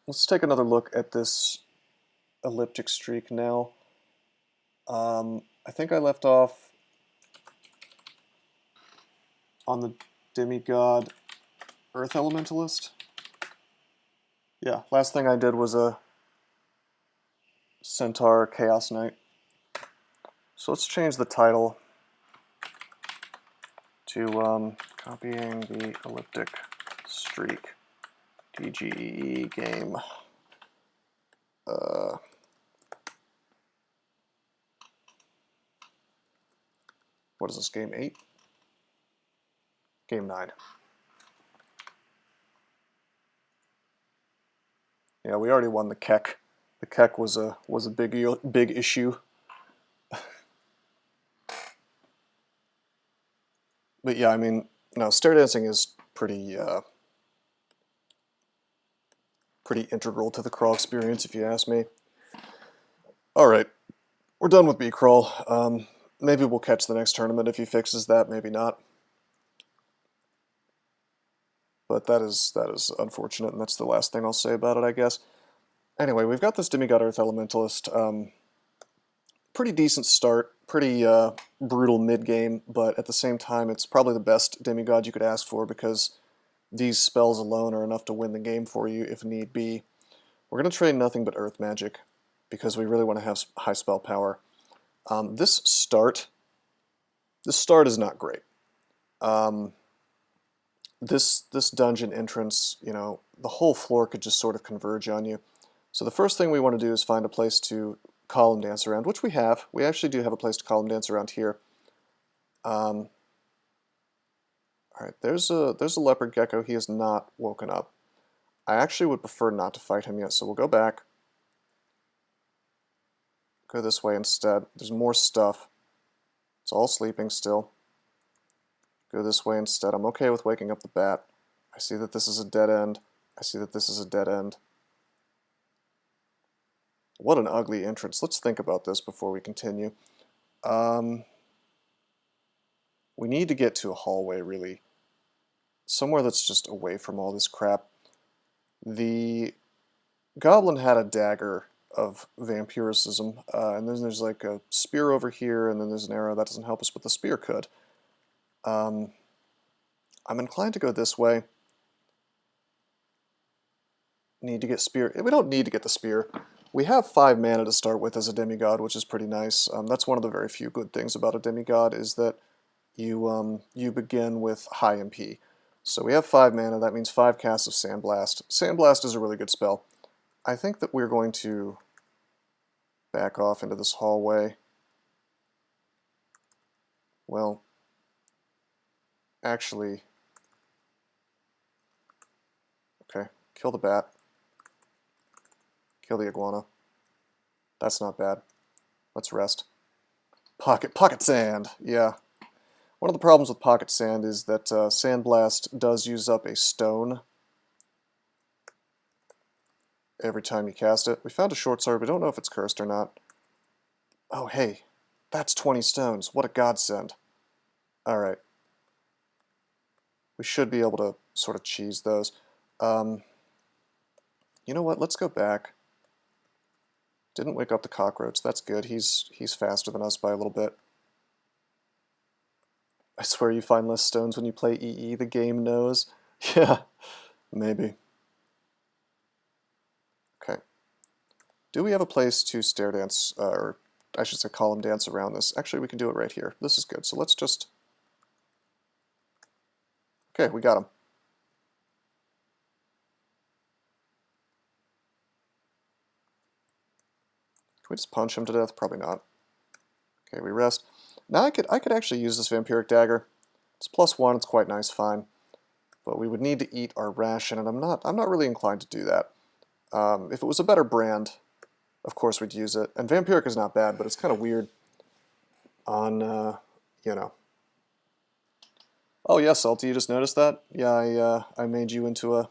Let's take another look at this elliptic streak now. I think I left off on the demigod Earth Elementalist. Yeah, last thing I did was a Centaur Chaos Knight. So let's change the title to copying the elliptic streak DgEE game. What is this, game 8? Game 9. Yeah, we already won the KEK. The KEK was a big issue. But yeah, I mean, no, stair dancing is pretty integral to the crawl experience, if you ask me. All right, we're done with B-crawl. Maybe we'll catch the next tournament if he fixes that, maybe not. But that is unfortunate, and that's the last thing I'll say about it, I guess. Anyway, we've got this demigod Earth Elementalist. Pretty decent start, pretty brutal mid-game, but at the same time, it's probably the best demigod you could ask for because these spells alone are enough to win the game for you if need be. We're going to trade nothing but Earth Magic because we really want to have high spell power. This start is not great. This dungeon entrance, you know, the whole floor could just sort of converge on you. So the first thing we want to do is find a place to column dance around, which we have. We actually do have a place to column dance around here. All right, there's a leopard gecko. He is not woken up. I actually would prefer not to fight him yet, so we'll go back. Go this way instead. There's more stuff. It's all sleeping still. Go this way instead. I'm okay with waking up the bat. I see that this is a dead end. I see that this is a dead end. What an ugly entrance. Let's think about this before we continue. We need to get to a hallway, really. Somewhere that's just away from all this crap. The goblin had a dagger of vampiricism, and then there's like a spear over here, and then there's an arrow. That doesn't help us, but the spear could. I'm inclined to go this way. Need to get spear. We don't need to get the spear. We have 5 mana to start with as a demigod, which is pretty nice. That's one of the very few good things about a demigod is that you begin with high MP. So we have 5 mana. That means 5 casts of Sandblast. Sandblast is a really good spell. I think that we're going to back off into this hallway. Well, actually, okay, kill the bat. Kill the iguana. That's not bad. Let's rest. Pocket sand. Yeah. One of the problems with pocket sand is that Sandblast does use up a stone every time you cast it. We found a short sword. We don't know if it's cursed or not. Oh, hey. That's 20 stones. What a godsend. Alright. We should be able to sort of cheese those. You know what? Let's go back. Didn't wake up the cockroach. That's good. He's faster than us by a little bit. I swear you find less stones when you play EE, the game knows. Yeah, maybe. Okay. Do we have a place to stair dance, or I should say column dance around this? Actually, we can do it right here. This is good. So let's just... Okay, we got him. Can we just punch him to death? Probably not. Okay, we rest. Now I could actually use this vampiric dagger. It's +1, it's quite nice, fine. But we would need to eat our ration, and I'm not really inclined to do that. If it was a better brand, of course we'd use it. And vampiric is not bad, but it's kind of weird on, you know. Oh yes, Salty, you just noticed that? Yeah, I made you into a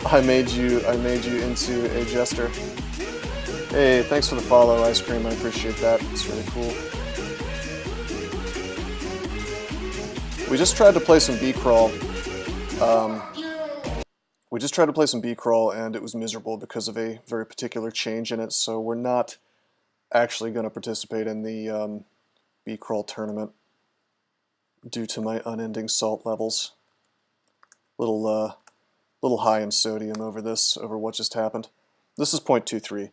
I made you into a jester. Hey, thanks for the follow, Ice Cream. I appreciate that. It's really cool. We just tried to play some B-Crawl we just tried to play some B-crawl, and it was miserable because of a very particular change in it, so we're not actually going to participate in the B-crawl tournament due to my unending salt levels. Little high in sodium over what just happened. This is 0.23.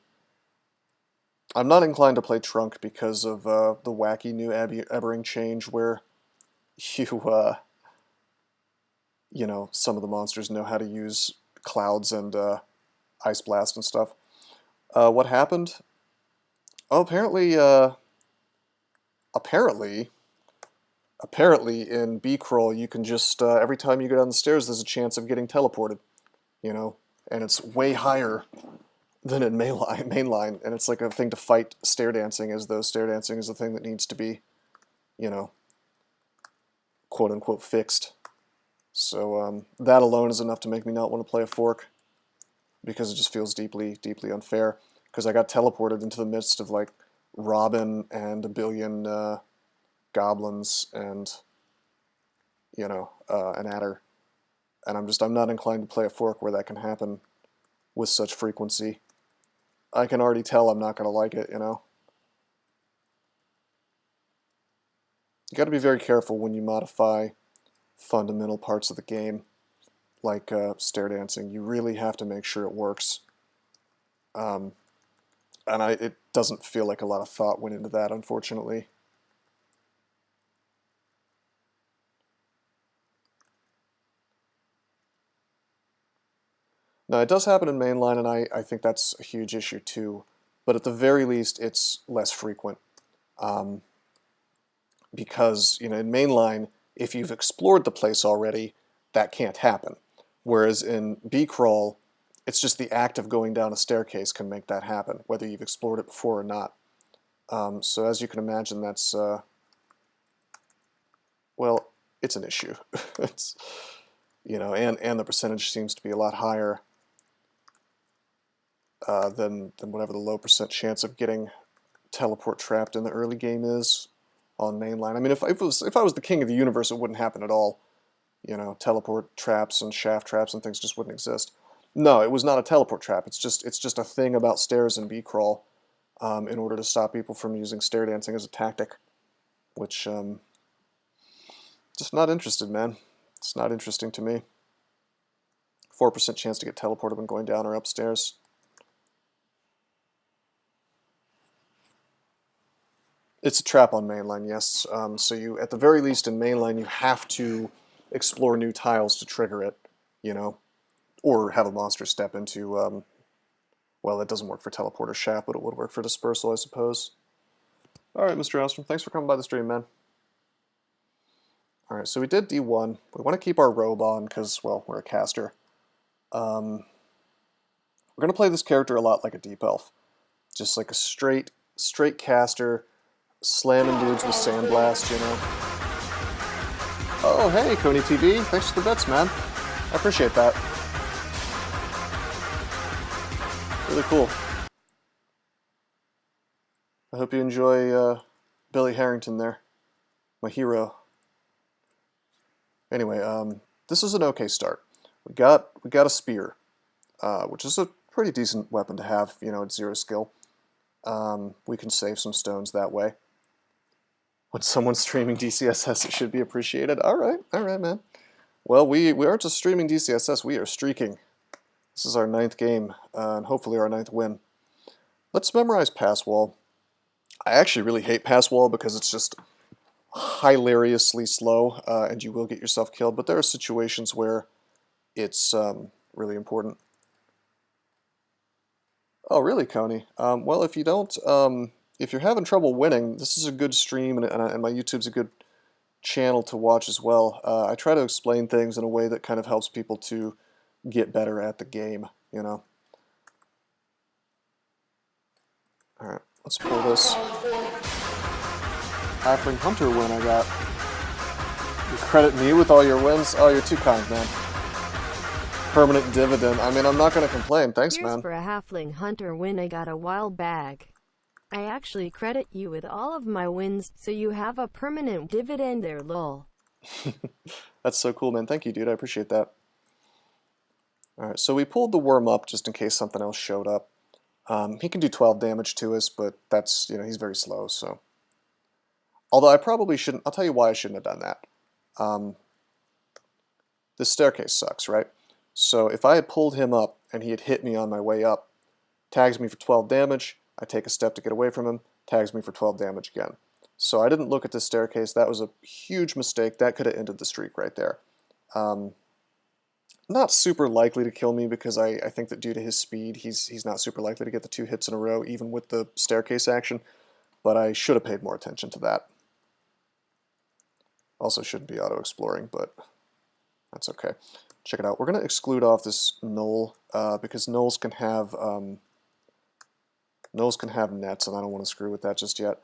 I'm not inclined to play Trunk because of the wacky new Ebbering change where you know, some of the monsters know how to use clouds and Ice Blast and stuff. What happened? Oh, apparently in B-crawl you can just, every time you go down the stairs there's a chance of getting teleported, you know, and it's way higher than in mainline, and it's like a thing to fight stair dancing, as though stair dancing is a thing that needs to be, you know, quote-unquote fixed. So that alone is enough to make me not want to play a fork, because it just feels deeply, deeply unfair, because I got teleported into the midst of, like, Robin and a billion goblins and, you know, an adder. And I'm not inclined to play a fork where that can happen with such frequency. I can already tell I'm not going to like it, you know. You got to be very careful when you modify fundamental parts of the game, like stair dancing. You really have to make sure it works. And it doesn't feel like a lot of thought went into that, unfortunately. Now, it does happen in mainline, and I think that's a huge issue too, but at the very least, it's less frequent. Because, you know, in mainline, if you've explored the place already, that can't happen. Whereas in B-crawl, it's just the act of going down a staircase can make that happen, whether you've explored it before or not. So as you can imagine, that's, well, it's an issue. It's, you know, and the percentage seems to be a lot higher than whatever the low percent chance of getting teleport trapped in the early game is on mainline. I mean, if I was the king of the universe, it wouldn't happen at all. You know, teleport traps and shaft traps and things just wouldn't exist. No, it was not a teleport trap. It's just a thing about stairs and B-crawl in order to stop people from using stair dancing as a tactic, which just not interested, man. It's not interesting to me. 4% chance to get teleported when going down or upstairs. It's a trap on mainline, yes. So you, at the very least in mainline, you have to explore new tiles to trigger it, you know, or have a monster step into, well, it doesn't work for teleport or shaft, but it would work for dispersal, I suppose. Alright, Mr. Ostrom, thanks for coming by the stream, man. Alright, so we did D1. We want to keep our robe on because, well, we're a caster. We're going to play this character a lot like a deep elf. Just like a straight caster, slamming dudes with sandblast, you know. Oh, hey, KoEE TV. Thanks for the bits, man. I appreciate that. Really cool. I hope you enjoy Billy Harrington there. My hero. Anyway, this is an okay start. We got a spear, which is a pretty decent weapon to have, you know, it's 0 skill. We can save some stones that way. When someone's streaming DCSS, it should be appreciated. Alright, man. Well, we aren't just streaming DCSS, we are streaking. This is our 9th game, and hopefully our 9th win. Let's memorize pass wall. I actually really hate pass wall because it's just hilariously slow, and you will get yourself killed, but there are situations where it's really important. Oh, really, KoEE? Well, if you don't, if you're having trouble winning, this is a good stream, and my YouTube's a good channel to watch as well. I try to explain things in a way that kind of helps people to get better at the game, you know. Alright, let's pull this Halfling Hunter win I got. You credit me with all your wins? Oh, you're too kind, man. Permanent dividend. I mean, I'm not going to complain. Thanks, man. Here's for a Halfling Hunter win I got a while back. I actually credit you with all of my wins, so you have a permanent dividend there, lol. That's so cool, man. Thank you, dude. I appreciate that. Alright, so we pulled the worm up just in case something else showed up. He can do 12 damage to us, but that's, he's very slow, so. Although I probably shouldn't, I'll tell you why I shouldn't have done that. This staircase sucks, right? So if I had pulled him up and he had hit me on my way up, tags me for 12 damage, I take a step to get away from him, tags me for 12 damage again. So I didn't look at this staircase. That was a huge mistake. That could have ended the streak right there. Not super likely to kill me because I think that due to his speed, he's not super likely to get the 2 hits in a row, even with the staircase action, but I should have paid more attention to that. Also shouldn't be auto-exploring, but that's okay. Check it out. We're going to exclude off this null because nulls can have nets, and I don't want to screw with that just yet.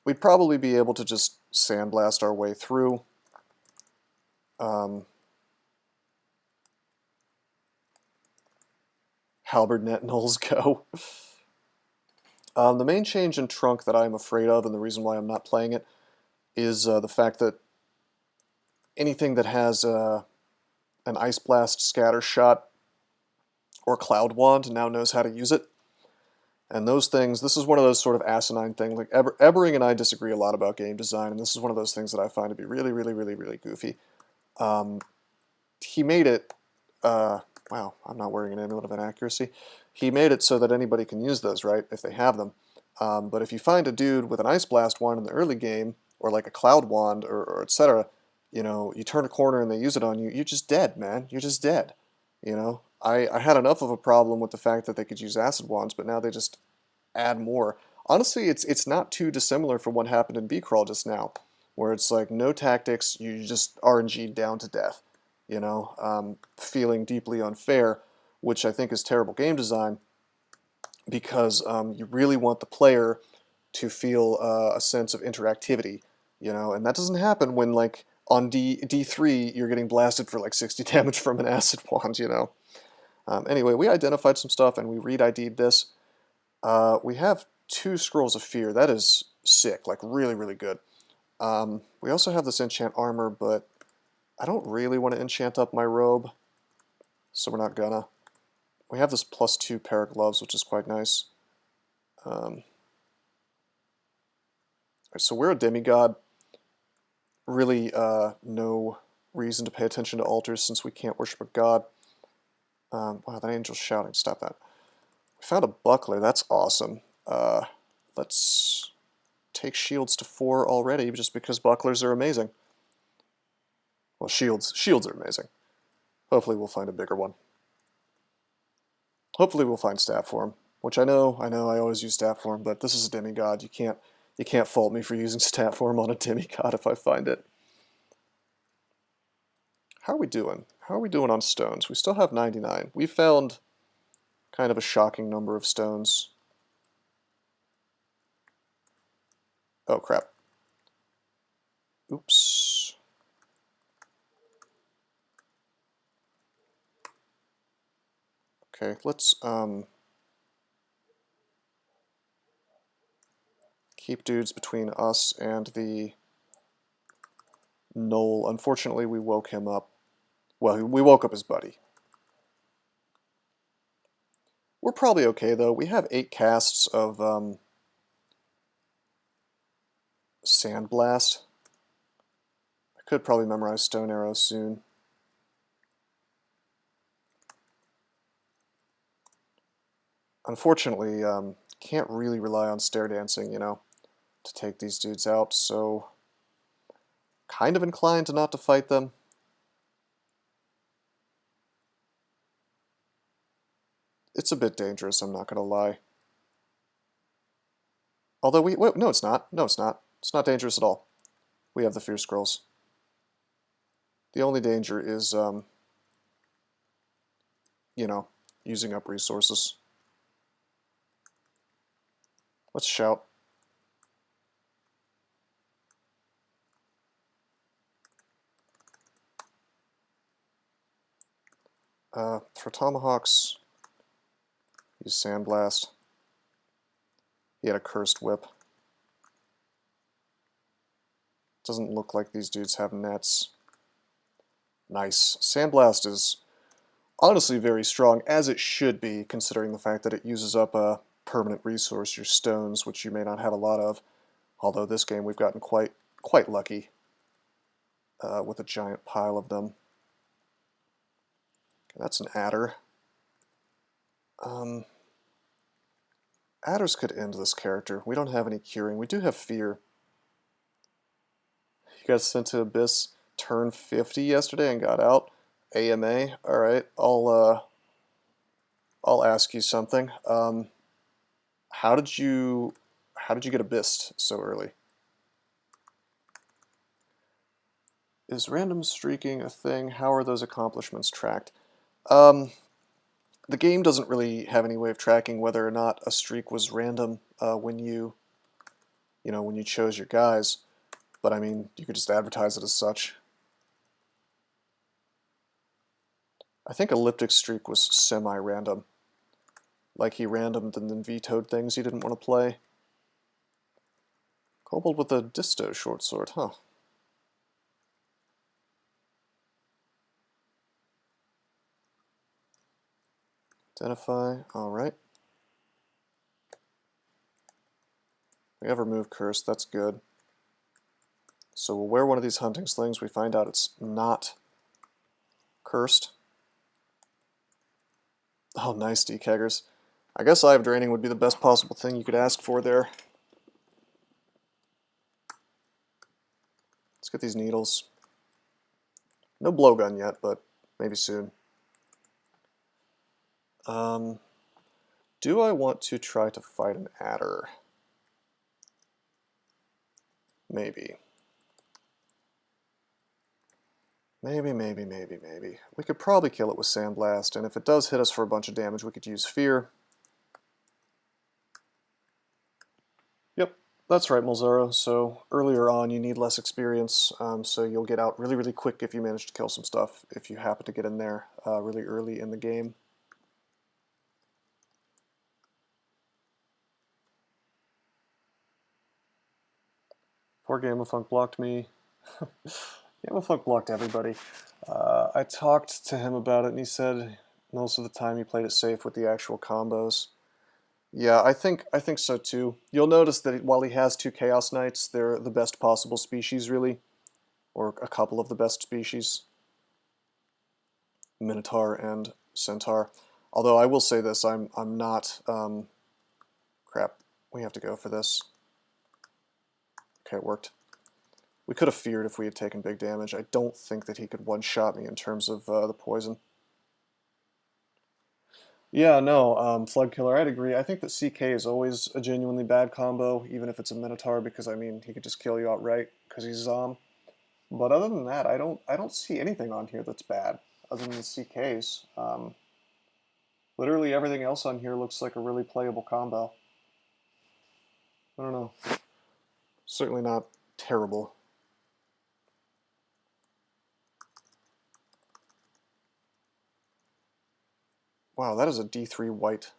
We'd probably be able to just sandblast our way through. Halberd net nulls go. The main change in Trunk that I'm afraid of, and the reason why I'm not playing it, is the fact that anything that has an Ice Blast, Scatter Shot, or Cloud Wand now knows how to use it. And those things, this is one of those sort of asinine things. Like Ebering and I disagree a lot about game design, and this is one of those things that I find to be really, really, really, really goofy. He made it, wow, I'm not wearing an Amulet of Inaccuracy. He made it so that anybody can use those, right, if they have them. But if you find a dude with an Ice Blast wand in the early game, or like a Cloud Wand, or etc., you turn a corner and they use it on you, you're just dead, man. You're just dead. I had enough of a problem with the fact that they could use Acid Wands, but now they just add more. Honestly, it's not too dissimilar from what happened in B-Crawl just now, where it's like no tactics, you just RNG down to death. Feeling deeply unfair, which I think is terrible game design, because you really want the player to feel a sense of interactivity, and that doesn't happen when, like, on D3, you're getting blasted for like 60 damage from an Acid Wand, Anyway, we identified some stuff and we read-ID'd this. We have 2 Scrolls of Fear. That is sick, like really, really good. We also have this enchant armor, but I don't really want to enchant up my robe, so we're not gonna. We have this +2 pair of gloves, which is quite nice. So we're a demigod. Really no reason to pay attention to altars since we can't worship a god. Wow, that angel's shouting. Stop that. We found a buckler. That's awesome. Let's take shields to 4 already, just because bucklers are amazing. Well, shields are amazing. Hopefully we'll find a bigger one. Hopefully we'll find staff form, which I know I always use staff form, but this is a demigod. You can't fault me for using stat form on a demigod if I find it. How are we doing? How are we doing on stones? We still have 99. We found kind of a shocking number of stones. Oh, crap. Oops. Okay, let's keep dudes between us and the Knoll. Unfortunately, we woke him up. Well, we woke up his buddy. We're probably okay, though. We have 8 casts of Sandblast. I could probably memorize Stone Arrow soon. Unfortunately, can't really rely on Stair Dancing, to take these dudes out, so kind of inclined to not to fight them. It's a bit dangerous, I'm not going to lie. Although wait, no it's not. No it's not. It's not dangerous at all. We have the Fierce Scrolls. The only danger is, using up resources. Let's shout. For Tomahawks, use Sandblast. He had a Cursed Whip. Doesn't look like these dudes have nets. Nice. Sandblast is honestly very strong, as it should be, considering the fact that it uses up a permanent resource, your stones, which you may not have a lot of. Although this game we've gotten quite lucky with a giant pile of them. Okay, that's an adder. Adders could end this character. We don't have any curing. We do have fear. You got sent to Abyss turn 50 yesterday and got out. AMA. All right, I'll ask you something. How did you get Abyssed so early? Is random streaking a thing? How are those accomplishments tracked? The game doesn't really have any way of tracking whether or not a streak was random when you chose your guys. But I mean, you could just advertise it as such. I think Elliptic Streak was semi-random. Like he randomed and then vetoed things he didn't want to play. Kobold with a disto short sword, huh? Identify, alright. We have remove curse, that's good. So we'll wear one of these hunting slings, we find out it's not cursed. Oh, nice, DKeggers. I guess Eye of Draining would be the best possible thing you could ask for there. Let's get these needles. No blowgun yet, but maybe soon. Do I want to try to fight an adder? Maybe. Maybe. We could probably kill it with Sandblast, and if it does hit us for a bunch of damage, we could use Fear. Yep, that's right, Mulzaro. So earlier on, you need less experience, so you'll get out really quick if you manage to kill some stuff, if you happen to get in there really early in the game. Poor Gamafunk blocked me. Gamafunk blocked everybody. I talked to him about it, and he said most of the time he played it safe with the actual combos. Yeah, I think so too. You'll notice that while he has 2 Chaos Knights, they're the best possible species, really, or a couple of the best species. Minotaur and Centaur. Although I will say this, I'm not. Crap, we have to go for this. Okay, it worked. We could have feared if we had taken big damage. I don't think that he could one-shot me in terms of the poison. Yeah, no, Flood Killer, I'd agree. I think that CeCk is always a genuinely bad combo, even if it's a Minotaur, because, I mean, he could just kill you outright, because he's Zom. But other than that, I don't see anything on here that's bad, other than the CKs. Literally everything else on here looks like a really playable combo. I don't know. Certainly not terrible. Wow, that is a D3 white.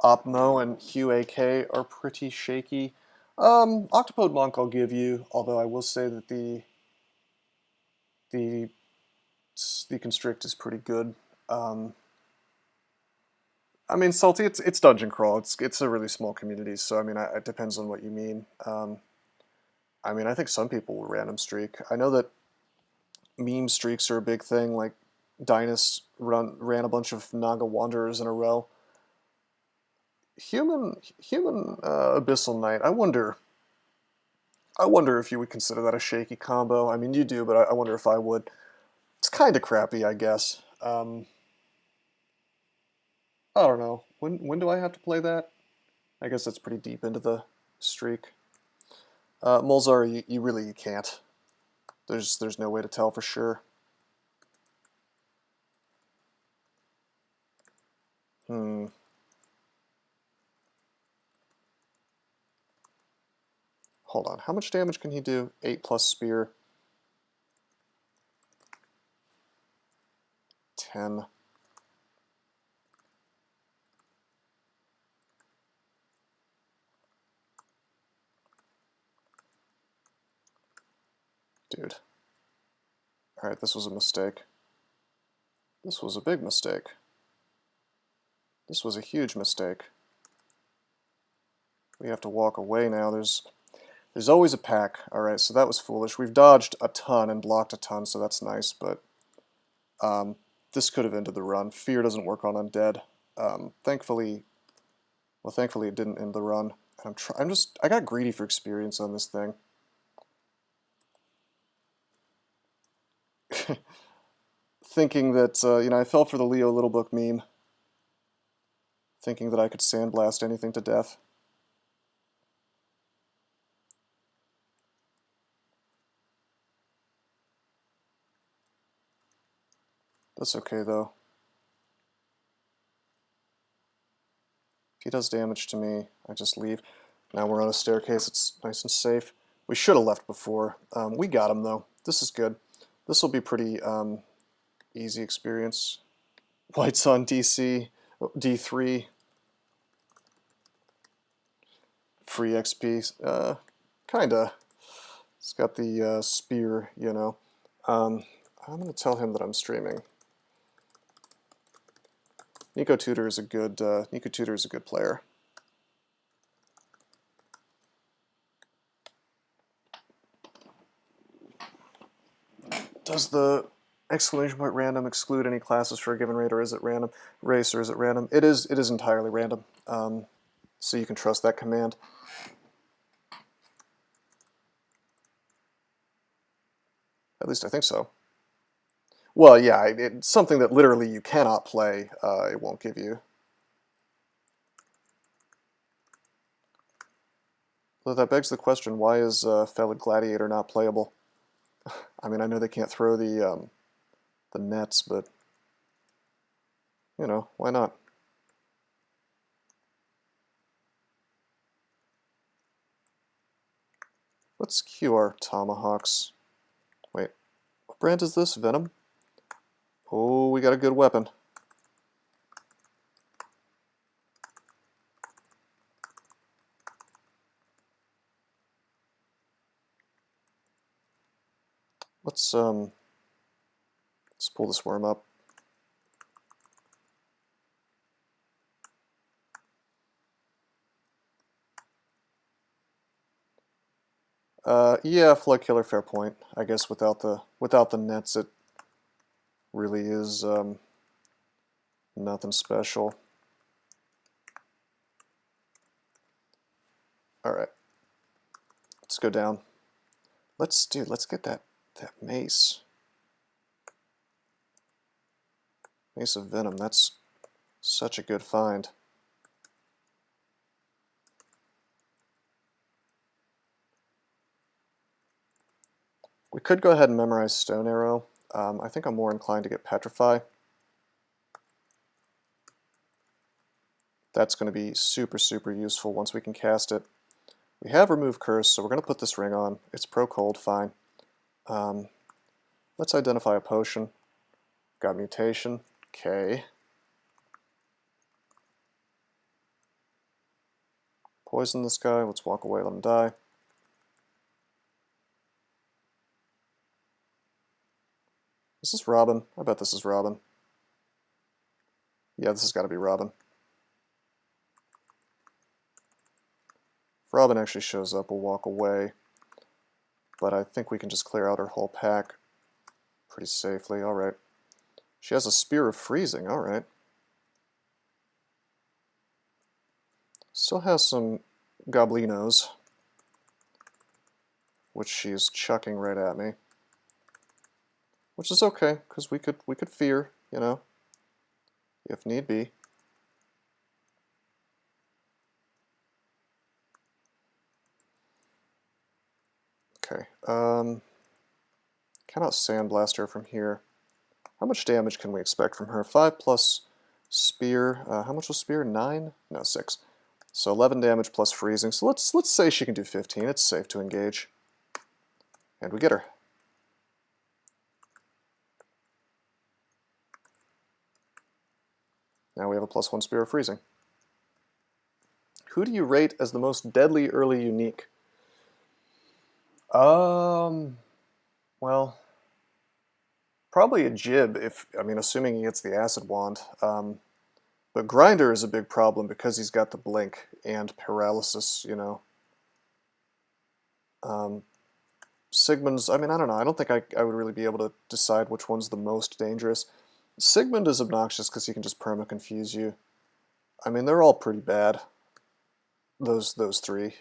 OpMo and HuAK are pretty shaky. Octopode Monk I'll give you, although I will say that the Constrict is pretty good. I mean, Salty, it's Dungeon Crawl. It's a really small community, so I mean, it depends on what you mean. I mean, I think some people will random streak. I know that meme streaks are a big thing. Like Dynus ran a bunch of Naga Wanderers in a row. Human Abyssal Knight. I wonder if you would consider that a shaky combo. I mean, you do, but I wonder if I would. It's kind of crappy, I guess. I don't know. When do I have to play that? I guess that's pretty deep into the streak. Mulzar, you really can't. There's no way to tell for sure. Hold on. How much damage can he do? 8 plus spear. 10. Dude. Alright, this was a mistake. This was a big mistake. This was a huge mistake. We have to walk away now. There's always a pack. Alright, so that was foolish. We've dodged a ton and blocked a ton, so that's nice, but this could have ended the run. Fear doesn't work on undead. Thankfully it didn't end the run. And I got greedy for experience on this thing. Thinking that, I fell for the Leo Little Book meme. Thinking that I could sandblast anything to death. That's okay, though. If he does damage to me, I just leave. Now we're on a staircase, it's nice and safe. We should have left before. We got him, though. This is good. This will be pretty easy experience. White's on DC, D3. Free XP. Kinda. It's got the spear, you know. I'm going to tell him that I'm streaming. Nico Tutor is a good player. Does the exclamation point random exclude any classes for a given rate, or is it random race, or is it random? It is entirely random. So you can trust that command. At least I think so. Well, yeah, it's something that literally you cannot play, it won't give you. Though that begs the question, why is Felid Gladiator not playable? I mean, I know they can't throw the nets, but, you know, why not? Let's queue our tomahawks. Wait, what brand is this? Venom? Oh, we got a good weapon. Let's pull this worm up. Yeah, Flood Killer, fair point. I guess without the nets, it really is nothing special. All right, let's go down. Let's get that mace. Mace of Venom. That's such a good find. We could go ahead and memorize Stone Arrow. I think I'm more inclined to get Petrify. That's going to be super, super useful once we can cast it. We have Remove Curse, so we're going to put this ring on. It's pro-cold, fine. Let's identify a potion. Got Mutation, K. Poison this guy, let's walk away, let him die. Is this Robin? I bet this is Robin. Yeah, this has got to be Robin. If Robin actually shows up, we'll walk away. But I think we can just clear out her whole pack pretty safely. Alright. She has a Spear of Freezing. Alright. Still has some Goblinos, which she's chucking right at me. Which is okay, because we could fear, you know, if need be. Okay, cannot sandblast her from here. How much damage can we expect from her? 5 plus Spear. How much was Spear? 9? No, 6. So 11 damage plus freezing. So let's say she can do 15. It's safe to engage. And we get her. Now we have a +1 Spear of Freezing. Who do you rate as the most deadly early unique? Well, Probably a jib, if I mean, assuming he gets the acid wand. But Grinder is a big problem because he's got the blink and paralysis, you know. Sigmund's, I mean, I don't know. I don't think I would really be able to decide which one's the most dangerous. Sigmund is obnoxious because he can just perma-confuse you. I mean, they're all pretty bad, those three.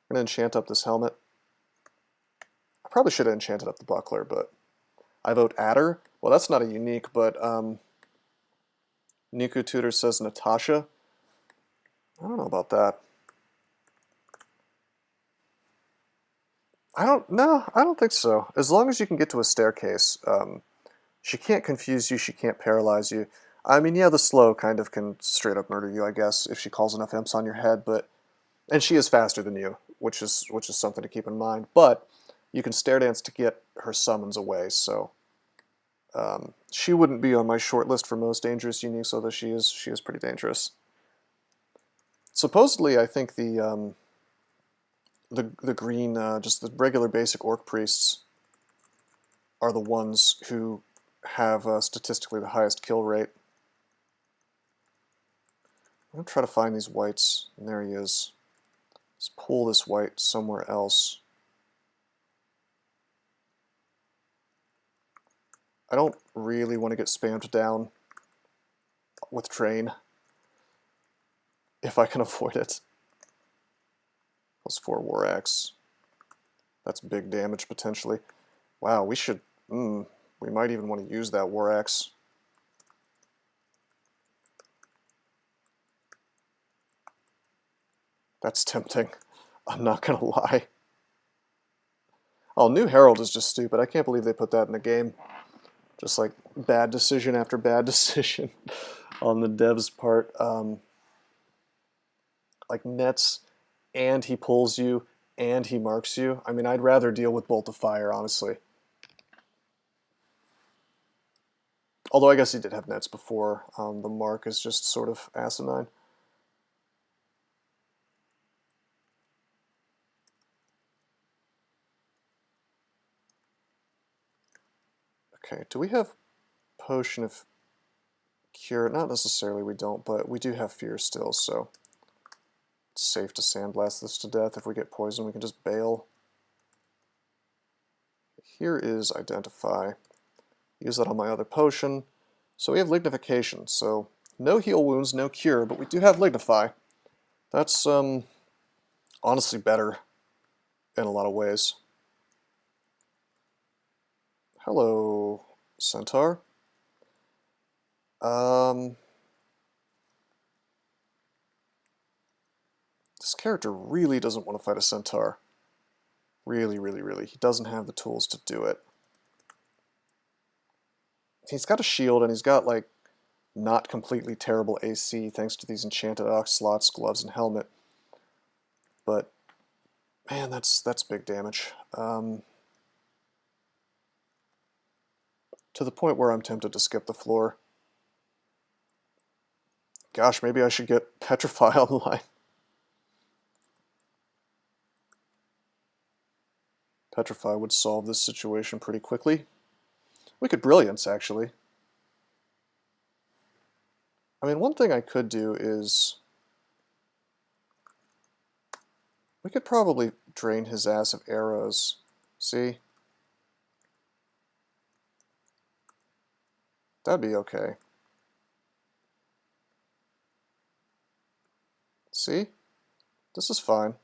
I'm going to enchant up this helmet. I probably should have enchanted up the buckler, but I vote Adder. Well, that's not a unique, but Niku Tutor says Natasha. I don't know about that. I don't think so. As long as you can get to a staircase, she can't confuse you, she can't paralyze you. I mean, yeah, the slow kind of can straight up murder you, I guess, if she calls enough imps on your head, and she is faster than you, which is something to keep in mind. But you can stair dance to get her summons away, so she wouldn't be on my short list for most dangerous uniques, although she is pretty dangerous. Supposedly, I think the green, just the regular basic orc priests are the ones who have statistically the highest kill rate. I'm going to try to find these whites, and there he is. Let's pull this white somewhere else. I don't really want to get spammed down with Drain, if I can avoid it. +4 War Axe. That's big damage, potentially. Wow, we should... we might even want to use that War Axe. That's tempting. I'm not going to lie. Oh, New Herald is just stupid. I can't believe they put that in the game. Just like bad decision after bad decision on the devs' part. Like nets, and he pulls you, and he marks you. I mean, I'd rather deal with Bolt of Fire, honestly. Although I guess he did have nets before. The mark is just sort of asinine. Okay, do we have Potion of Cure? Not necessarily, we don't, but we do have Fear still, so it's safe to sandblast this to death. If we get poisoned, we can just bail. Here is Identify. Use that on my other potion. So we have Lignification, so no heal wounds, no cure, but we do have Lignify. That's honestly better in a lot of ways. Hello, Centaur. This character really doesn't want to fight a Centaur. Really, really, really. He doesn't have the tools to do it. He's got a shield, and he's got, like, not completely terrible AC thanks to these enchanted ox slots, gloves, and helmet. But, man, that's big damage. To the point where I'm tempted to skip the floor. Gosh, maybe I should get Petrify online. Petrify would solve this situation pretty quickly. We could Brilliance, actually. I mean, one thing I could do is... we could probably drain his ass of arrows. See? That'd be okay. See? This is fine.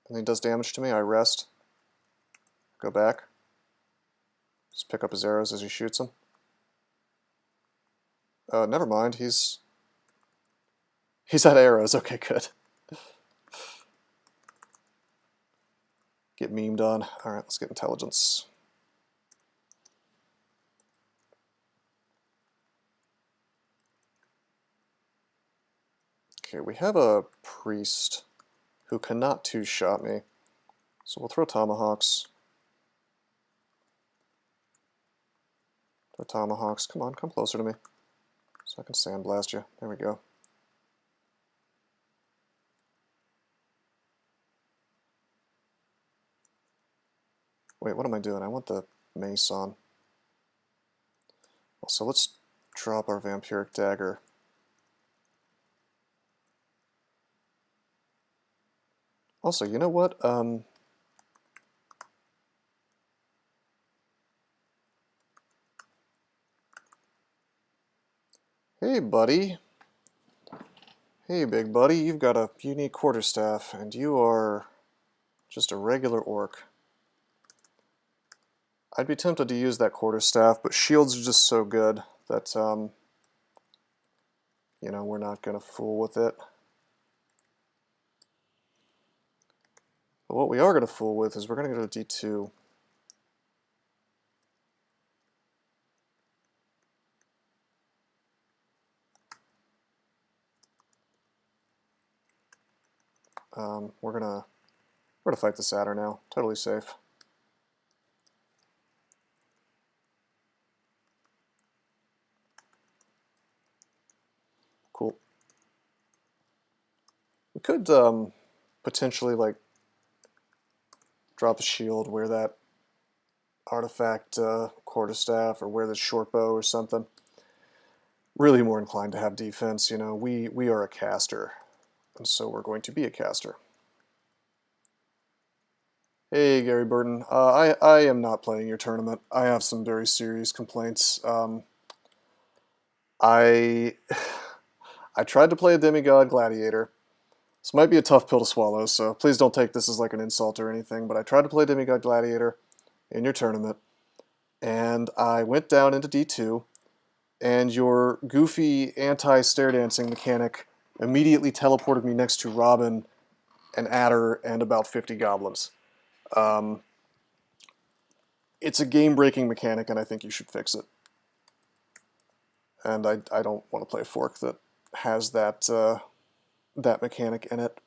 And he does damage to me, I rest. Go back. Just pick up his arrows as he shoots them. Never mind, he's at arrows, okay, good. Get memed on. Alright, let's get intelligence. Okay, we have a priest who cannot two-shot me. So we'll throw tomahawks. Throw tomahawks. Come on, come closer to me. So I can sandblast you. There we go. Wait, what am I doing? I want the mace on. Also, let's drop our vampiric dagger. Also, you know what? Hey, buddy. Hey, big buddy. You've got a unique quarterstaff, and you are just a regular orc. I'd be tempted to use that quarterstaff, but shields are just so good that, you know, we're not going to fool with it. But what we are going to fool with is we're going to go to D2. We're gonna fight the Satyr now. Totally safe. Cool. We could potentially like drop a shield, wear that artifact quarterstaff, or wear the short bow or something. Really more inclined to have defense. You know, we are a caster, and so we're going to be a caster. Hey, Gary Burton. I am not playing your tournament. I have some very serious complaints. I tried to play a demigod gladiator. This might be a tough pill to swallow, so please don't take this as like an insult or anything, but I tried to play demigod gladiator in your tournament, and I went down into D2, and your goofy anti-stair dancing mechanic immediately teleported me next to Robin, an adder, and about 50 goblins. It's a game-breaking mechanic, and I think you should fix it. And I don't want to play a fork that has that that mechanic in it.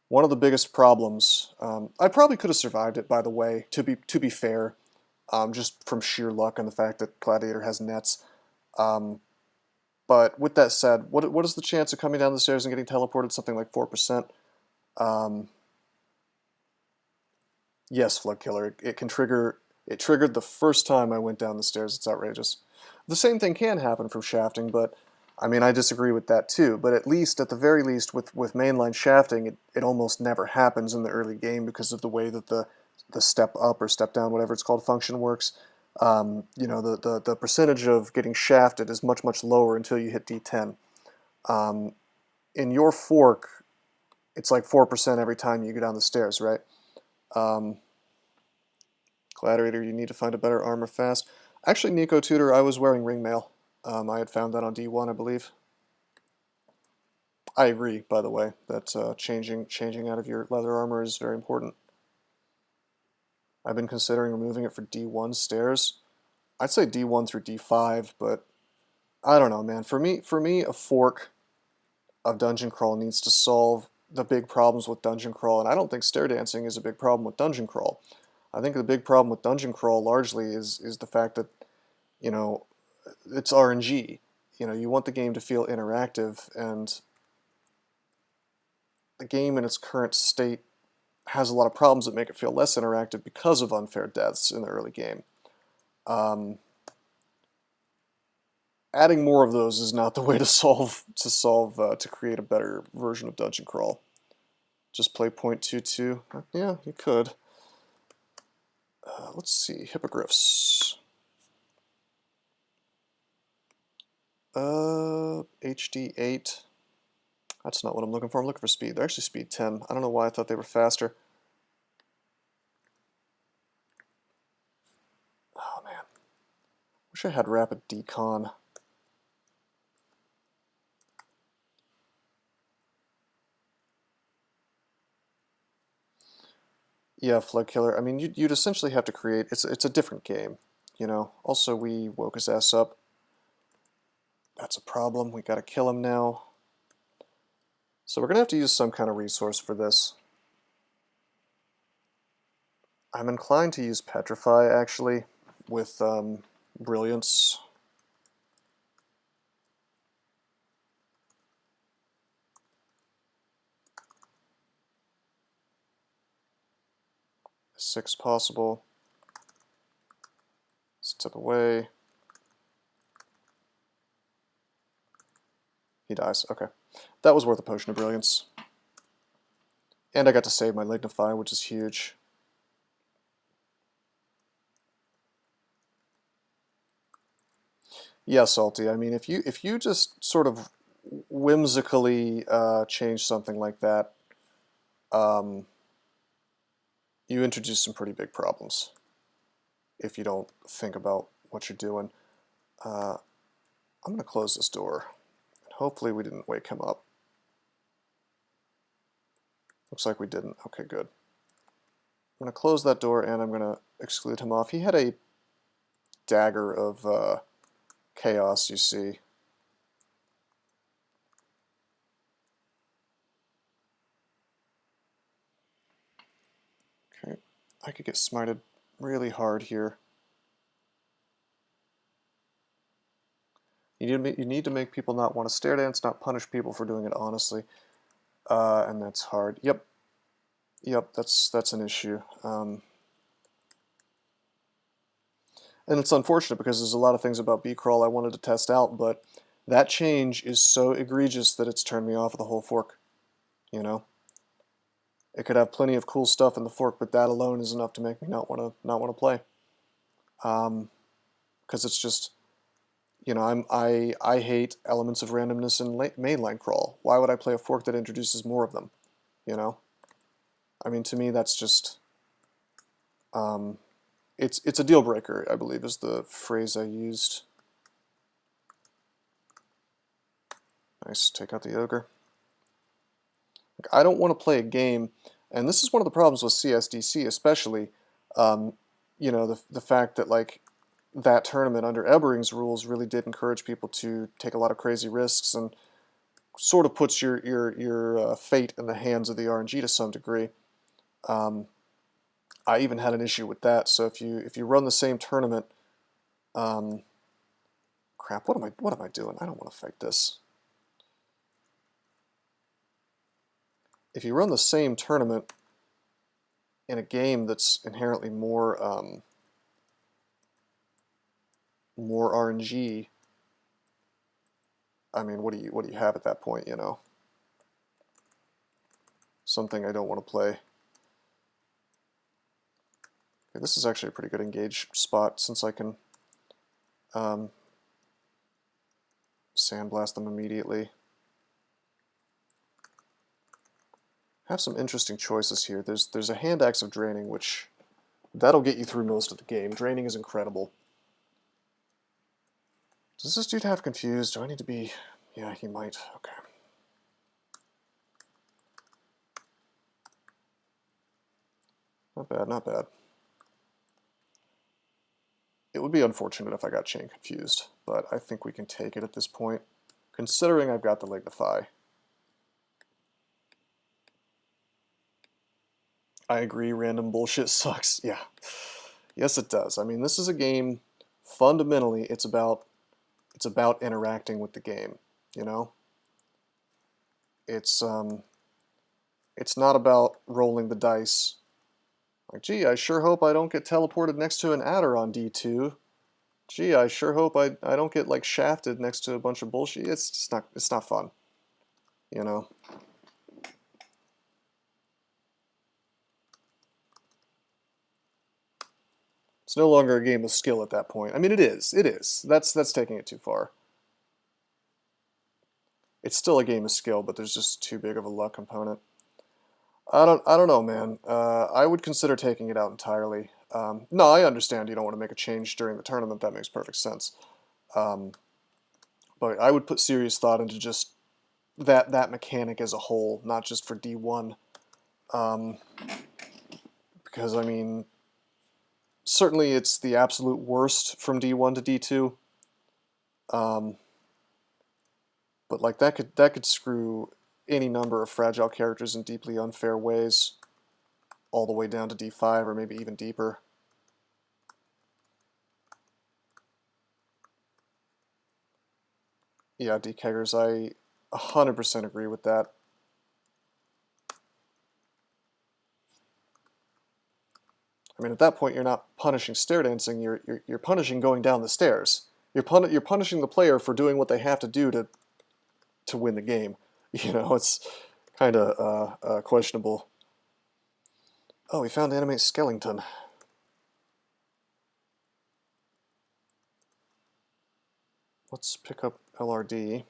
One of the biggest problems, I probably could have survived it, by the way, to be fair, just from sheer luck and the fact that Gladiator has nets. But with that said, what is the chance of coming down the stairs and getting teleported? Something like 4%. Yes, Flood Killer. It can trigger. It triggered the first time I went down the stairs. It's outrageous. The same thing can happen from shafting, but I mean, I disagree with that too. But at the very least, with mainline shafting, it almost never happens in the early game because of the way that the step up or step down, whatever it's called, function works. You know, the percentage of getting shafted is much lower until you hit D10. In your fork, it's like 4% every time you go down the stairs, right? Gladiator, you need to find a better armor fast. Actually, Nico Tutor, I was wearing ringmail. I had found that on D1, I believe. I agree, by the way, that changing out of your leather armor is very important. I've been considering removing it for D1 stairs. I'd say D1 through D5, but I don't know, man. For me, a fork of Dungeon Crawl needs to solve the big problems with Dungeon Crawl, and I don't think stair dancing is a big problem with Dungeon Crawl. I think the big problem with Dungeon Crawl largely is the fact that, you know, it's RNG. You know, you want the game to feel interactive, and the game in its current state has a lot of problems that make it feel less interactive because of unfair deaths in the early game. Adding more of those is not the way to create a better version of Dungeon Crawl. Just play 0.22. Yeah, you could. Let's see, hippogriffs. HD8. That's not what I'm looking for. I'm looking for speed. They're actually speed 10. I don't know why I thought they were faster. Oh man. Wish I had rapid decon. Yeah, Flood Killer. I mean, you'd essentially have to create. It's a different game, you know. Also, we woke his ass up. That's a problem. We gotta kill him now. So we're gonna have to use some kind of resource for this. I'm inclined to use Petrify actually, with Brilliance. Six possible. gets out of the way. He dies. Okay. That was worth a Potion of Brilliance. And I got to save my Lignify, which is huge. Yeah, Salty. I mean, if you just sort of whimsically change something like that, you introduce some pretty big problems if you don't think about what you're doing. I'm going to close this door. Hopefully we didn't wake him up. Looks like we didn't. Okay, good. I'm going to close that door and I'm going to exclude him off. He had a dagger of chaos, you see. Okay, I could get smited really hard here. You need to make people not want to stare dance, not punish people for doing it honestly. And that's hard. Yep, that's an issue. And it's unfortunate because there's a lot of things about bcrawl I wanted to test out, but that change is so egregious that it's turned me off of the whole fork. You know, it could have plenty of cool stuff in the fork, but that alone is enough to make me not want to play. Because it's just, you know, I hate elements of randomness in mainline crawl. Why would I play a fork that introduces more of them? You know, I mean, to me that's just it's a deal breaker, I believe is the phrase I used. Nice, take out the ogre. Like, I don't want to play a game, and this is one of the problems with CSDC especially. You know, the fact that like that tournament under Ebering's rules really did encourage people to take a lot of crazy risks and sort of puts your fate in the hands of the RNG to some degree. I even had an issue with that. So if you run the same tournament, crap, what am I doing? I don't want to fight this. If you run the same tournament in a game that's inherently more RNG, I mean, what do you have at that point? You know, something I don't want to play. Okay, this is actually a pretty good engage spot since I can sandblast them immediately. Have some interesting choices here. There's a hand axe of draining, which that'll get you through most of the game. Draining is incredible. Does this dude have confused? Do I need to be? Yeah, he might. Okay. Not bad, not bad. It would be unfortunate if I got chain confused, but I think we can take it at this point, considering I've got the Lignify. I agree, random bullshit sucks. Yeah. Yes, it does. I mean, this is a game, fundamentally, it's about interacting with the game, you know? It's not about rolling the dice. Like, gee, I sure hope I don't get teleported next to an adder on D2. Gee, I sure hope I don't get, like, shafted next to a bunch of bullshit. It's not fun, you know? It's no longer a game of skill at that point. I mean, it is. That's taking it too far. It's still a game of skill, but there's just too big of a luck component. I don't know, man. I would consider taking it out entirely. No, I understand you don't want to make a change during the tournament. That makes perfect sense. But I would put serious thought into just that mechanic as a whole, not just for D1. Because, I mean, certainly it's the absolute worst from D1 to D2. But like that could screw any number of fragile characters in deeply unfair ways, all the way down to D5 or maybe even deeper. Yeah, DKeggers, I 100% agree with that. I mean, at that point, you're not punishing stair dancing. You're punishing going down the stairs. You're punishing the player for doing what they have to do to win the game. You know, it's kind of questionable. Oh, we found animate skeleton. Let's pick up LRD.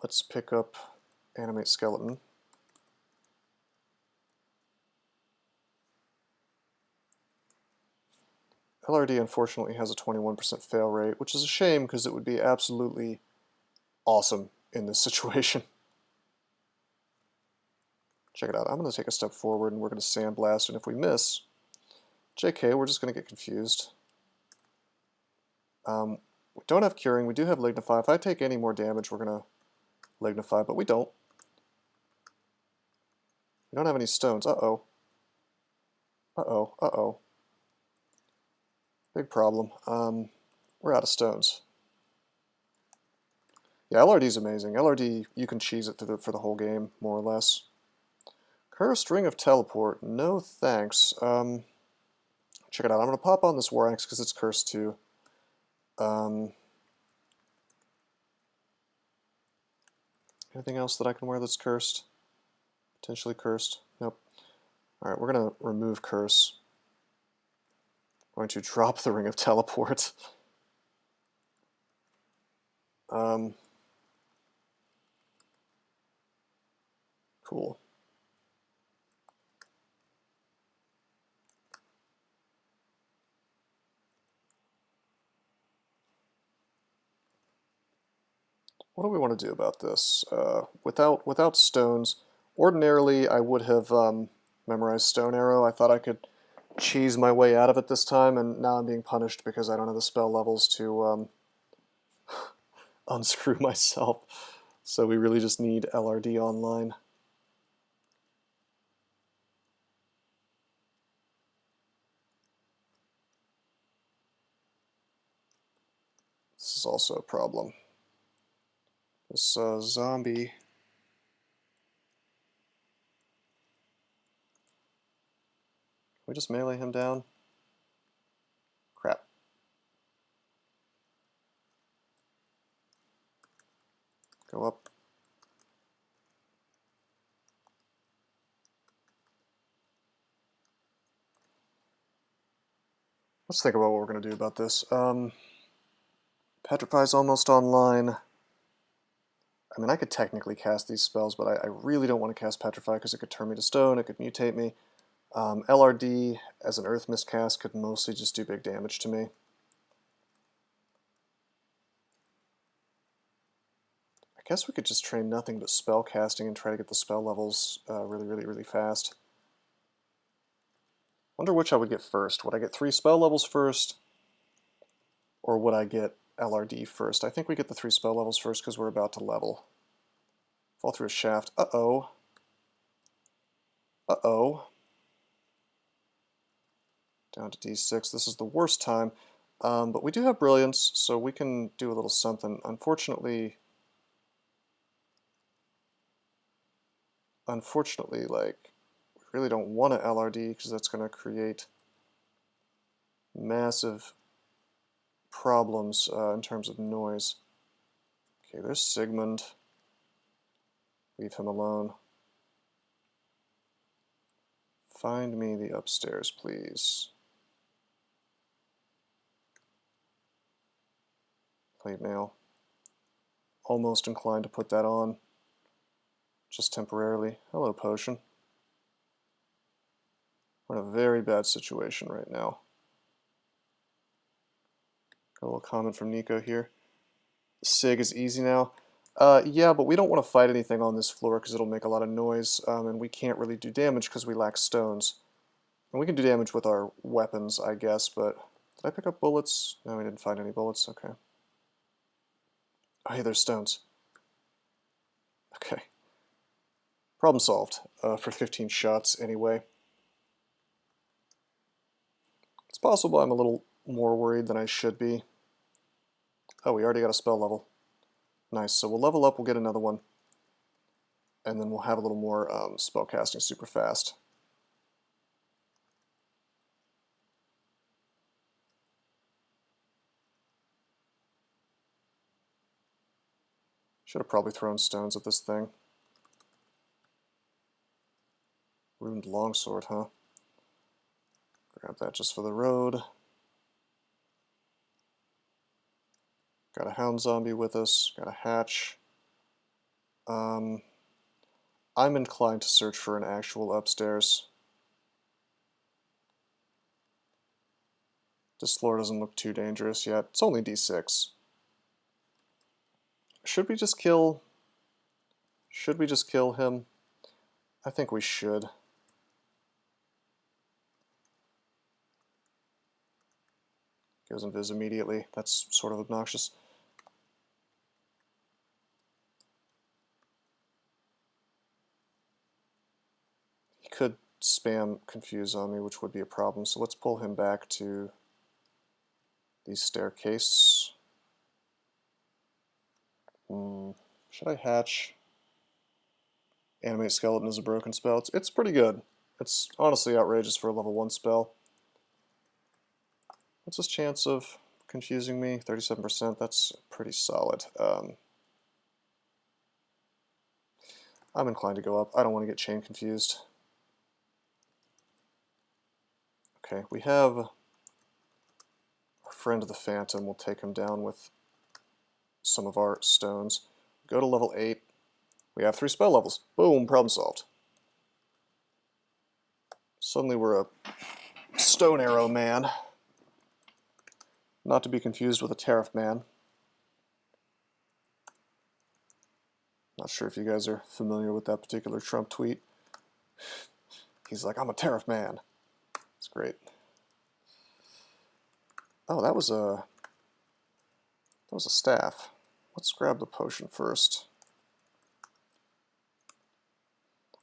Let's pick up animate skeleton. LRD unfortunately has a 21% fail rate, which is a shame because it would be absolutely awesome in this situation. Check it out. I'm going to take a step forward and we're going to sandblast, and if we miss, JK, we're just going to get confused. We don't have curing. We do have lignify. If I take any more damage, we're going to lignify, but we don't. We don't have any stones. Uh-oh. Uh-oh. Uh-oh. Big problem. We're out of stones. Yeah, LRD is amazing. LRD, you can cheese it for the whole game, more or less. Cursed Ring of Teleport. No thanks. Check it out. I'm going to pop on this War Axe because it's cursed too. Anything else that I can wear that's cursed? Potentially cursed? Nope. Alright, we're going to remove curse. Going to drop the Ring of Teleport. Cool. What do we want to do about this? Without stones, ordinarily I would have memorized Stone Arrow. I thought I could cheese my way out of it this time, and now I'm being punished because I don't have the spell levels to unscrew myself. So we really just need LRD online. This is also a problem. This zombie. Can we just melee him down? Crap. Go up. Let's think about what we're going to do about this. Petrify's almost online. I mean, I could technically cast these spells, but I really don't want to cast Petrify because it could turn me to stone, it could mutate me. LRD as an Earth Mist cast could mostly just do big damage to me. I guess we could just train nothing but spell casting and try to get the spell levels really fast. Wonder which I would get first. Would I get 3 spell levels first? Or would I get LRD first? I think we get the 3 spell levels first because we're about to level. Fall through a shaft. Uh-oh. Uh-oh. Down to D6. This is the worst time. But we do have Brilliance, so we can do a little something. Unfortunately, like, we really don't want to LRD because that's going to create massive problems in terms of noise. Okay, there's Sigmund. Leave him alone. Find me the upstairs, please. Plate mail. Almost inclined to put that on. Just temporarily. Hello, Potion. We're in a very bad situation right now. Got a little comment from Nico here. SIG is easy now. Yeah, but we don't want to fight anything on this floor because it'll make a lot of noise, and we can't really do damage because we lack stones. And we can do damage with our weapons, I guess, but... Did I pick up bullets? No, we didn't find any bullets. Okay. Oh, hey, there's stones. Okay. Problem solved for 15 shots anyway. It's possible I'm a little more worried than I should be. Oh, we already got a spell level. Nice, so we'll level up, we'll get another one. and then we'll have a little more spellcasting super fast. Should have probably thrown stones at this thing. Ruined longsword, huh? Grab that just for the road. Got a hound zombie with us, got a hatch. I'm inclined to search for an actual upstairs. This floor doesn't look too dangerous yet. It's only D6. Should we just kill him? I think we should. Goes invis immediately. That's sort of obnoxious. He could spam confuse on me, which would be a problem. So let's pull him back to the staircase. Should I hatch? Animate skeleton is a broken spell. It's pretty good. It's honestly outrageous for a level 1 spell. What's his chance of confusing me? 37%. That's pretty solid. I'm inclined to go up. I don't want to get chain confused. Okay, we have our friend the Phantom. We'll take him down with some of our stones. Go to level 8. We have 3 spell levels. Boom, problem solved. Suddenly we're a stone arrow man. Not to be confused with a tariff man. Not sure if you guys are familiar with that particular Trump tweet. He's like, I'm a tariff man. It's great. Oh, that was a staff. Let's grab the potion first.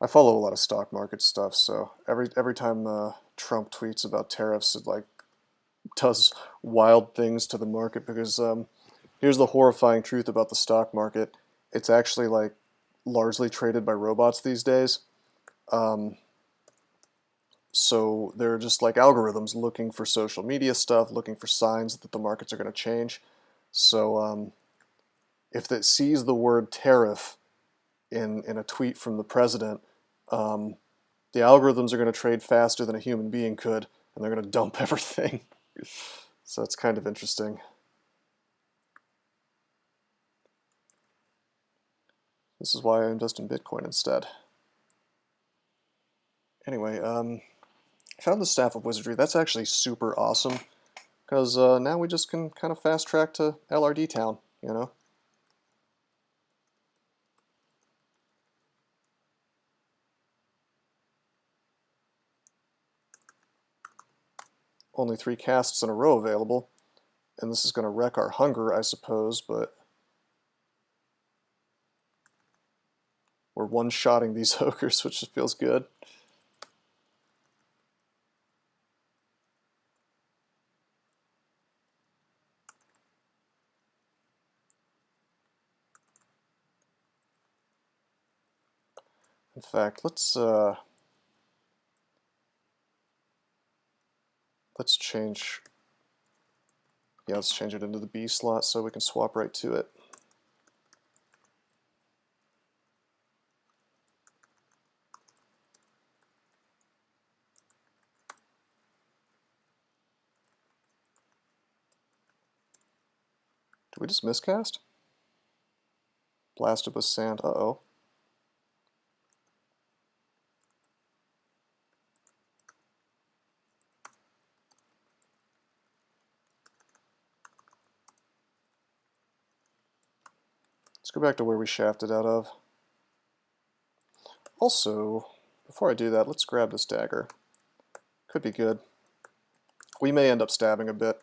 I follow a lot of stock market stuff, so every time Trump tweets about tariffs, it like does wild things to the market, because here's the horrifying truth about the stock market. It's actually like largely traded by robots these days. So they're just like algorithms looking for social media stuff, looking for signs that the markets are going to change. So if it sees the word tariff in a tweet from the president, the algorithms are going to trade faster than a human being could, and they're going to dump everything. So it's kind of interesting. This is why I invest in Bitcoin instead. Anyway, I found the Staff of Wizardry. That's actually super awesome, because now we just can kind of fast track to LRD town, you know? Only 3 casts in a row available, and this is going to wreck our hunger, I suppose, but we're one-shotting these ogres, which feels good. In fact, let's change. Yeah, let's change it into the B slot so we can swap right to it. Did we just miscast? Blasted with sand. Uh-oh. Let's go back to where we shafted out of. Also, before I do that, let's grab this dagger. Could be good. We may end up stabbing a bit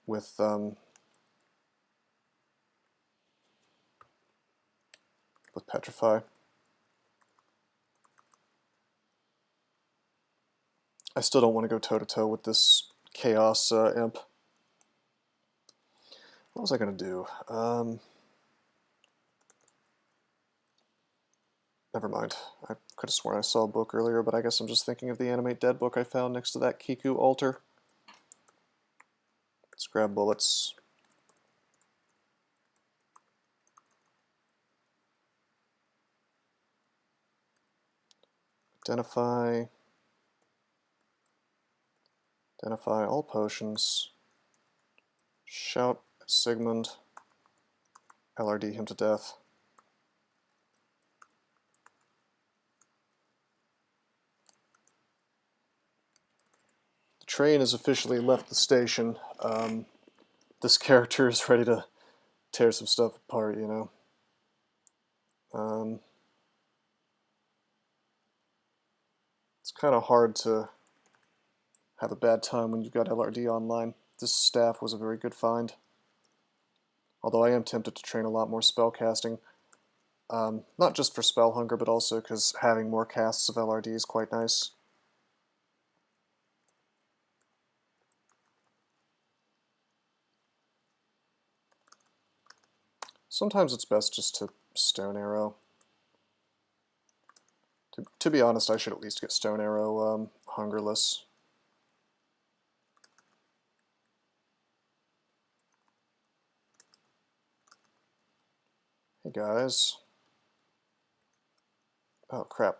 with Petrify. I still don't want to go toe-to-toe with this Chaos Imp. What was I going to do? Never mind. I could have sworn I saw a book earlier, but I guess I'm just thinking of the Animate Dead book I found next to that Kiku altar. Let's grab bullets. Identify all potions. Shout at Sigmund. LRD him to death. The train has officially left the station. This character is ready to tear some stuff apart, you know. It's kind of hard to have a bad time when you've got LRD online. This staff was a very good find. Although I am tempted to train a lot more spell casting. Not just for spell hunger, but also because having more casts of LRD is quite nice. Sometimes it's best just to Stone Arrow. To be honest, I should at least get Stone Arrow hungerless. Hey guys. Oh crap.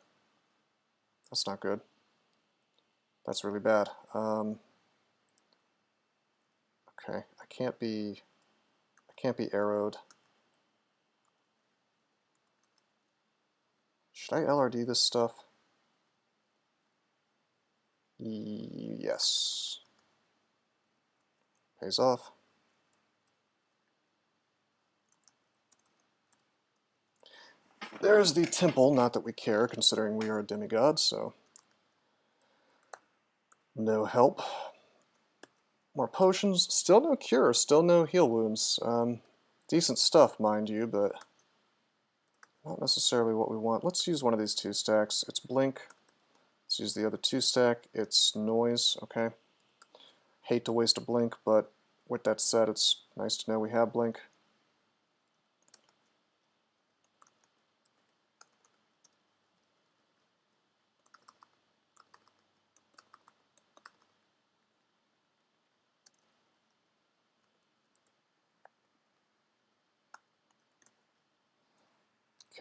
That's not good. That's really bad. Okay, I can't be arrowed. Should I LRD this stuff? Yes. Pays off. There's the temple, not that we care, considering we are a demigod, so no help. More potions, still no cure, still no heal wounds. Decent stuff, mind you, but not necessarily what we want. Let's use one of these 2 stacks. It's blink. Let's use the other 2 stack. It's noise, okay. Hate to waste a blink, but with that said, it's nice to know we have blink.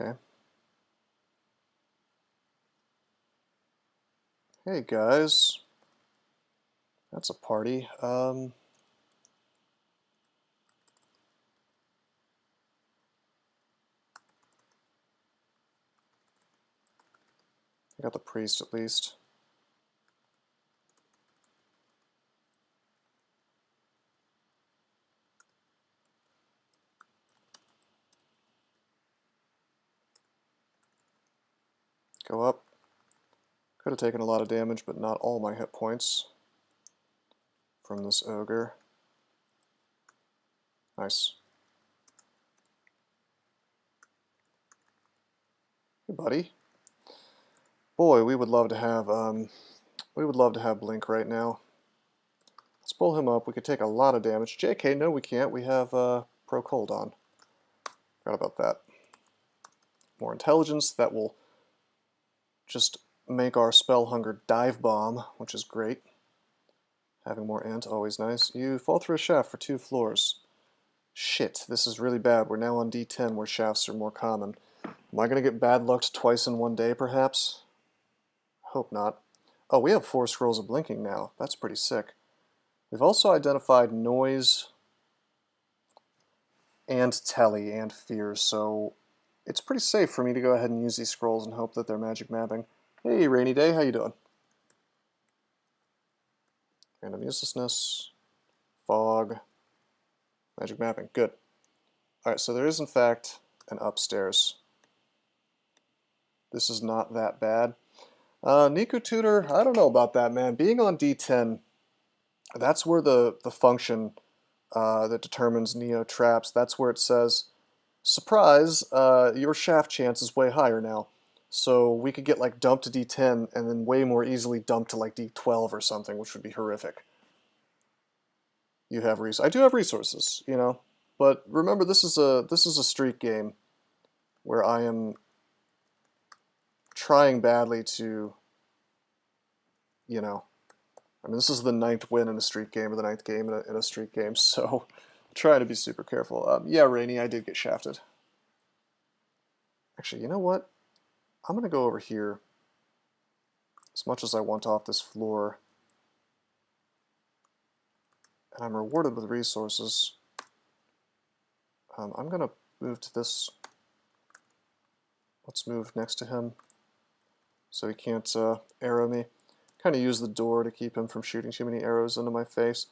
Okay. Hey guys. That's a party. I got the priest at least. Go up. Could have taken a lot of damage, but not all my hit points from this ogre. Nice. Hey, buddy. Boy, we would love to have blink right now. Let's pull him up. We could take a lot of damage. JK, no, we can't. We have pro cold on. Forgot about that. More intelligence. That will just make our spell hunger dive bomb, which is great. Having more int, always nice. You fall through a shaft for 2 floors. Shit, this is really bad. We're now on D10 where shafts are more common. Am I going to get bad lucked twice in one day, perhaps? Hope not. Oh, we have 4 scrolls of blinking now. That's pretty sick. We've also identified noise and telly and fear, so it's pretty safe for me to go ahead and use these scrolls and hope that they're magic mapping. Hey, Rainy Day, how you doing? Random uselessness, fog, magic mapping, good. Alright, so there is in fact an upstairs. This is not that bad. Nico Tutor, I don't know about that, man. Being on D10, that's where the function that determines Neo traps, that's where it says, surprise, your shaft chance is way higher now. So we could get like dumped to D10 and then way more easily dumped to like D12 or something, which would be horrific. You have I do have resources, you know, but remember this is a streak game where I am trying badly to, you know, I mean, this is the 9th win in a streak game, or the 9th game in a streak game, so trying to be super careful. Yeah, Rainy, I did get shafted. Actually, you know what? I'm going to go over here as much as I want off this floor. And I'm rewarded with resources. I'm going to move to this. Let's move next to him so he can't arrow me. Kind of use the door to keep him from shooting too many arrows into my face.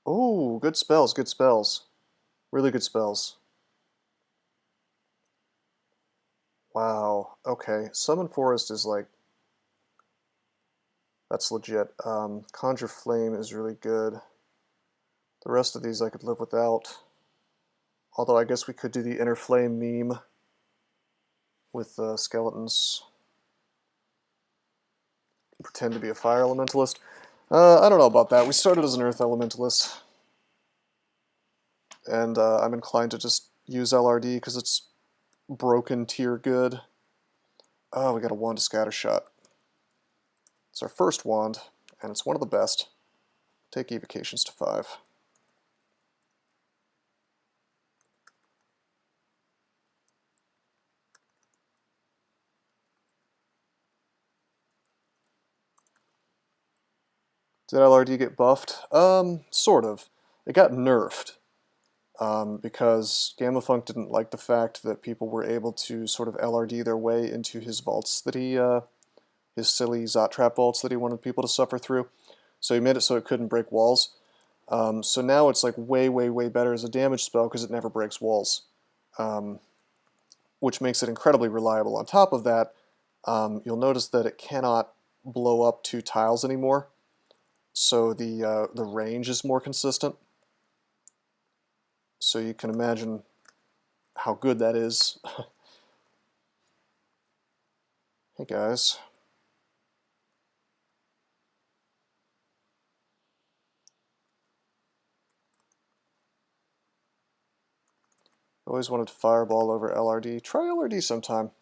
Oh, good spells, good spells. Really good spells. Wow, okay. Summon Forest is like, that's legit. Conjure Flame is really good. The rest of these I could live without. Although I guess we could do the Inner Flame meme with skeletons. Pretend to be a fire elementalist. I don't know about that. We started as an earth elementalist. And I'm inclined to just use LRD because it's broken tier good. Oh, we got a wand of Scattershot. It's our first wand, and it's one of the best. Take evocations to 5. Did LRD get buffed? Sort of. It got nerfed. Because GammaFunk didn't like the fact that people were able to sort of LRD their way into his vaults that he, his silly Zot Trap vaults that he wanted people to suffer through. So he made it so it couldn't break walls. So now it's like way, way, way better as a damage spell because it never breaks walls. Which makes it incredibly reliable. On top of that, you'll notice that it cannot blow up 2 tiles anymore. So the range is more consistent. So you can imagine how good that is. Hey guys. Always wanted to fireball over LRD. Try LRD sometime.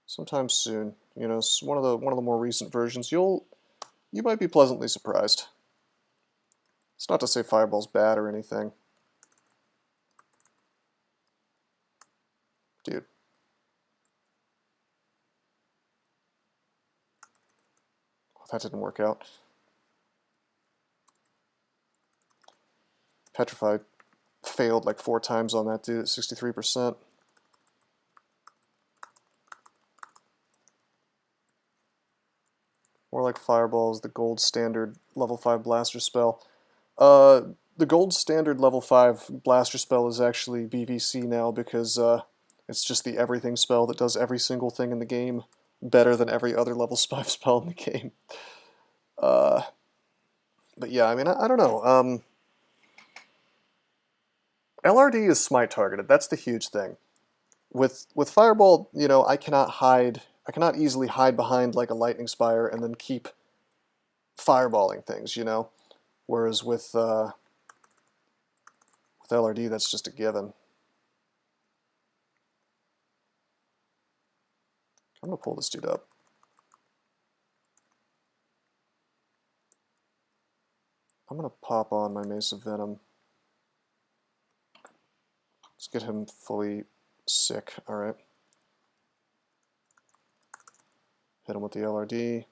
Sometime soon. You know, it's one of the more recent versions. You might be pleasantly surprised. It's not to say fireball's bad or anything. Dude. Oh, that didn't work out. Petrified failed like 4 times on that dude at 63%. More like fireball is the gold standard level 5 blaster spell. The gold standard level 5 blaster spell is actually BVC now because it's just the everything spell that does every single thing in the game better than every other level 5 spell in the game. But yeah, I mean, I don't know. LRD is smite targeted. That's the huge thing. With Fireball, you know, I cannot easily hide behind like a Lightning Spire and then keep fireballing things, you know? Whereas with LRD, that's just a given. I'm gonna pull this dude up. I'm gonna pop on my Mace of Venom. Let's get him fully sick, alright. Hit him with the LRD.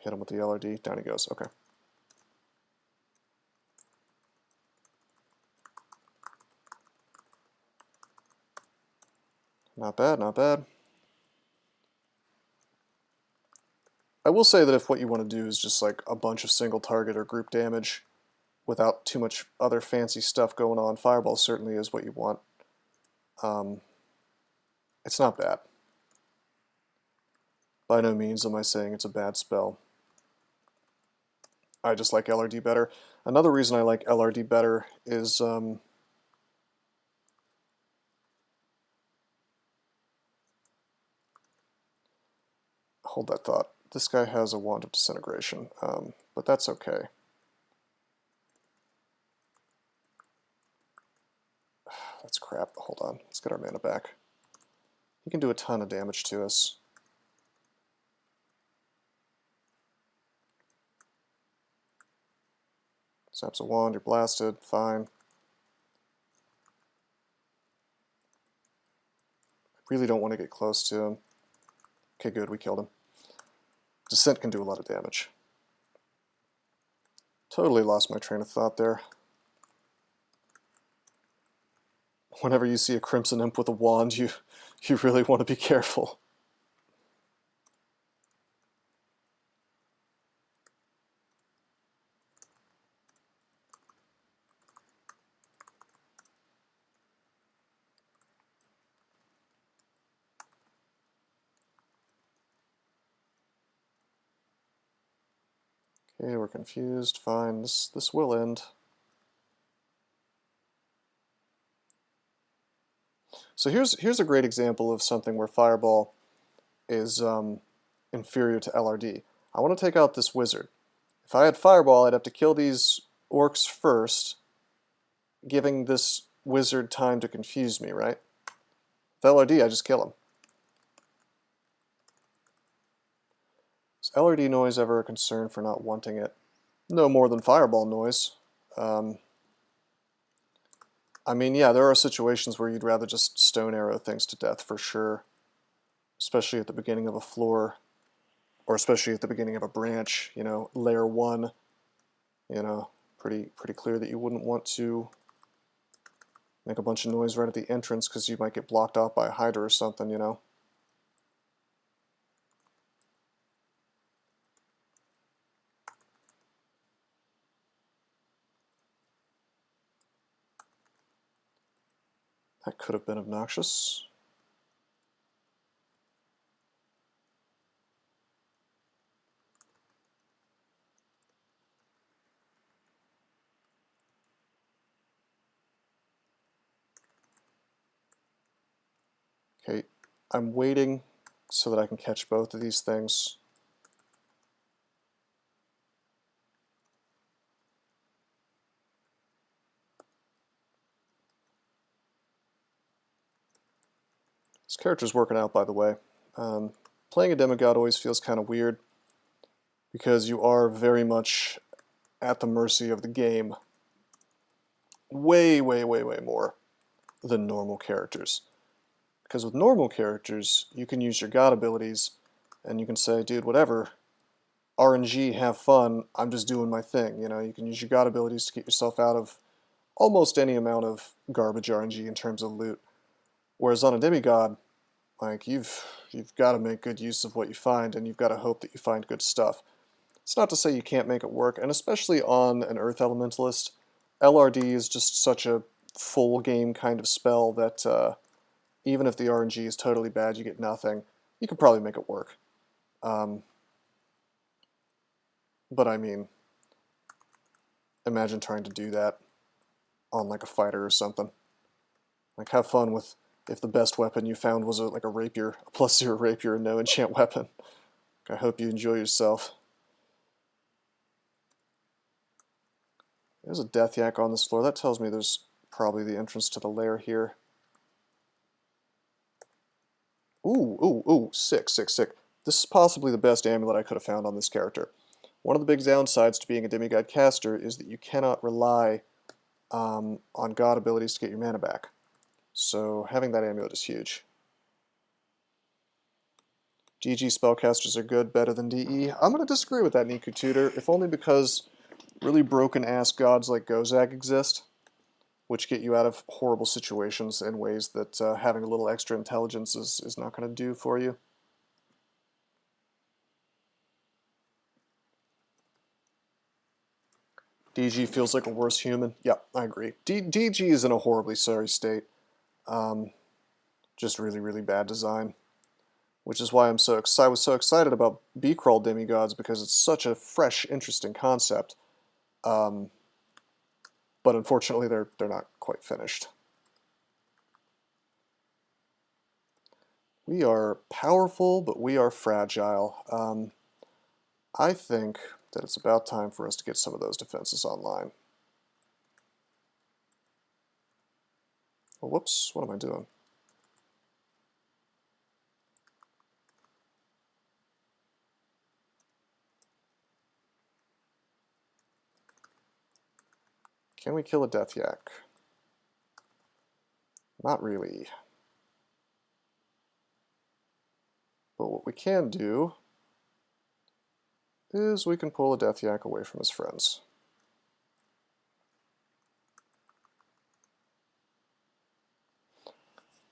Hit him with the LRD. Down he goes. Okay. Not bad, not bad. I will say that if what you want to do is just like a bunch of single target or group damage without too much other fancy stuff going on, Fireball certainly is what you want. It's not bad. By no means am I saying it's a bad spell. I just like LRD better. Another reason I like LRD better is hold that thought. This guy has a Wand of Disintegration, but that's okay. That's crap. Hold on. Let's get our mana back. He can do a ton of damage to us. Zaps a wand, you're blasted, fine. I really don't want to get close to him. Okay, good, we killed him. Descent can do a lot of damage. Totally lost my train of thought there. Whenever you see a Crimson Imp with a wand, you really want to be careful. Okay, we're confused. Fine, this will end. So here's a great example of something where Fireball is inferior to LRD. I want to take out this wizard. If I had Fireball, I'd have to kill these orcs first, giving this wizard time to confuse me, right? With LRD, I just kill him. Is LRD noise ever a concern for not wanting it? No more than Fireball noise. I mean, yeah, there are situations where you'd rather just stone arrow things to death for sure, especially at the beginning of a floor, or especially at the beginning of a branch, you know, layer 1, you know, pretty clear that you wouldn't want to make a bunch of noise right at the entrance because you might get blocked off by a Hydra or something, you know. That could have been obnoxious. Okay, I'm waiting so that I can catch both of these things. This character's working out, by the way. Playing a demigod always feels kind of weird because you are very much at the mercy of the game. Way more than normal characters. Because with normal characters, you can use your god abilities and you can say, dude, whatever, RNG, have fun, I'm just doing my thing. You know, you can use your god abilities to get yourself out of almost any amount of garbage RNG in terms of loot. Whereas on a demigod, like, you've got to make good use of what you find, and you've got to hope that you find good stuff. It's not to say you can't make it work, and especially on an Earth Elementalist, LRD is just such a full game kind of spell that even if the RNG is totally bad, you get nothing, you can probably make it work. But I mean, imagine trying to do that on like a fighter or something. Like, have fun with if the best weapon you found was like a rapier, a +0 rapier and no enchant weapon. I hope you enjoy yourself. There's a death yak on this floor. That tells me there's probably the entrance to the lair here. Ooh, sick. This is possibly the best amulet I could have found on this character. One of the big downsides to being a demigod caster is that you cannot rely on god abilities to get your mana back. So having that amulet is huge. DG spellcasters are good, better than DE. I'm going to disagree with that, Niku Tutor, if only because really broken-ass gods like Gozag exist, which get you out of horrible situations in ways that having a little extra intelligence is not going to do for you. DG feels like a worse human. Yep, I agree. DG is in a horribly sorry state. Just really bad design. Which is why I was so excited about B-Crawl demigods, because it's such a fresh, interesting concept. But unfortunately, they're not quite finished. We are powerful, but we are fragile. I think that it's about time for us to get some of those defenses online. Oh, whoops, what am I doing? Can we kill a death yak? Not really. But what we can do is we can pull a death yak away from his friends.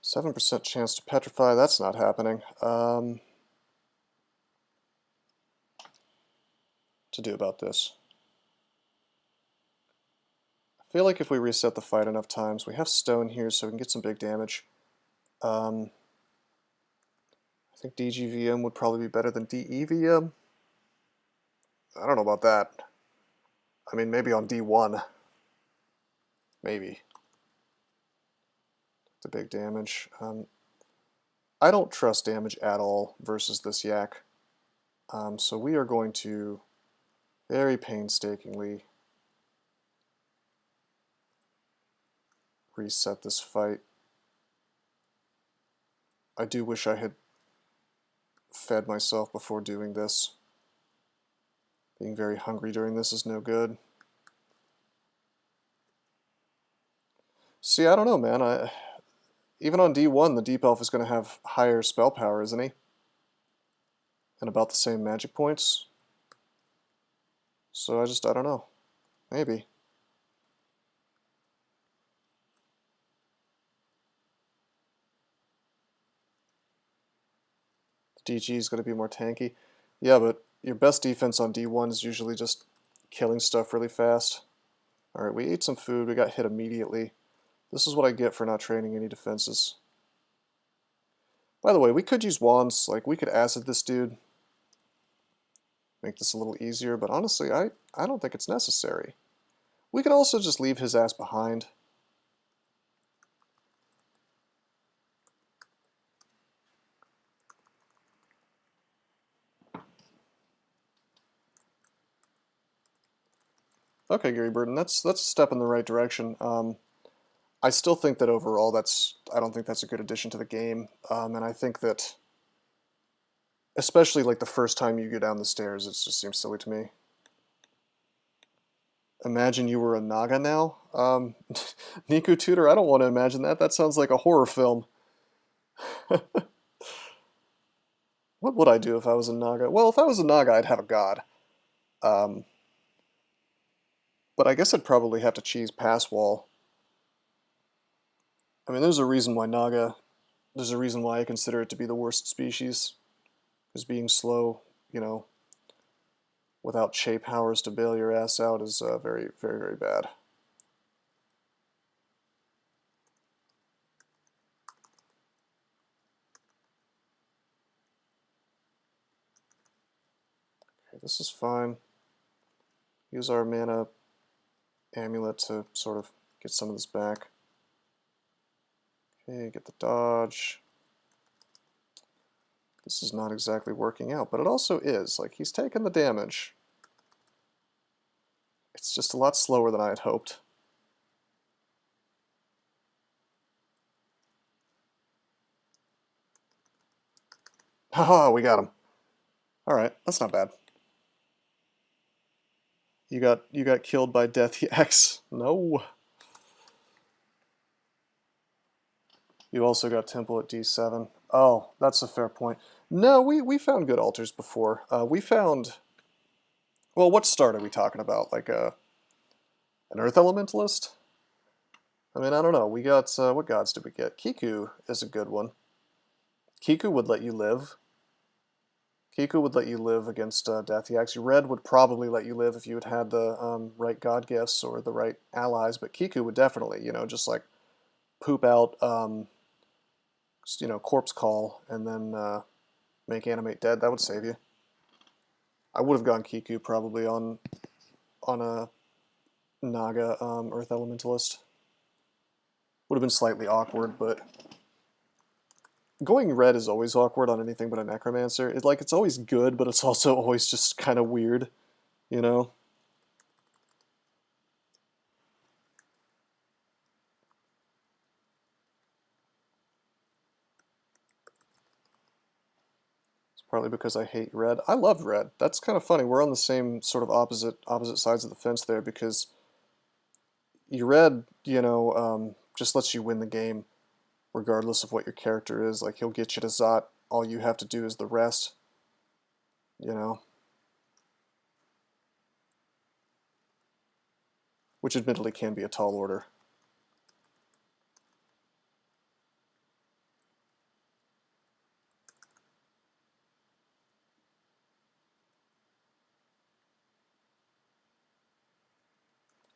%7 chance to petrify, that's not happening. To do about this. I feel like if we reset the fight enough times, we have stone here so we can get some big damage. I think DGVM would probably be better than DEVM. I don't know about that. I mean, maybe on D1. Maybe. The big damage. I don't trust damage at all versus this yak. So we are going to very painstakingly reset this fight. I do wish I had fed myself before doing this. Being very hungry during this is no good. See, I don't know, man. Even on D1, the Deep Elf is going to have higher spell power, isn't he? And about the same magic points. So I don't know. Maybe. The DG is going to be more tanky. Yeah, but your best defense on D1 is usually just killing stuff really fast. Alright, we ate some food, we got hit immediately. This is what I get for not training any defenses. By the way, we could use wands, like we could acid this dude. Make this a little easier, but honestly, I don't think it's necessary. We could also just leave his ass behind. Okay, Gary Burton, that's a step in the right direction. I still think that overall I don't think that's a good addition to the game, and I think that especially like the first time you go down the stairs, it just seems silly to me. Imagine you were a Naga now? Niku Tutor, I don't want to imagine that. That sounds like a horror film. What would I do if I was a Naga? Well, if I was a Naga, I'd have a god. But I guess I'd probably have to cheese pass wall. I mean, there's a reason why I consider it to be the worst species. Because being slow, you know, without Che powers to bail your ass out is very, very, very bad. Okay, this is fine. Use our mana amulet to sort of get some of this back. Okay, get the dodge. This is not exactly working out, but it also is. Like, he's taking the damage. It's just a lot slower than I had hoped. Haha, we got him. Alright, that's not bad. You got killed by Death Yaks. No. You also got Temple at D7. Oh, that's a fair point. No, we found good altars before. We found... Well, what start are we talking about? Like an Earth Elementalist? I mean, I don't know. We got... what gods did we get? Kiku is a good one. Kiku would let you live. Kiku would let you live against Death Yaks. Red would probably let you live if you had had the right god gifts or the right allies, but Kiku would definitely, you know, just like poop out... you know, corpse call and then make animate dead. That would save you. I would have gone Kiku probably on a Naga Earth Elementalist. Would have been slightly awkward, but going red is always awkward on anything but a Necromancer. It's always good, but it's also always just kind of weird, you know? Partly because I hate red. I love red. That's kind of funny. We're on the same sort of opposite sides of the fence there because, URed, you know, just lets you win the game regardless of what your character is. Like, he'll get you to Zot, all you have to do is the rest, you know. Which admittedly can be a tall order.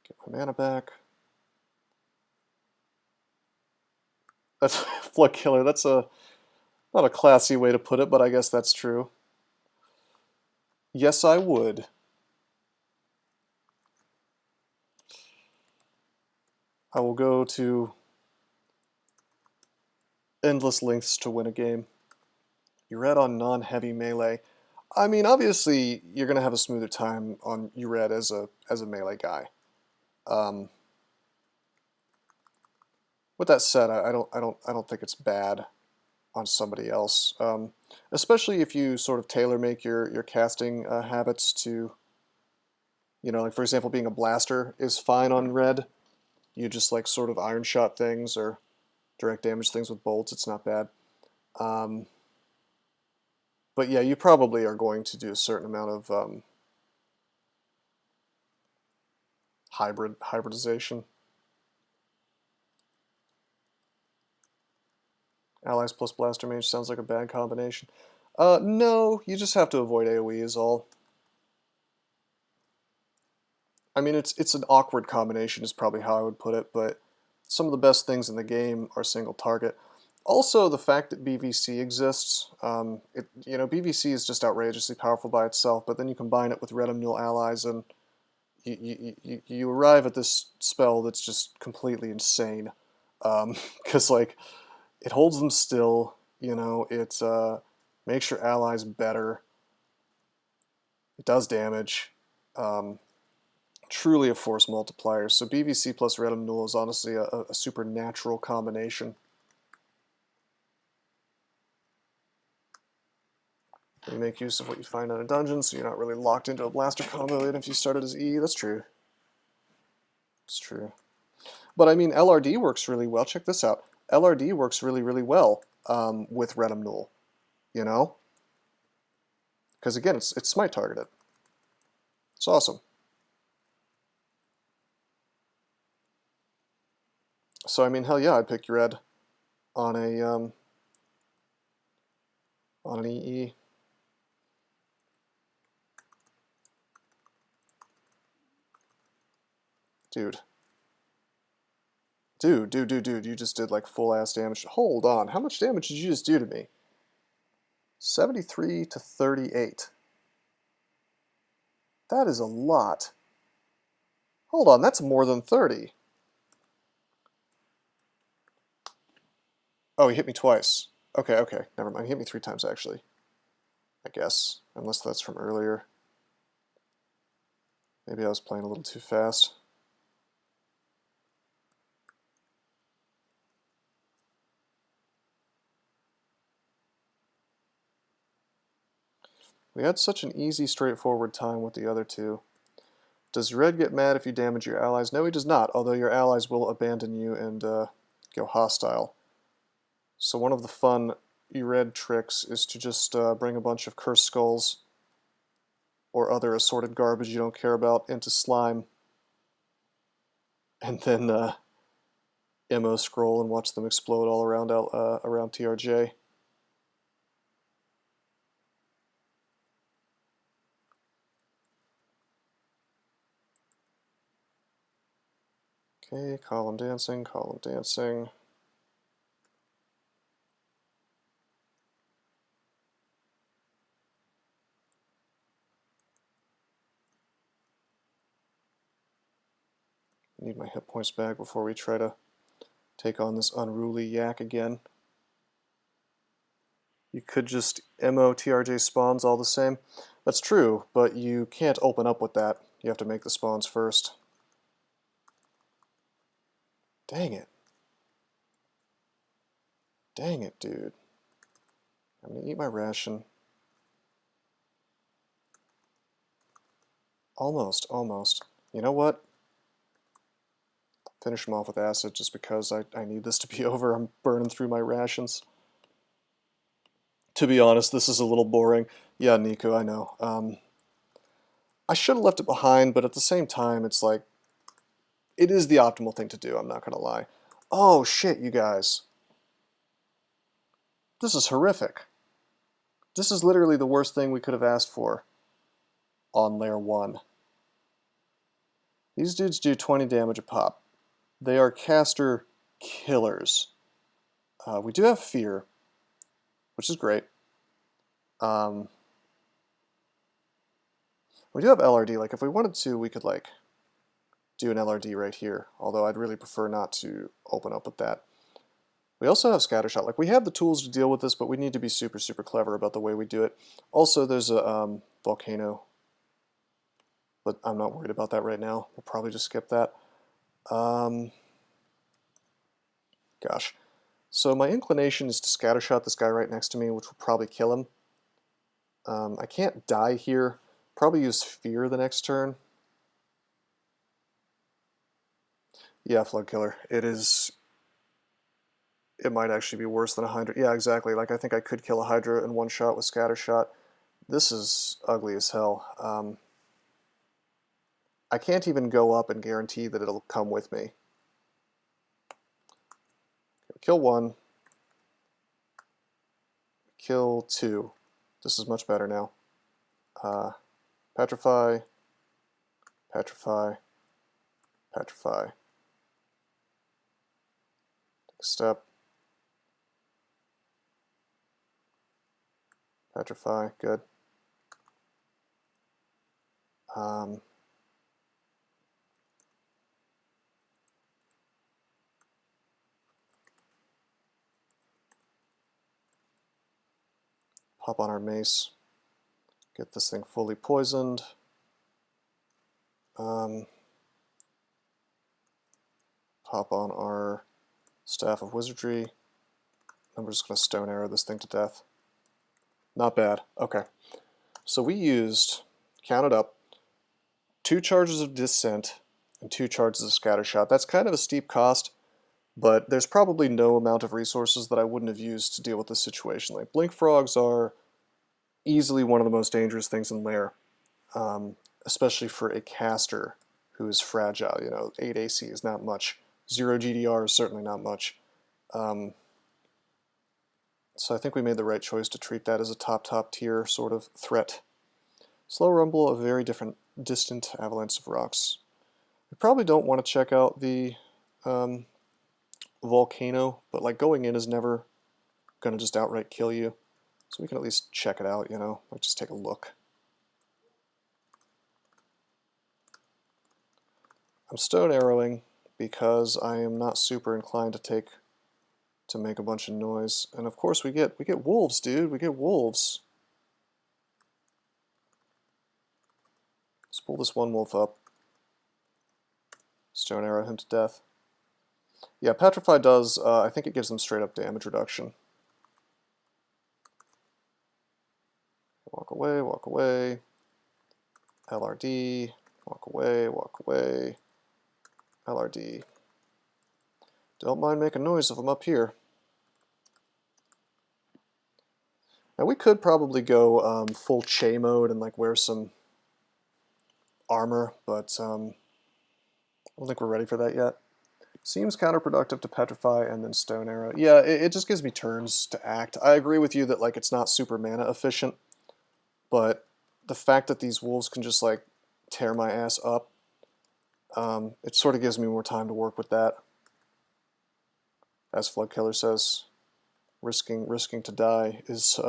Get my mana back. That's Flood Killer. That's not a classy way to put it, but I guess that's true. Yes, I would. I will go to endless lengths to win a game. URed on non-heavy melee. I mean, obviously, you're gonna have a smoother time on URed as a melee guy. With that said, I don't think it's bad on somebody else, especially if you sort of tailor make your casting habits to, you know, like for example, being a blaster is fine on red. You just like sort of iron shot things or direct damage things with bolts. It's not bad. But yeah, you probably are going to do a certain amount of hybridization. Allies plus Blaster Mage sounds like a bad combination. No, you just have to avoid AoE is all. I mean, it's an awkward combination is probably how I would put it, but some of the best things in the game are single target. Also, the fact that BVC exists, you know, BVC is just outrageously powerful by itself, but then you combine it with Redum Null allies, and you arrive at this spell that's just completely insane. Because, like, it holds them still, you know, it makes your allies better, it does damage, truly a force multiplier. So BVC plus Redum Null is honestly a supernatural combination. You make use of what you find in a dungeon, so you're not really locked into a blaster combo even if you started as E. That's true. It's true. But I mean, LRD works really well. Check this out. LRD works really, really well with Redum Null, you know? Because again, it's smite targeted. It's awesome. So I mean, hell yeah, I'd pick URed on an EE. Dude, you just did like full ass damage. Hold on, how much damage did you just do to me? 73 to 38. That is a lot. Hold on, that's more than 30. Oh, he hit me twice. Okay, never mind. He hit me 3 times actually. I guess, unless that's from earlier. Maybe I was playing a little too fast. We had such an easy, straightforward time with the other two. Does Red get mad if you damage your allies? No, he does not, although your allies will abandon you and go hostile. So one of the fun Red tricks is to just bring a bunch of cursed skulls or other assorted garbage you don't care about into slime, and then MO scroll and watch them explode all around around TRJ. Okay, column dancing, column dancing. Need my hit points back before we try to take on this unruly yak again. You could just MO TRJ spawns all the same. That's true, but you can't open up with that. You have to make the spawns first. Dang it. Dang it, dude. I'm gonna eat my ration. Almost. You know what? finish them off with acid just because I need this to be over. I'm burning through my rations. To be honest, this is a little boring. Yeah, Nico, I know. I should have left it behind, but at the same time, it's like, it is the optimal thing to do, I'm not going to lie. Oh, shit, you guys. This is horrific. This is literally the worst thing we could have asked for on layer 1. These dudes do 20 damage a pop. They are caster killers. We do have fear, which is great. We do have LRD. Like, if we wanted to, we could, like, do an LRD right here, although I'd really prefer not to open up with that. We also have Scattershot. Like, we have the tools to deal with this, but we need to be super, super clever about the way we do it. Also, there's a volcano, but I'm not worried about that right now. We'll probably just skip that. Gosh. So my inclination is to Scattershot this guy right next to me, which will probably kill him. I can't die here. Probably use Fear the next turn. Yeah, Flood Killer. It is... It might actually be worse than a Hydra. Yeah, exactly. Like, I think I could kill a Hydra in one shot with Scattershot. This is ugly as hell. I can't even go up and guarantee that it'll come with me. Kill 1. Kill 2. This is much better now. Petrify. Petrify. Petrify. Take a step. Petrify. Good. Pop on our mace. Get this thing fully poisoned. Pop on our Staff of Wizardry. And we're just going to Stone Arrow this thing to death. Not bad. Okay. So we used, count it up, 2 charges of Descent and 2 charges of Scattershot. That's kind of a steep cost, but there's probably no amount of resources that I wouldn't have used to deal with this situation. Like, Blink Frogs are easily one of the most dangerous things in Lair, especially for a caster who is fragile. You know, 8 AC is not much. 0 GDR is certainly not much. So I think we made the right choice to treat that as a top tier sort of threat. Slow Rumble, a very distant avalanche of rocks. We probably don't want to check out the volcano, but like going in is never going to just outright kill you. So we can at least check it out, you know, like just take a look. I'm Stone Arrowing because I am not super inclined to make a bunch of noise. And of course we get wolves, dude. We get wolves. Let's pull this one wolf up. Stone Arrow him to death. Yeah, Petrify does, I think it gives them straight up damage reduction. Walk away, walk away. LRD, walk away, LRD. Don't mind making noise if I'm up here. Now we could probably go full Che mode and like wear some armor, but I don't think we're ready for that yet. Seems counterproductive to Petrify and then Stone Arrow. Yeah, it just gives me turns to act. I agree with you that like it's not super mana efficient, but the fact that these wolves can just like tear my ass up, it sort of gives me more time to work with that. As Flood Killer says, risking to die is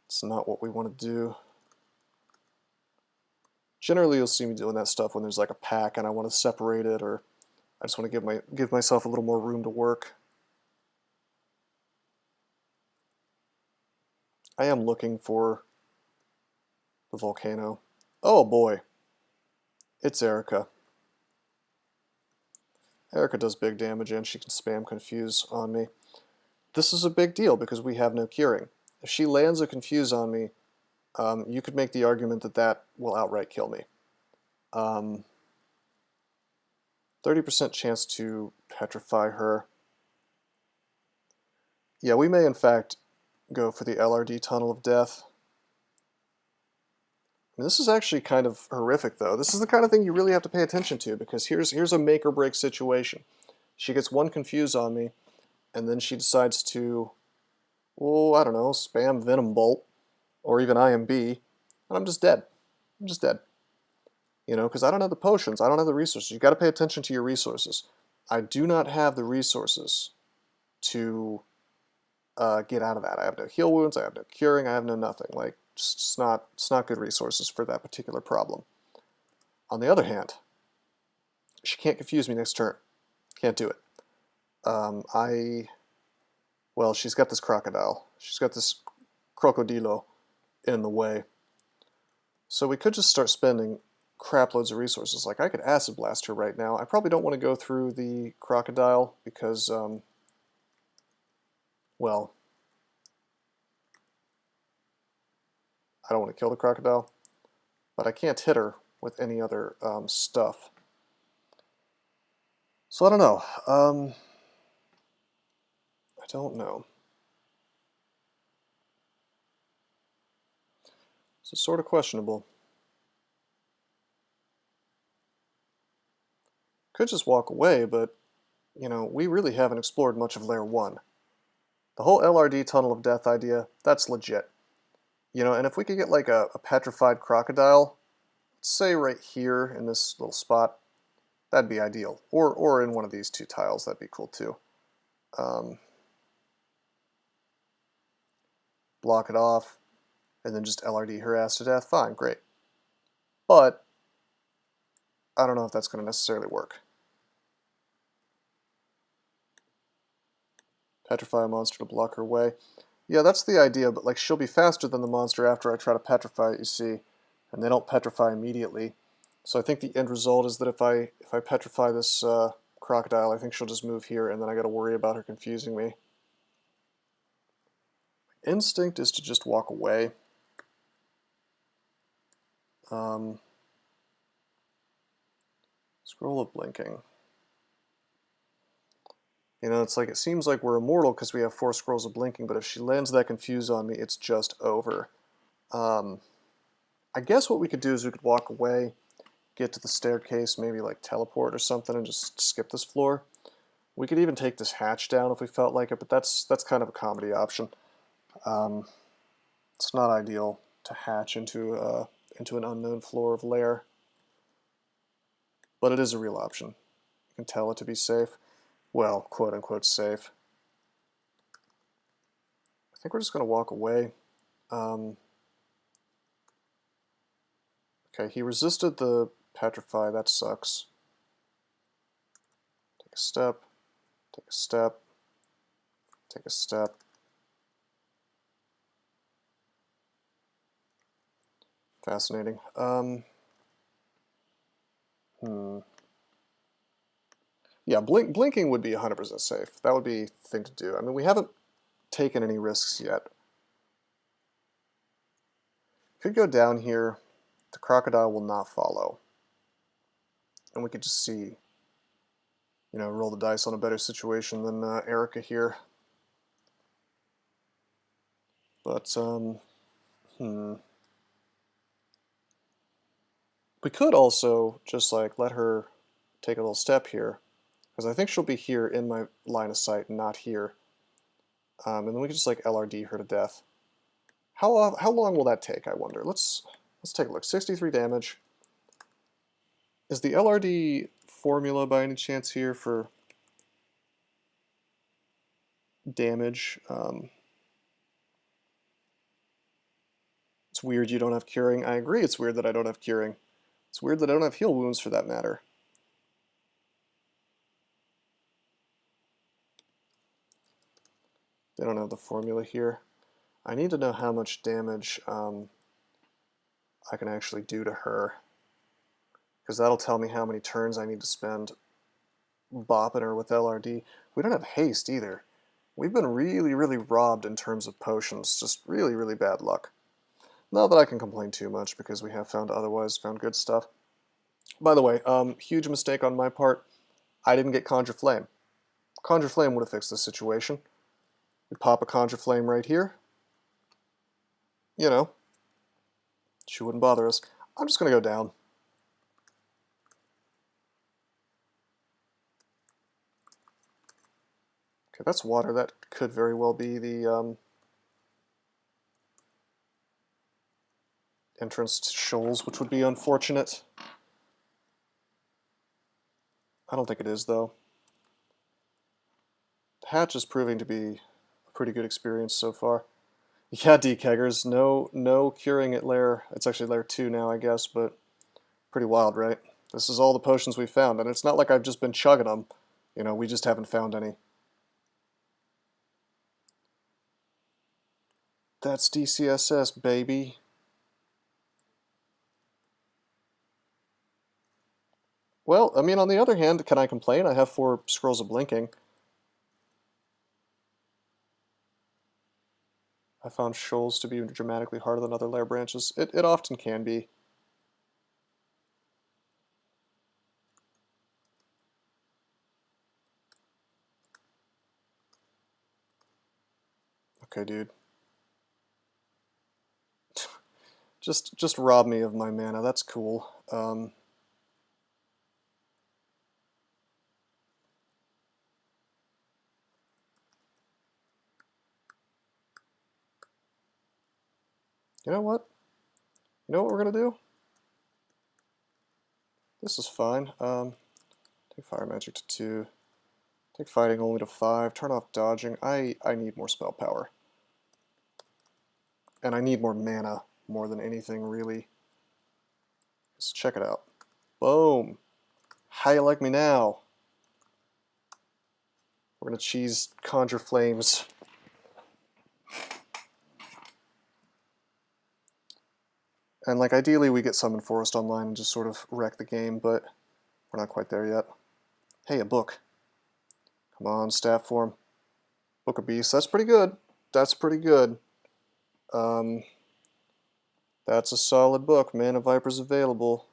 it's not what we want to do. Generally, you'll see me doing that stuff when there's like a pack and I want to separate it, or I just want to give myself a little more room to work. I am looking for the volcano. Oh boy, it's Erica. Erica does big damage and she can spam Confuse on me. This is a big deal because we have no curing. If she lands a Confuse on me, you could make the argument that that will outright kill me. 30% chance to petrify her. Yeah, we may in fact go for the LRD Tunnel of Death. I mean, this is actually kind of horrific, though. This is the kind of thing you really have to pay attention to, because here's a make or break situation. She gets one confuse on me, and then she decides to, well, I don't know, spam Venom Bolt, or even IMB, and I'm just dead. I'm just dead. You know, because I don't have the potions, I don't have the resources. You got to pay attention to your resources. I do not have the resources to get out of that. I have no heal wounds, I have no curing, I have no nothing. Like, it's not good resources for that particular problem. On the other hand, she can't confuse me next turn. Can't do it. Well, she's got this crocodile. She's got this crocodilo in the way. So we could just start spending crap loads of resources. Like, I could acid blast her right now. I probably don't want to go through the crocodile because, well, I don't want to kill the crocodile, but I can't hit her with any other stuff. So I don't know. I don't know. It's sort of questionable. Could just walk away, but, you know, we really haven't explored much of Layer 1. The whole LRD Tunnel of Death idea, that's legit. You know, and if we could get like a petrified crocodile, let's say right here in this little spot, that'd be ideal. Or in one of these two tiles, that'd be cool too. Block it off, and then just LRD her ass to death, fine, great. But I don't know if that's going to necessarily work. Petrify a monster to block her way. Yeah, that's the idea, but like she'll be faster than the monster after I try to petrify it, you see, and they don't petrify immediately. So I think the end result is that if I petrify this crocodile, I think she'll just move here, and then I got to worry about her confusing me. My instinct is to just walk away. Scroll of Blinking. You know, it's like, it seems like we're immortal because we have 4 scrolls of blinking, but if she lands that confuse on me, it's just over. I guess what we could do is we could walk away, get to the staircase, maybe like teleport or something, and just skip this floor. We could even take this hatch down if we felt like it, but that's kind of a comedy option. It's not ideal to hatch into an unknown floor of lair, but it is a real option. You can tell it to be safe. Well, quote-unquote safe. I think we're just going to walk away. Okay, he resisted the petrify, that sucks. Take a step, take a step, take a step. Fascinating. Yeah, blinking would be 100% safe. That would be the thing to do. I mean, we haven't taken any risks yet. Could go down here. The crocodile will not follow. And we could just see, you know, roll the dice on a better situation than Erica here. But, we could also just, like, let her take a little step here. Because I think she'll be here in my line of sight, not here. And then we can just like LRD her to death. How long will that take, I wonder? Let's take a look. 63 damage. Is the LRD formula by any chance here for damage? It's weird you don't have curing. I agree it's weird that I don't have curing. It's weird that I don't have heal wounds for that matter. They don't have the formula here. I need to know how much damage I can actually do to her, because that'll tell me how many turns I need to spend bopping her with LRD. We don't have haste either. We've been really, really robbed in terms of potions. Just really, really bad luck. Not that I can complain too much, because we have found good stuff. By the way, huge mistake on my part. I didn't get Conjure Flame. Conjure Flame would have fixed this situation. We pop a Conjure Flame right here. You know, she wouldn't bother us. I'm just going to go down. Okay, that's water. That could very well be the entrance to shoals, which would be unfortunate. I don't think it is, though. The hatch is proving to be a pretty good experience so far. Yeah, dekeggers, no curing at layer, it's actually layer 2 now, I guess, but pretty wild, right? This is all the potions we've found, and it's not like I've just been chugging them. You know, we just haven't found any. That's DCSS, baby. Well, I mean, on the other hand, can I complain? I have 4 scrolls of blinking. I found shoals to be dramatically harder than other layer branches. It often can be. Okay, dude. Just rob me of my mana. That's cool. You know what? You know what we're gonna do? This is fine. Take Fire Magic to 2. Take Fighting only to 5. Turn off Dodging. I need more spell power. And I need more mana more than anything, really. Let's check it out. Boom! How you like me now? We're gonna cheese Conjure Flames. And like ideally we get Summon Forest online and just sort of wreck the game, but we're not quite there yet. Hey, a book. Come on, staff form. Book of Beasts. That's pretty good. That's pretty good. That's a solid book. Mana Viper's available.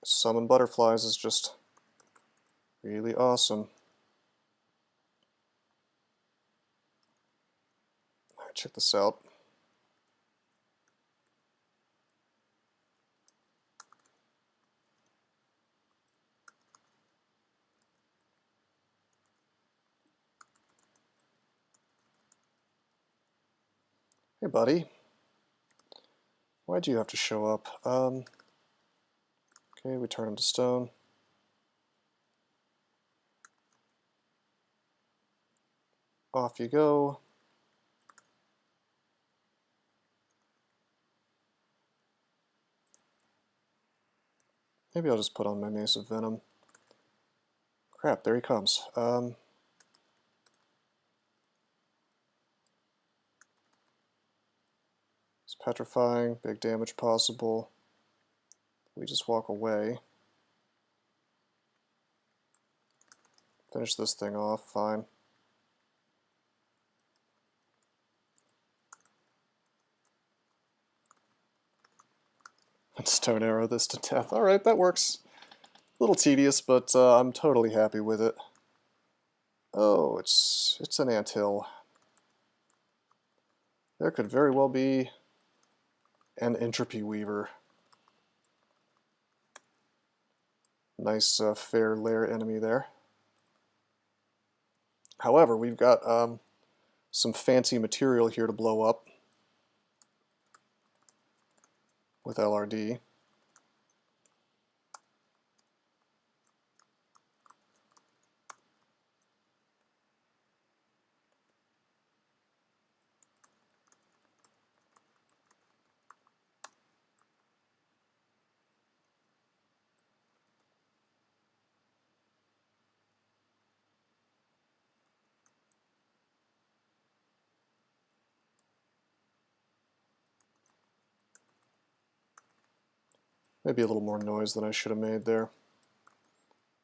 Summon Butterflies is just really awesome. Alright, check this out. Hey, buddy. Why'd you have to show up? Okay, we turn him to stone. Off you go. Maybe I'll just put on my Mace of Venom. Crap, there he comes. It's petrifying, big damage possible. We just walk away. Finish this thing off, fine. And stone arrow this to death. Alright, that works. A little tedious, but I'm totally happy with it. Oh, it's an anthill. There could very well be an Entropy Weaver. Nice fair lair enemy there. However, we've got some fancy material here to blow up with LRD. Maybe a little more noise than I should have made there.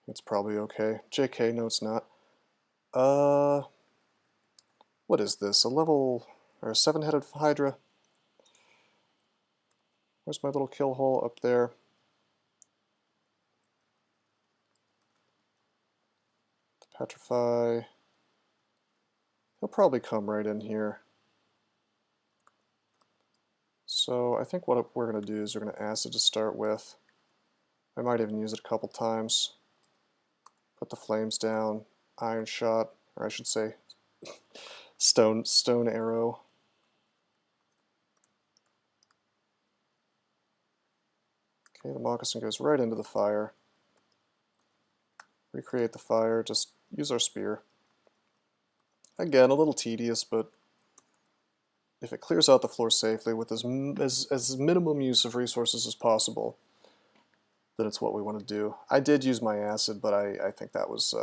It's probably okay. JK, no it's not. What is this? A level, or a 7-headed Hydra? Where's my little kill hole? Up there. Petrify. He'll probably come right in here. So I think what we're going to do is we're going to acid to start with. I might even use it a couple times. Put the flames down, iron shot, or I should say stone arrow. Okay, the moccasin goes right into the fire. Recreate the fire, just use our spear. Again, a little tedious, but if it clears out the floor safely with as minimum use of resources as possible, then it's what we want to do. I did use my acid, but I think that was,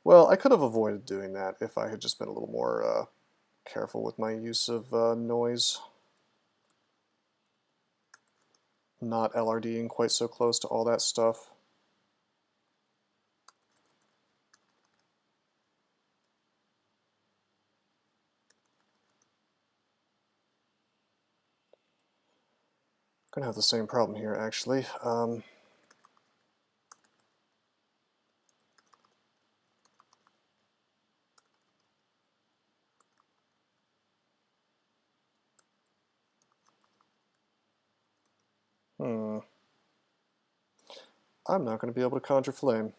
well, I could have avoided doing that if I had just been a little more careful with my use of noise. Not LRDing quite so close to all that stuff. Gonna have the same problem here, actually. I'm not going to be able to conjure flame.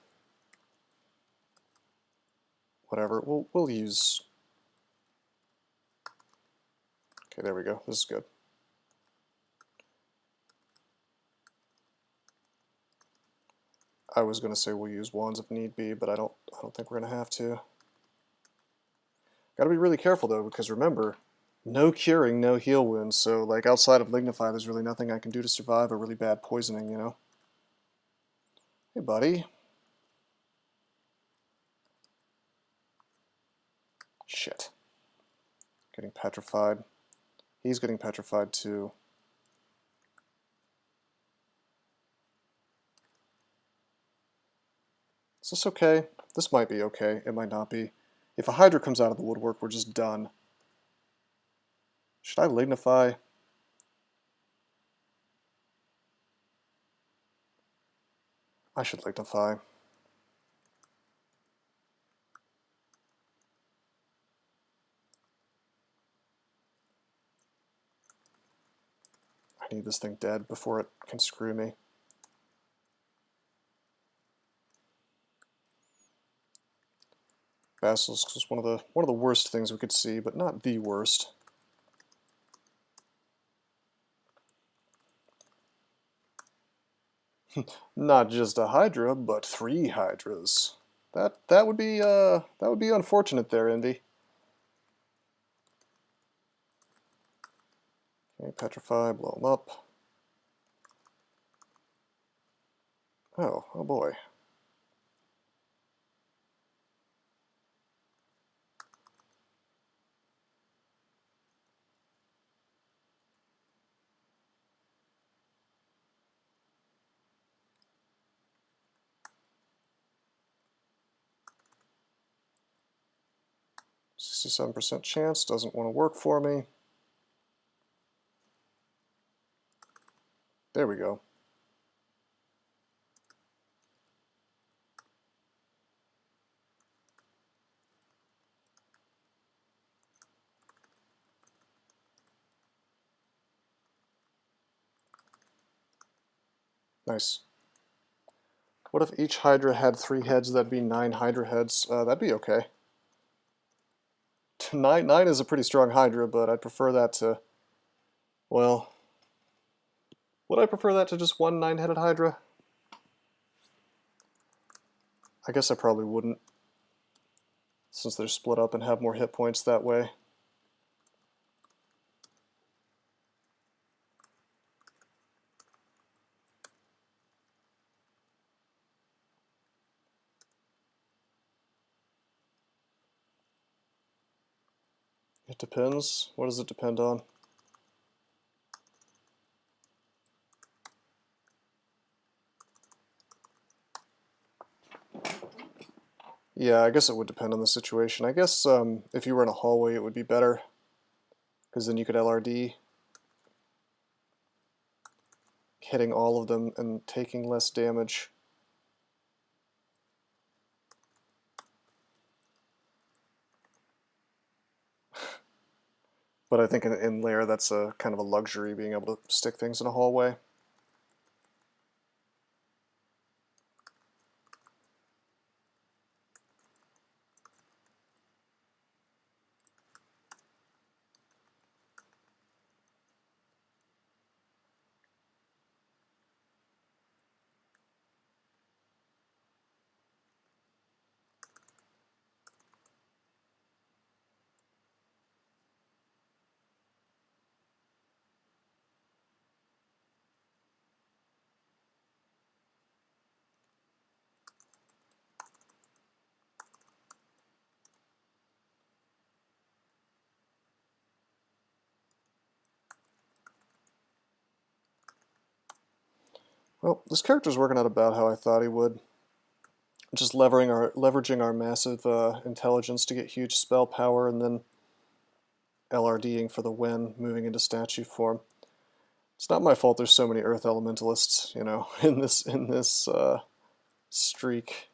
Whatever, we'll use... Okay, there we go. This is good. I was going to say we'll use wands if need be, but I don't think we're going to have to. Got to be really careful though, because remember, no curing, no heal wounds. So like outside of Lignify, there's really nothing I can do to survive a really bad poisoning, you know. Hey, buddy. Shit. Getting petrified. He's getting petrified too. Is this okay? This might be okay. It might not be. If a Hydra comes out of the woodwork, we're just done. Should I Lignify? I should Lignify. I need this thing dead before it can screw me. Basilisk was one of the worst things we could see, but not the worst. Not just a Hydra, but 3 Hydras. That would be unfortunate there, Envy. Okay, petrify, blow them up. Oh boy. %67% chance, doesn't want to work for me. There we go. Nice. What if each Hydra had 3 heads? That'd be 9 Hydra heads. That'd be okay. 9 is a pretty strong Hydra, but I'd prefer that to, well, would I prefer that to just 1 9-headed Hydra? I guess I probably wouldn't, since they're split up and have more hit points that way. It depends. What does it depend on? Yeah, I guess it would depend on the situation. I guess if you were in a hallway, it would be better, because then you could LRD, hitting all of them and taking less damage. But I think in layer that's a kind of a luxury, being able to stick things in a hallway. Well, this character's working out about how I thought he would. Just leveraging our massive intelligence to get huge spell power, and then LRDing for the win, moving into statue form. It's not my fault there's so many Earth Elementalists, you know, in this streak.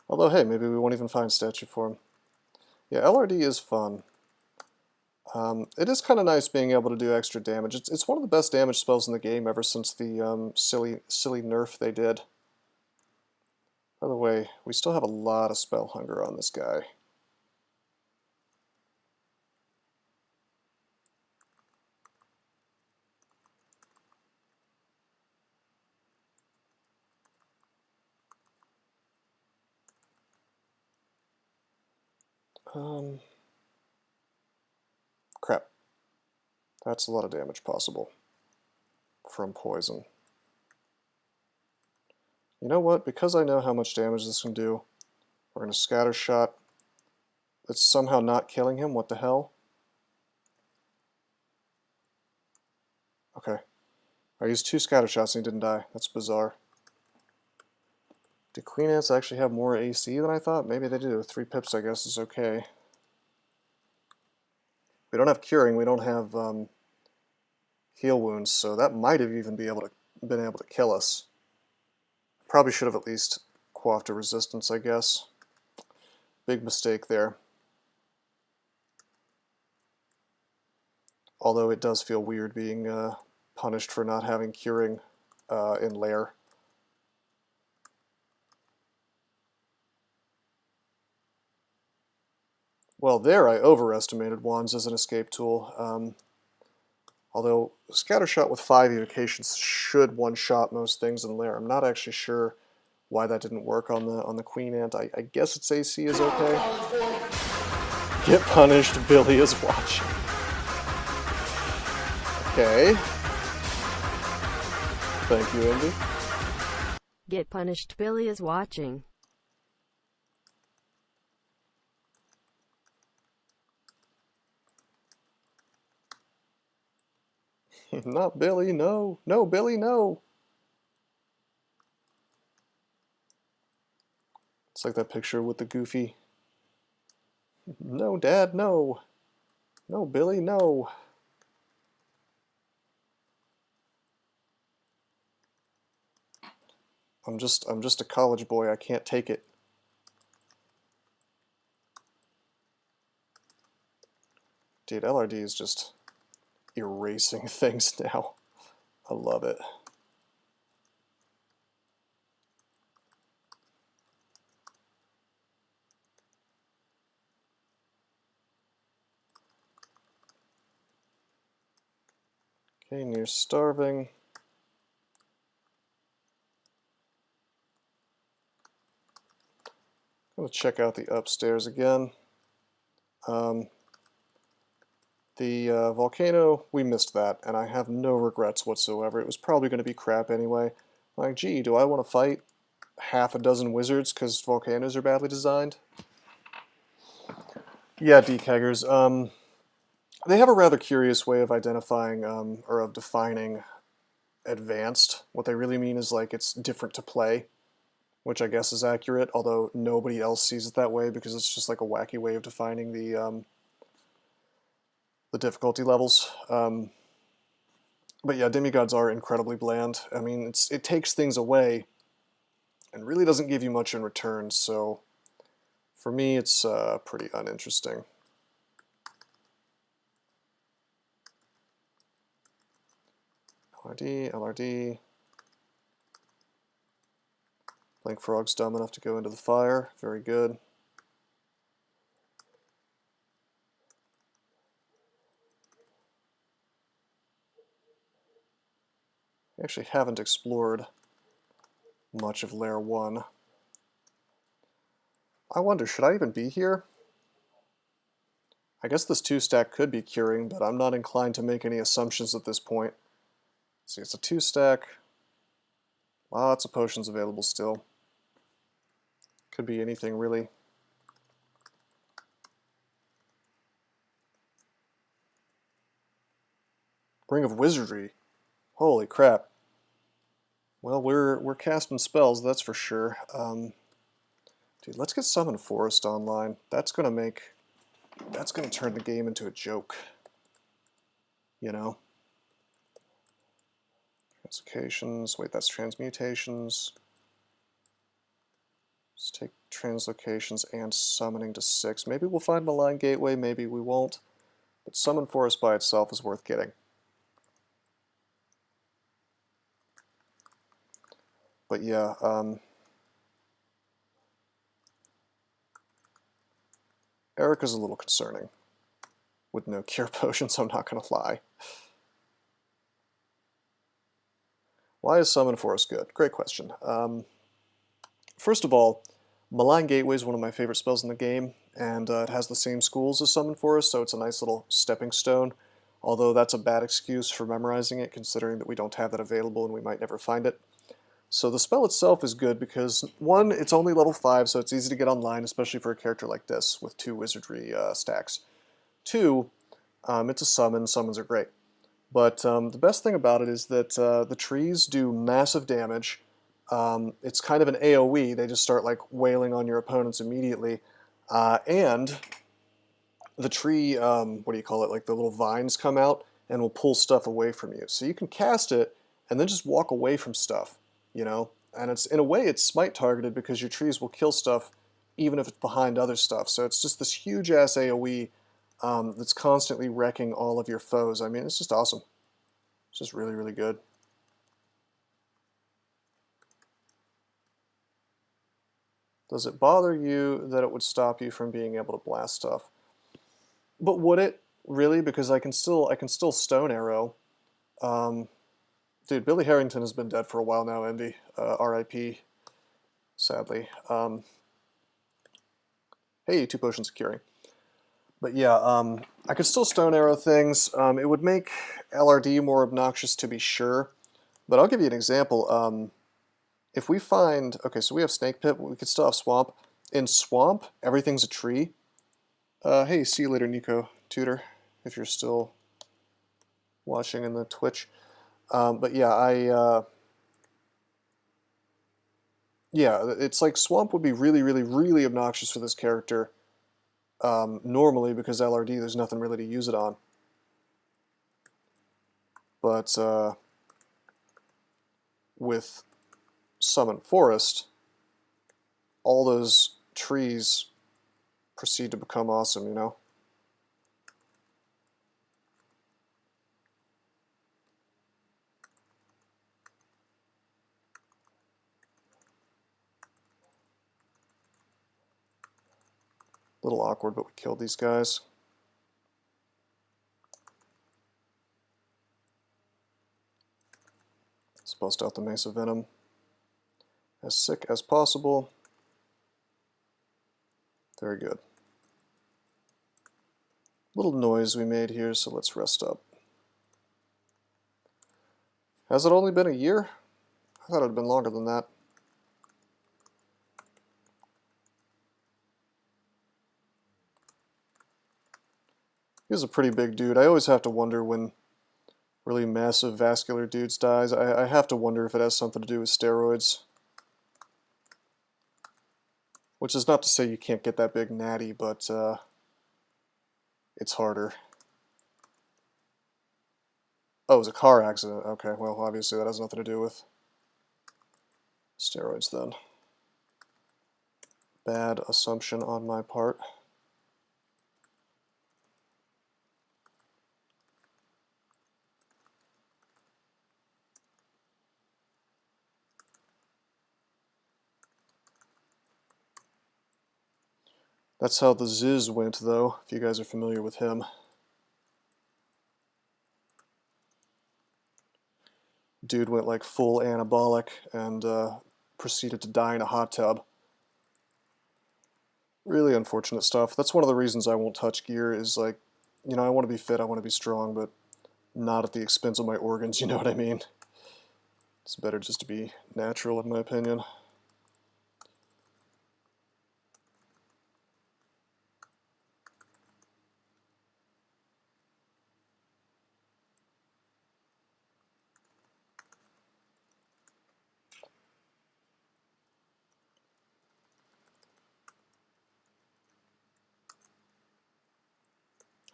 Although, hey, maybe we won't even find statue form. Yeah, LRD is fun. It is kind of nice being able to do extra damage. It's one of the best damage spells in the game ever since the silly nerf they did. By the way, we still have a lot of spell hunger on this guy. Crap. That's a lot of damage possible from poison. You know what? Because I know how much damage this can do, we're going to scatter shot. It's somehow not killing him. What the hell? Okay. I used 2 scatter shots and he didn't die. That's bizarre. Do Queen Ants actually have more AC than I thought? Maybe they do. 3 pips, I guess, is okay. We don't have curing. We don't have heal wounds, so that might have even been able to kill us. Probably should have at least quaffed a resistance, I guess. Big mistake there. Although it does feel weird being punished for not having curing in lair. Well, there I overestimated wands as an escape tool. Although Scattershot with 5 evocations should one-shot most things in lair. I'm not actually sure why that didn't work on the Queen Ant. I guess its AC is okay. Get punished, Billy is watching. Okay. Thank you, Indy. Get punished, Billy is watching. Not Billy, no. No, Billy, no. It's like that picture with the Goofy. No, Dad, no. No, Billy, no. I'm just a college boy. I can't take it. Dude, LRD is just erasing things now. I love it. Okay, near starving. I'm going to check out the upstairs again. The volcano, we missed that, and I have no regrets whatsoever. It was probably going to be crap anyway. Like, gee, do I want to fight half a dozen wizards because volcanoes are badly designed? Yeah, DKeggers. They have a rather curious way of identifying, or of defining advanced. What they really mean is like it's different to play, which I guess is accurate, although nobody else sees it that way because it's just like a wacky way of defining the difficulty levels. But yeah, demigods are incredibly bland. I mean, it takes things away and really doesn't give you much in return, so for me it's pretty uninteresting. LRD. Blank Frog's dumb enough to go into the fire. Very good. I actually haven't explored much of Layer 1. I wonder, should I even be here? I guess this 2-stack could be curing, but I'm not inclined to make any assumptions at this point. See, it's a 2-stack. Lots of potions available still. Could be anything, really. Ring of Wizardry. Holy crap. Well, we're casting spells, that's for sure. Dude, let's get Summon Forest online. That's gonna turn the game into a joke. You know? Translocations. Wait, that's transmutations. Let's take translocations and summoning to 6. Maybe we'll find Malign Gateway, maybe we won't. But Summon Forest by itself is worth getting. But yeah, Erica's a little concerning. With no cure potions, I'm not gonna lie. Why is Summon Forest good? Great question. First of all, Malign Gateway is one of my favorite spells in the game, and it has the same schools as Summon Forest, so it's a nice little stepping stone. Although that's a bad excuse for memorizing it, considering that we don't have that available and we might never find it. So the spell itself is good because, one, it's only level 5, so it's easy to get online, especially for a character like this with 2 wizardry stacks. 2, it's a summon. Summons are great. But the best thing about it is that the trees do massive damage. It's kind of an AoE. They just start like wailing on your opponents immediately. And the tree, what do you call it, like the little vines come out and will pull stuff away from you. So you can cast it and then just walk away from stuff, you know? And it's, in a way, it's smite targeted because your trees will kill stuff even if it's behind other stuff. So it's just this huge-ass AoE that's constantly wrecking all of your foes. I mean, it's just awesome. It's just really, really good. Does it bother you that it would stop you from being able to blast stuff? But would it really? Because I can still stone arrow. Dude, Billy Harrington has been dead for a while now. Envy, R.I.P. Sadly. Hey, 2 potions of curing. But yeah, I could still stone arrow things. It would make LRD more obnoxious to be sure. But I'll give you an example. If we find, okay, so we have Snake Pit, but we could still have Swamp. In Swamp, everything's a tree. Hey, see you later, Nico Tutor, if you're still watching in the Twitch. But yeah, yeah, it's like Swamp would be really, really, really obnoxious for this character. Normally, because LRD, there's nothing really to use it on. But with Summon Forest, all those trees proceed to become awesome, you know? A little awkward, but we killed these guys. Let's bust out the Mesa Venom as sick as possible. Very good. Little noise we made here, so let's rest up. Has it only been a year? I thought it had been longer than that. He was a pretty big dude. I always have to wonder when really massive vascular dudes dies. I have to wonder if it has something to do with steroids. Which is not to say you can't get that big natty, but it's harder. Oh, it was a car accident. Okay, well, obviously that has nothing to do with steroids then. Bad assumption on my part. That's how the Ziz went, though, if you guys are familiar with him. Dude went like full anabolic and proceeded to die in a hot tub. Really unfortunate stuff. That's one of the reasons I won't touch gear is like, you know, I want to be fit, I want to be strong, but not at the expense of my organs, you know what I mean? It's better just to be natural, in my opinion.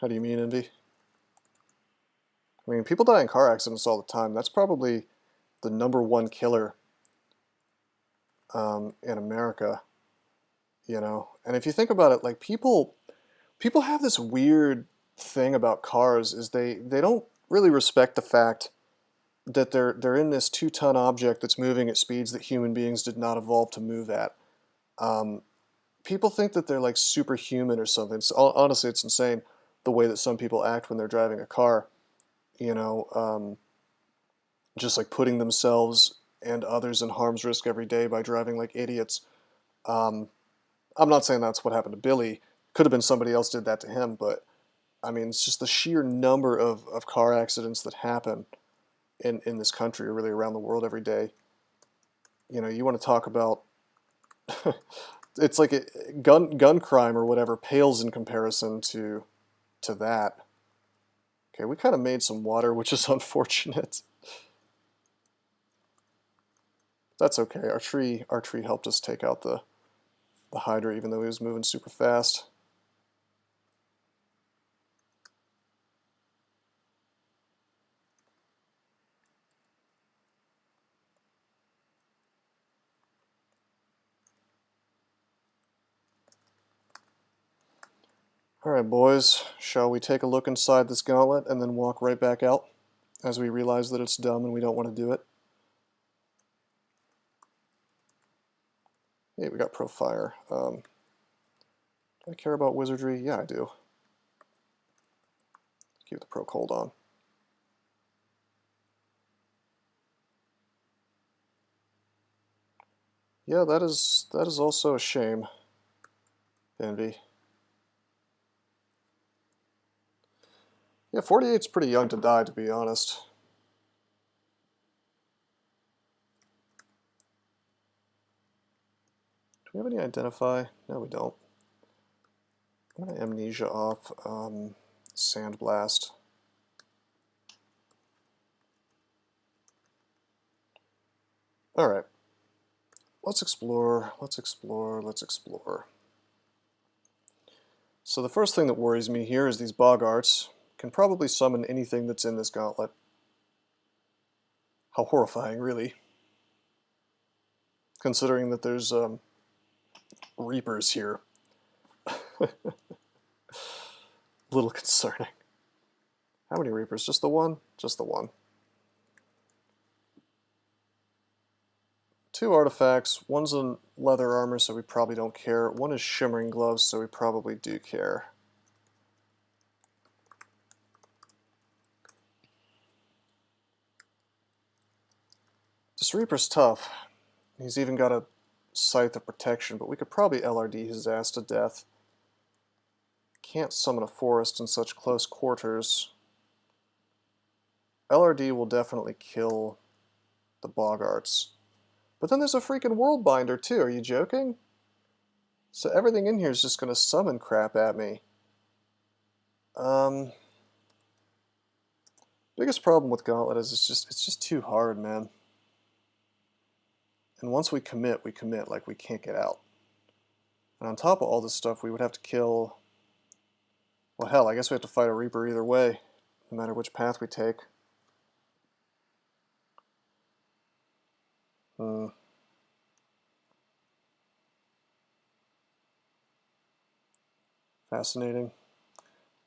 How do you mean, Envy? I mean, people die in car accidents all the time. That's probably the #1 killer in America, you know? And if you think about it, like people have this weird thing about cars is they don't really respect the fact that they're in this 2-ton object that's moving at speeds that human beings did not evolve to move at. People think that they're like superhuman or something. Honestly, it's insane the way that some people act when they're driving a car. You know, just like putting themselves and others in harm's risk every day by driving like idiots. I'm not saying that's what happened to Billy. Could have been somebody else did that to him, but I mean, it's just the sheer number of car accidents that happen in this country or really around the world every day. You know, you want to talk about it's like gun crime or whatever pales in comparison to that. Okay, we kind of made some water, which is unfortunate. That's okay. Our tree helped us take out the Hydra, even though he was moving super fast. Alright boys, shall we take a look inside this gauntlet and then walk right back out as we realize that it's dumb and we don't want to do it? Hey, we got Profire. Do I care about wizardry? Yeah, I do. Keep the Pro Cold on. Yeah, that is also a shame, Envy. Yeah, 48's pretty young to die, to be honest. Do we have any identify? No, we don't. I'm going to amnesia off Sandblast. Alright. Let's explore, let's explore, let's explore. So the first thing that worries me here is these boggarts can probably summon anything that's in this gauntlet. How horrifying, really. Considering that there's reapers here. A little concerning. How many reapers? Just the one? Just the one. 2 artifacts. One's in leather armor, so we probably don't care. One is shimmering gloves, so we probably do care. This Reaper's tough. He's even got a Scythe of Protection, but we could probably LRD his ass to death. Can't summon a forest in such close quarters. LRD will definitely kill the boggarts. But then there's a freaking world binder too, are you joking? So everything in here is just going to summon crap at me. Biggest problem with Gauntlet is it's just too hard, man. And once we commit, like we can't get out. And on top of all this stuff, we would have to kill... Well, hell, I guess we have to fight a Reaper either way, no matter which path we take. Fascinating.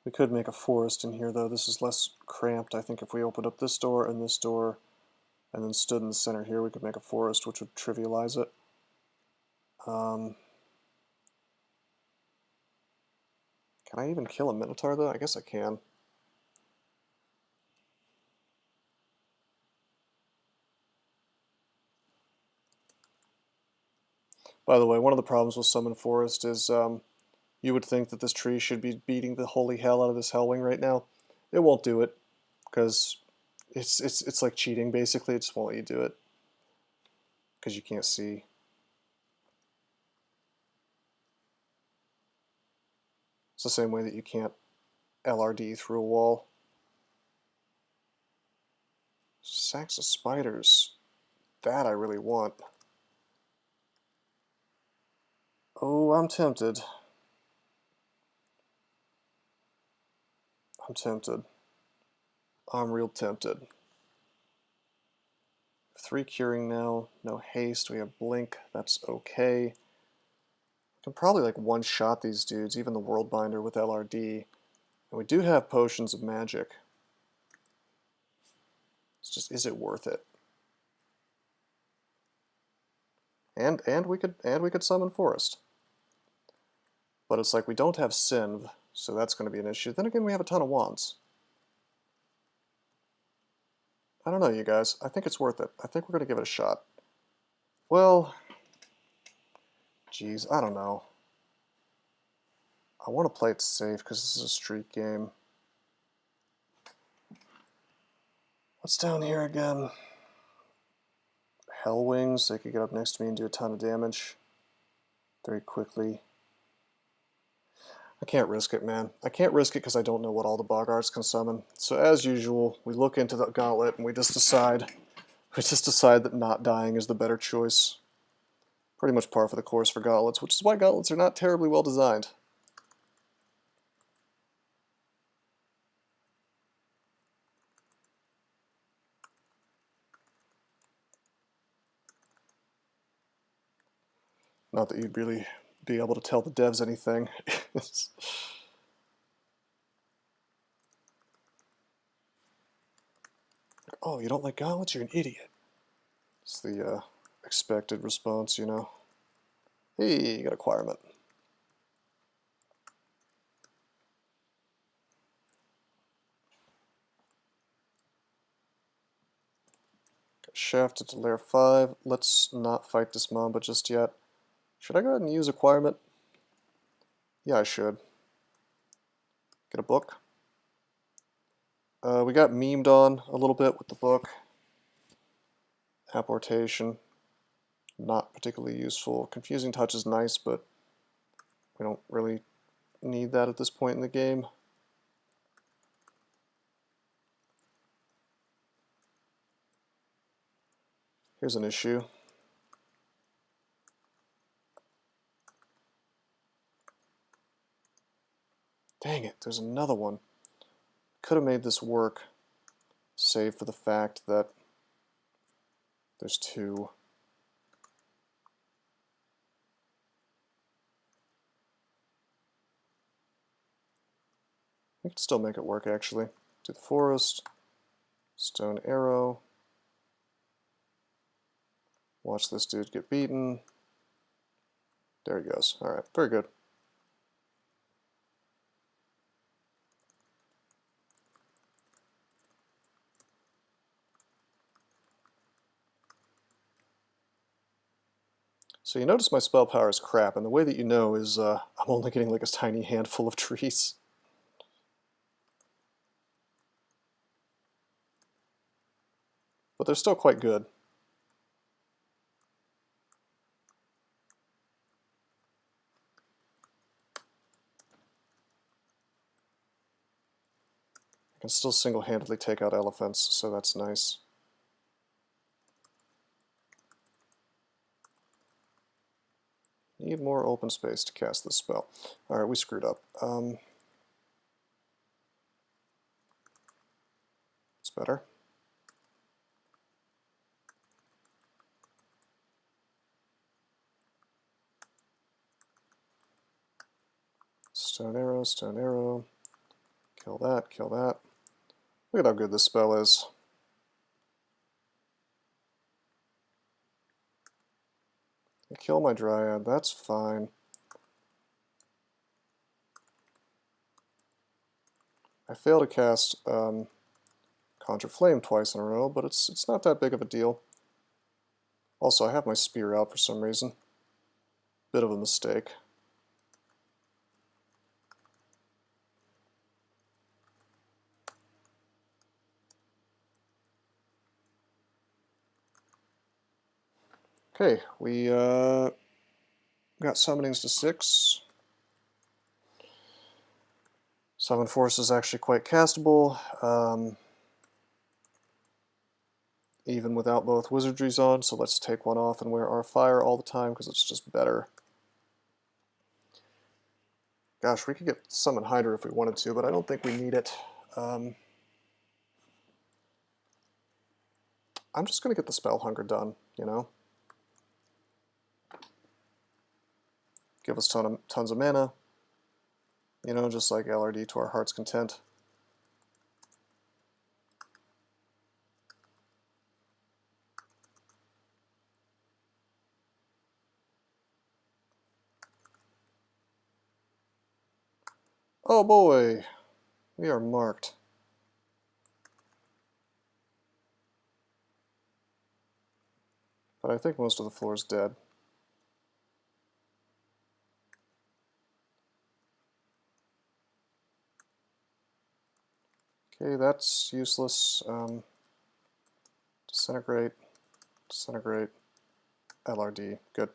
We could make a forest in here, though. This is less cramped. I think if we opened up this door, and then stood in the center here, we could make a forest, which would trivialize it. Can I even kill a Minotaur, though? I guess I can. By the way, one of the problems with Summon Forest is you would think that this tree should be beating the holy hell out of this Hellwing right now. It won't do it, because it's like cheating, basically. It just won't let you do it, because you can't see. It's the same way that you can't LRD through a wall. Sacks of spiders. That I really want. Oh, I'm tempted. I'm tempted. I'm real tempted. 3 curing now, no haste, we have blink, that's okay. We can probably like one-shot these dudes, even the Worldbinder with LRD. And we do have potions of magic. It's just, is it worth it? And we could summon Forest. But it's like we don't have Synv, so that's going to be an issue. Then again, we have a ton of wands. I don't know, you guys. I think it's worth it. I think we're going to give it a shot. Well, geez, I don't know. I want to play it safe because this is a streak game. What's down here again? Hellwings. They could get up next to me and do a ton of damage very quickly. I can't risk it, man. I can't risk it because I don't know what all the Boggarts can summon. So as usual, we look into the gauntlet and we just decide that not dying is the better choice. Pretty much par for the course for gauntlets, which is why gauntlets are not terribly well designed. Not that you'd really be able to tell the devs anything. Oh, you don't like gauntlets? You're an idiot. It's the expected response, you know. Hey, you got acquirement. Got shafted to layer 5. Let's not fight this Mamba just yet. Should I go ahead and use acquirement? Yeah, I should. Get a book. We got memed on a little bit with the book. Apportation, not particularly useful. Confusing touch is nice, but we don't really need that at this point in the game. Here's an issue. Dang it, there's another one. Could have made this work, save for the fact that there's 2. We can still make it work, actually. Do the forest, stone arrow. Watch this dude get beaten. There he goes. Alright, very good. So you notice my spell power is crap, and the way that you know is I'm only getting like a tiny handful of trees. But they're still quite good. I can still single-handedly take out elephants, so that's nice. Need more open space to cast this spell. Alright, we screwed up. It's better. Stone arrow, stone arrow. Kill that, kill that. Look at how good this spell is. Kill my dryad, that's fine. I failed to cast Conjure Flame twice in a row, but it's not that big of a deal. Also, I have my spear out for some reason. Bit of a mistake. Okay, we got summonings to 6. Summon Force is actually quite castable, even without both wizardries on, so let's take one off and wear our fire all the time because it's just better. Gosh, we could get Summon Hydra if we wanted to, but I don't think we need it. I'm just going to get the Spell Hunger done, you know? Give us tons of mana, you know, just like LRD to our heart's content. Oh boy, we are marked. But I think most of the floor is dead. Okay, that's useless. Disintegrate, disintegrate, LRD, good.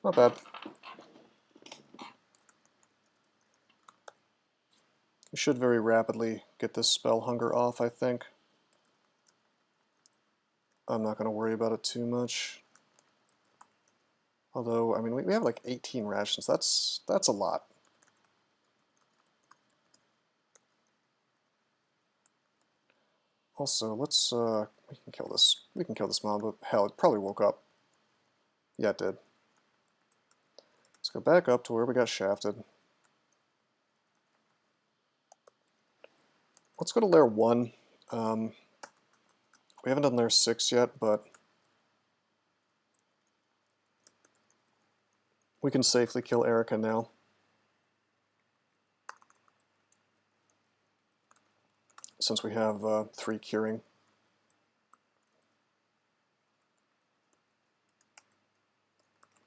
Not bad. We should very rapidly get this spell hunger off, I think. I'm not going to worry about it too much. Although, I mean, we have like 18 rations. That's a lot. Also, let's we can kill this. We can kill this mob, but hell, it probably woke up. Yeah, it did. Let's go back up to where we got shafted. Let's go to layer 1. We haven't done layer 6 yet, but we can safely kill Erica now. Since we have 3 curing.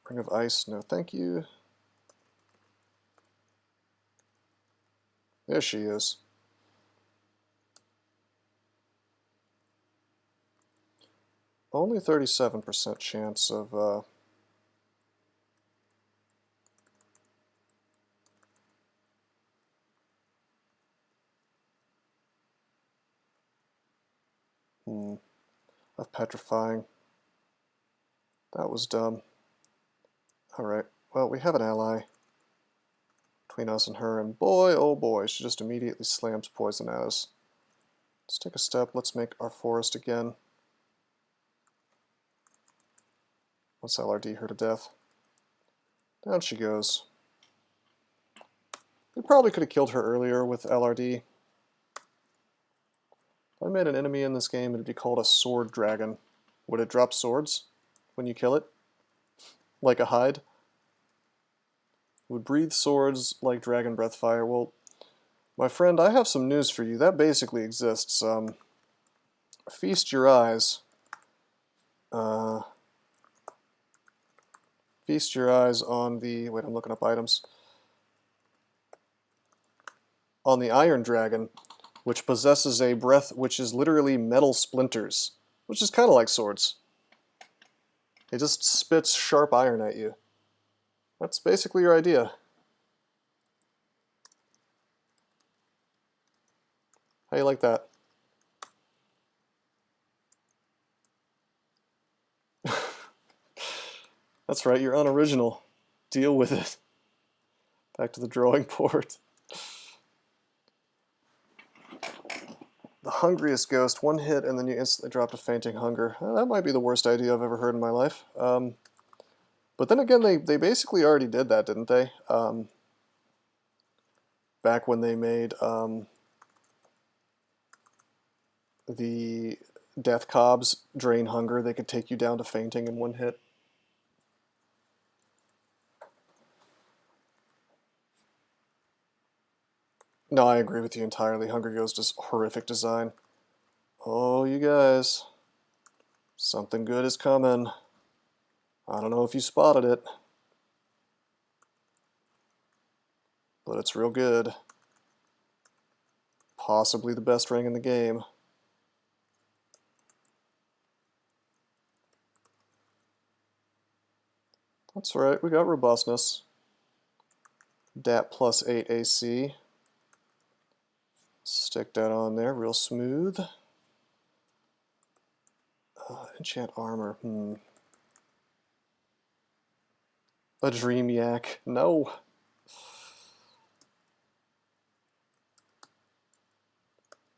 Ring of Ice, no thank you. There she is. Only 37% chance of of petrifying. That was dumb. Alright, well, we have an ally between us and her, and boy, oh boy, she just immediately slams poison at us. Let's take a step, let's make our forest again. Let's LRD her to death. Down she goes. We probably could have killed her earlier with LRD. If I made an enemy in this game, it would be called a sword dragon. Would it drop swords when you kill it? Like a hide? It would breathe swords like dragon breath fire. Well, my friend, I have some news for you. That basically exists. Feast your eyes. Feast your eyes on the... Wait, I'm looking up items. On the Iron Dragon, which possesses a breath which is literally metal splinters, which is kind of like swords. It just spits sharp iron at you. That's basically your idea. How you like that? That's right, you're unoriginal. Deal with it. Back to the drawing board. The hungriest ghost, one hit and then you instantly drop to fainting hunger. That might be the worst idea I've ever heard in my life. But then again, they basically already did that, didn't they? Back when they made the death cobs drain hunger, they could take you down to fainting in one hit. No, I agree with you entirely. Hunger Ghost is horrific design. Oh, you guys. Something good is coming. I don't know if you spotted it, but it's real good. Possibly the best ring in the game. That's right, we got robustness. DAT plus 8 AC. Stick that on there real smooth. Enchant armor. A MiAK. No.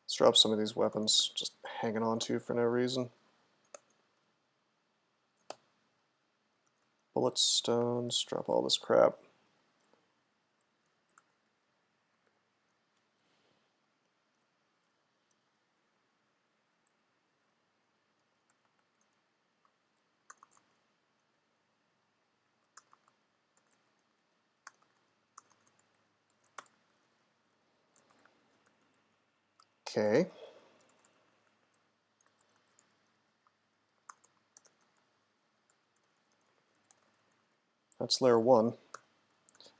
Let's drop some of these weapons just hanging on to for no reason. Bullet stones. Drop all this crap. Okay. That's layer 1.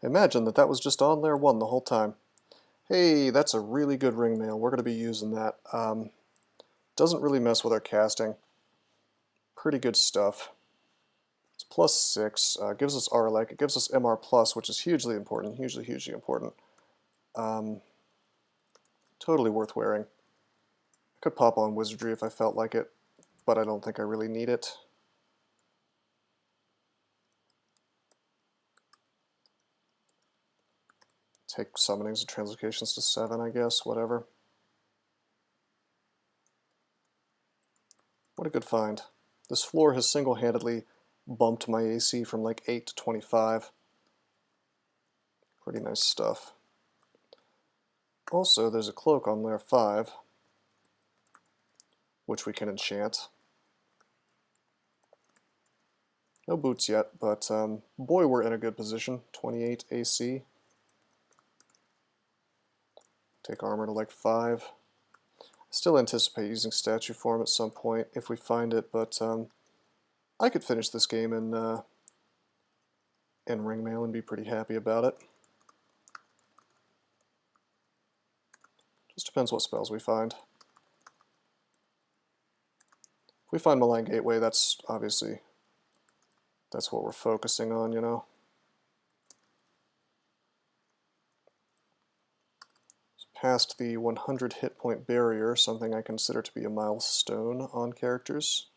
Imagine that was just on layer 1 the whole time. Hey, that's a really good ring mail. We're going to be using that. Doesn't really mess with our casting. Pretty good stuff. It's plus 6. Gives us RLEC. It gives us MR+, which is hugely important. Hugely important. Totally worth wearing. I could pop on Wizardry if I felt like it, but I don't think I really need it. Take summonings and translocations to 7, I guess, whatever. What a good find. This floor has single-handedly bumped my AC from like 8 to 25. Pretty nice stuff. Also, there's a cloak on layer 5, which we can enchant. No boots yet, but boy, we're in a good position. 28 AC. Take armor to like 5. Still anticipate using statue form at some point if we find it, but I could finish this game in ringmail and be pretty happy about it. Just depends what spells we find. If we find Malign Gateway, that's obviously what we're focusing on, you know. Past the 100 hit point barrier, something I consider to be a milestone on characters.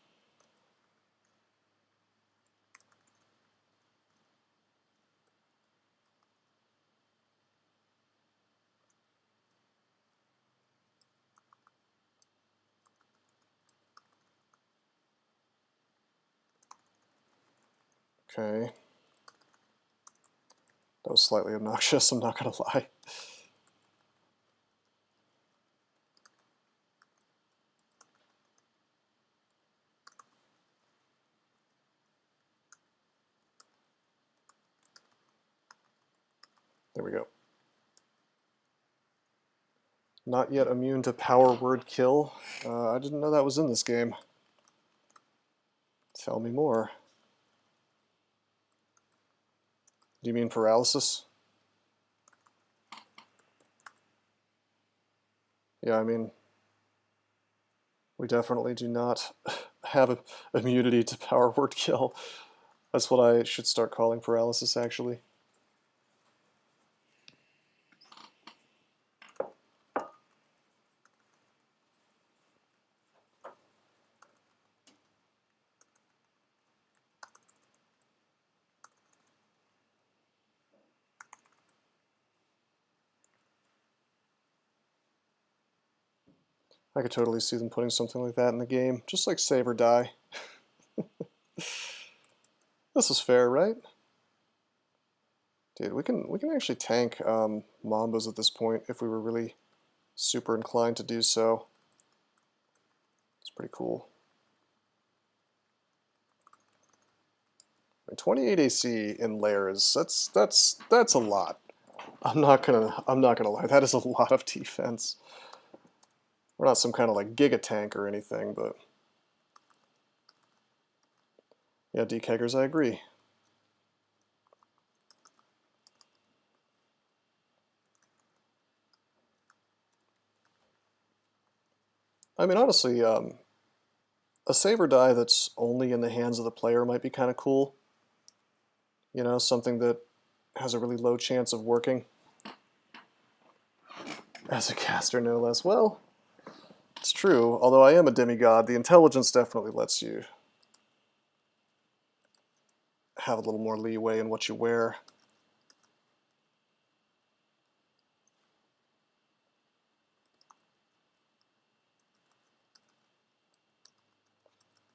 Okay. That was slightly obnoxious, I'm not gonna lie. There we go. Not yet immune to power word kill. I didn't know that was in this game. Tell me more. Do you mean paralysis? Yeah, I mean, we definitely do not have immunity to power word kill. That's what I should start calling paralysis, actually. I could totally see them putting something like that in the game, just like save or die. This is fair, right? Dude, we can actually tank Mambas at this point if we were really super inclined to do so. It's pretty cool. I mean, 28 AC in layers, that's a lot. I'm not gonna lie, that is a lot of defense. We're not some kind of like giga tank or anything, but yeah, DKeggers, I agree. I mean, honestly, a save or die that's only in the hands of the player might be kind of cool. You know, something that has a really low chance of working. As a caster, no less. Well, it's true. Although I am a demigod, the intelligence definitely lets you have a little more leeway in what you wear.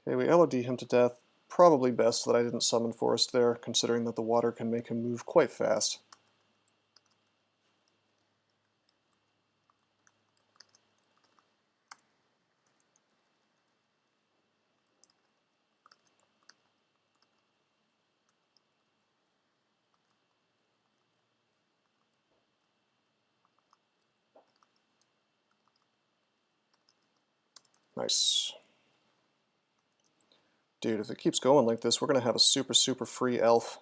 Okay, we LOD him to death. Probably best that I didn't summon Forest there, considering that the water can make him move quite fast. Nice. Dude, if it keeps going like this, we're going to have a super, super free elf.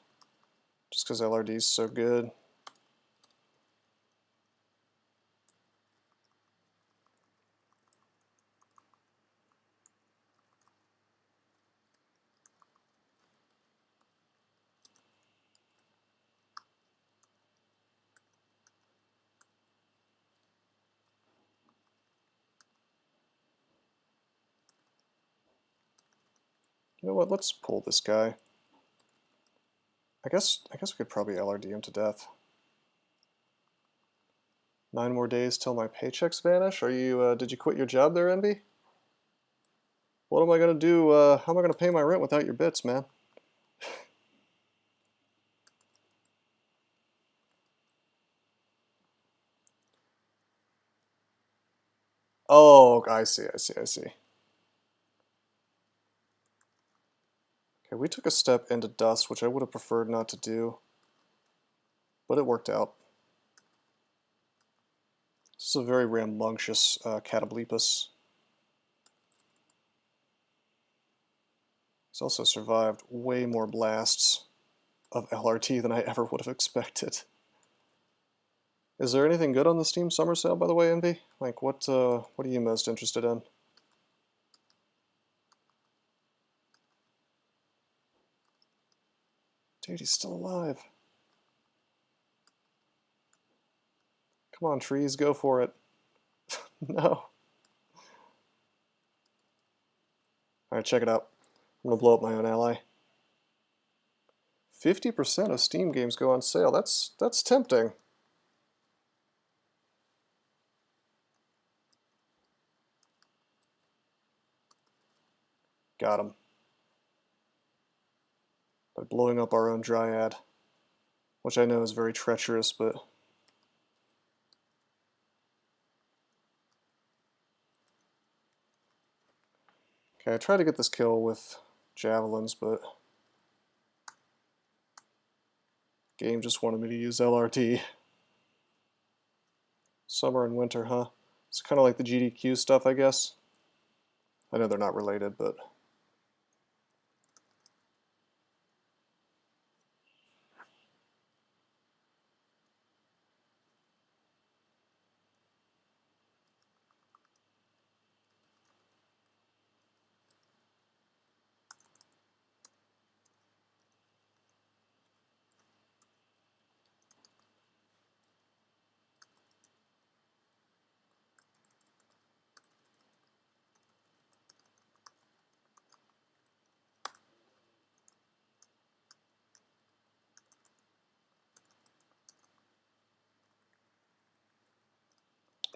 Just because LRD is so good. You know what, let's pull this guy. I guess we could probably LRD him to death. 9 more days till my paychecks vanish? Are you, did you quit your job there, Envy? What am I gonna do, how am I gonna pay my rent without your bits, man? Oh, I see. Okay, we took a step into dust, which I would have preferred not to do, but it worked out. This is a very rambunctious Catablepus. He's also survived way more blasts of LRT than I ever would have expected. Is there anything good on the Steam Summer Sale, by the way, Envy? Like, what are you most interested in? Dude, he's still alive. Come on, trees, go for it. No. Alright, check it out. I'm gonna blow up my own ally. 50% of Steam games go on sale. That's tempting. Got him. By blowing up our own Dryad. Which I know is very treacherous, but... Okay, I tried to get this kill with javelins, but... Game just wanted me to use LRT. Summer and winter, huh? It's kind of like the GDQ stuff, I guess. I know they're not related, but...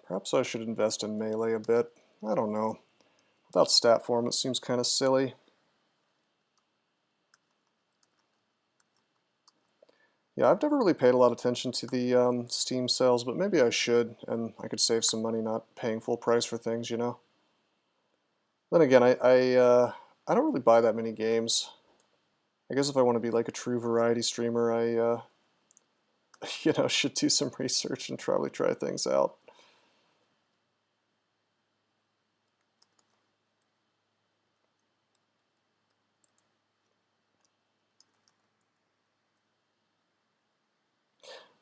Perhaps I should invest in melee a bit. I don't know. Without stat form, it seems kind of silly. Yeah, I've never really paid a lot of attention to the Steam sales, but maybe I should, and I could save some money not paying full price for things, you know? Then again, I don't really buy that many games. I guess if I want to be like a true variety streamer, I you know, should do some research and probably try things out.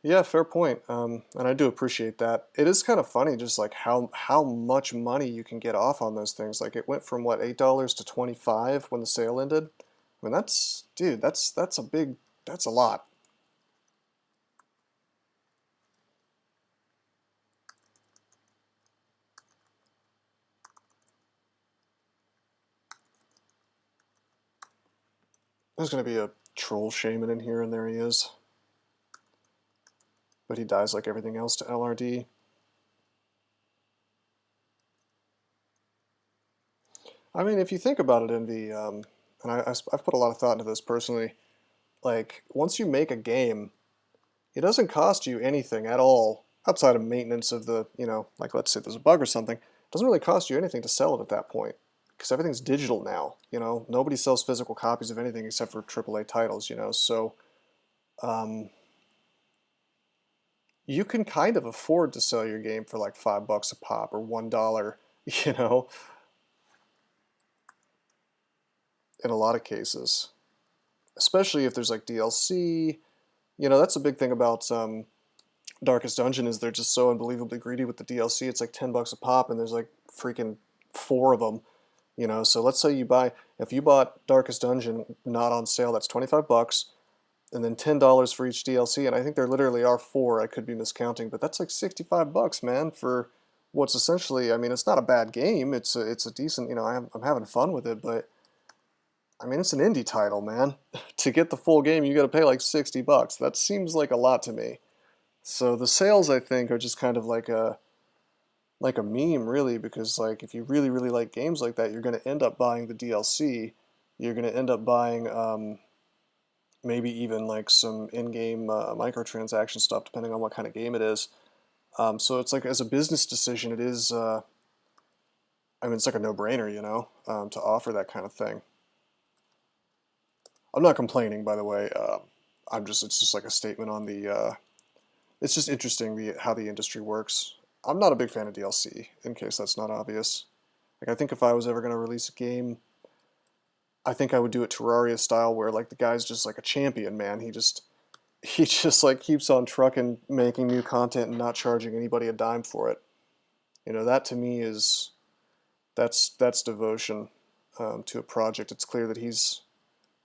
Yeah, fair point. And I do appreciate that. It is kind of funny, just like how much money you can get off on those things. Like it went from what, $8 to 25 when the sale ended. I mean, that's, dude, that's that's a lot. There's gonna be a troll shaman in here, and there he is. But he dies like everything else to LRD. I mean, if you think about it, Envy, and I've put a lot of thought into this personally, like, once you make a game, it doesn't cost you anything at all, outside of maintenance of the, you know, like let's say there's a bug or something, it doesn't really cost you anything to sell it at that point, because everything's digital now, you know, nobody sells physical copies of anything except for AAA titles, you know, so you can kind of afford to sell your game for like $5 a pop or $1, you know, in a lot of cases. Especially if there's like DLC. You know, that's a big thing about Darkest Dungeon is they're just so unbelievably greedy with the DLC. It's like $10 a pop, and there's like freaking 4 of them. You know, so let's say if you bought Darkest Dungeon not on sale, that's $25, and then $10 for each DLC, and I think there literally are 4. I could be miscounting, but that's like $65, man, for what's essentially. I mean, it's not a bad game. It's a decent. You know, I'm having fun with it, but I mean, it's an indie title, man. To get the full game, you got to pay like $60. That seems like a lot to me. So the sales, I think, are just kind of like a meme, really, because like if you really really like games like that, you're going to end up buying the DLC. You're going to end up buying maybe even like some in-game microtransaction stuff, depending on what kind of game it is. So it's like as a business decision, it is. I mean, it's like a no-brainer, you know, to offer that kind of thing. I'm not complaining, by the way. It's just like a statement on the. It's just interesting how the industry works. I'm not a big fan of DLC, in case that's not obvious. Like, I think if I was ever going to release a game, I think I would do it Terraria style, where like the guy's just like a champion, man. He just like keeps on trucking, making new content and not charging anybody a dime for it. You know, that to me is that's devotion to a project. It's clear that he's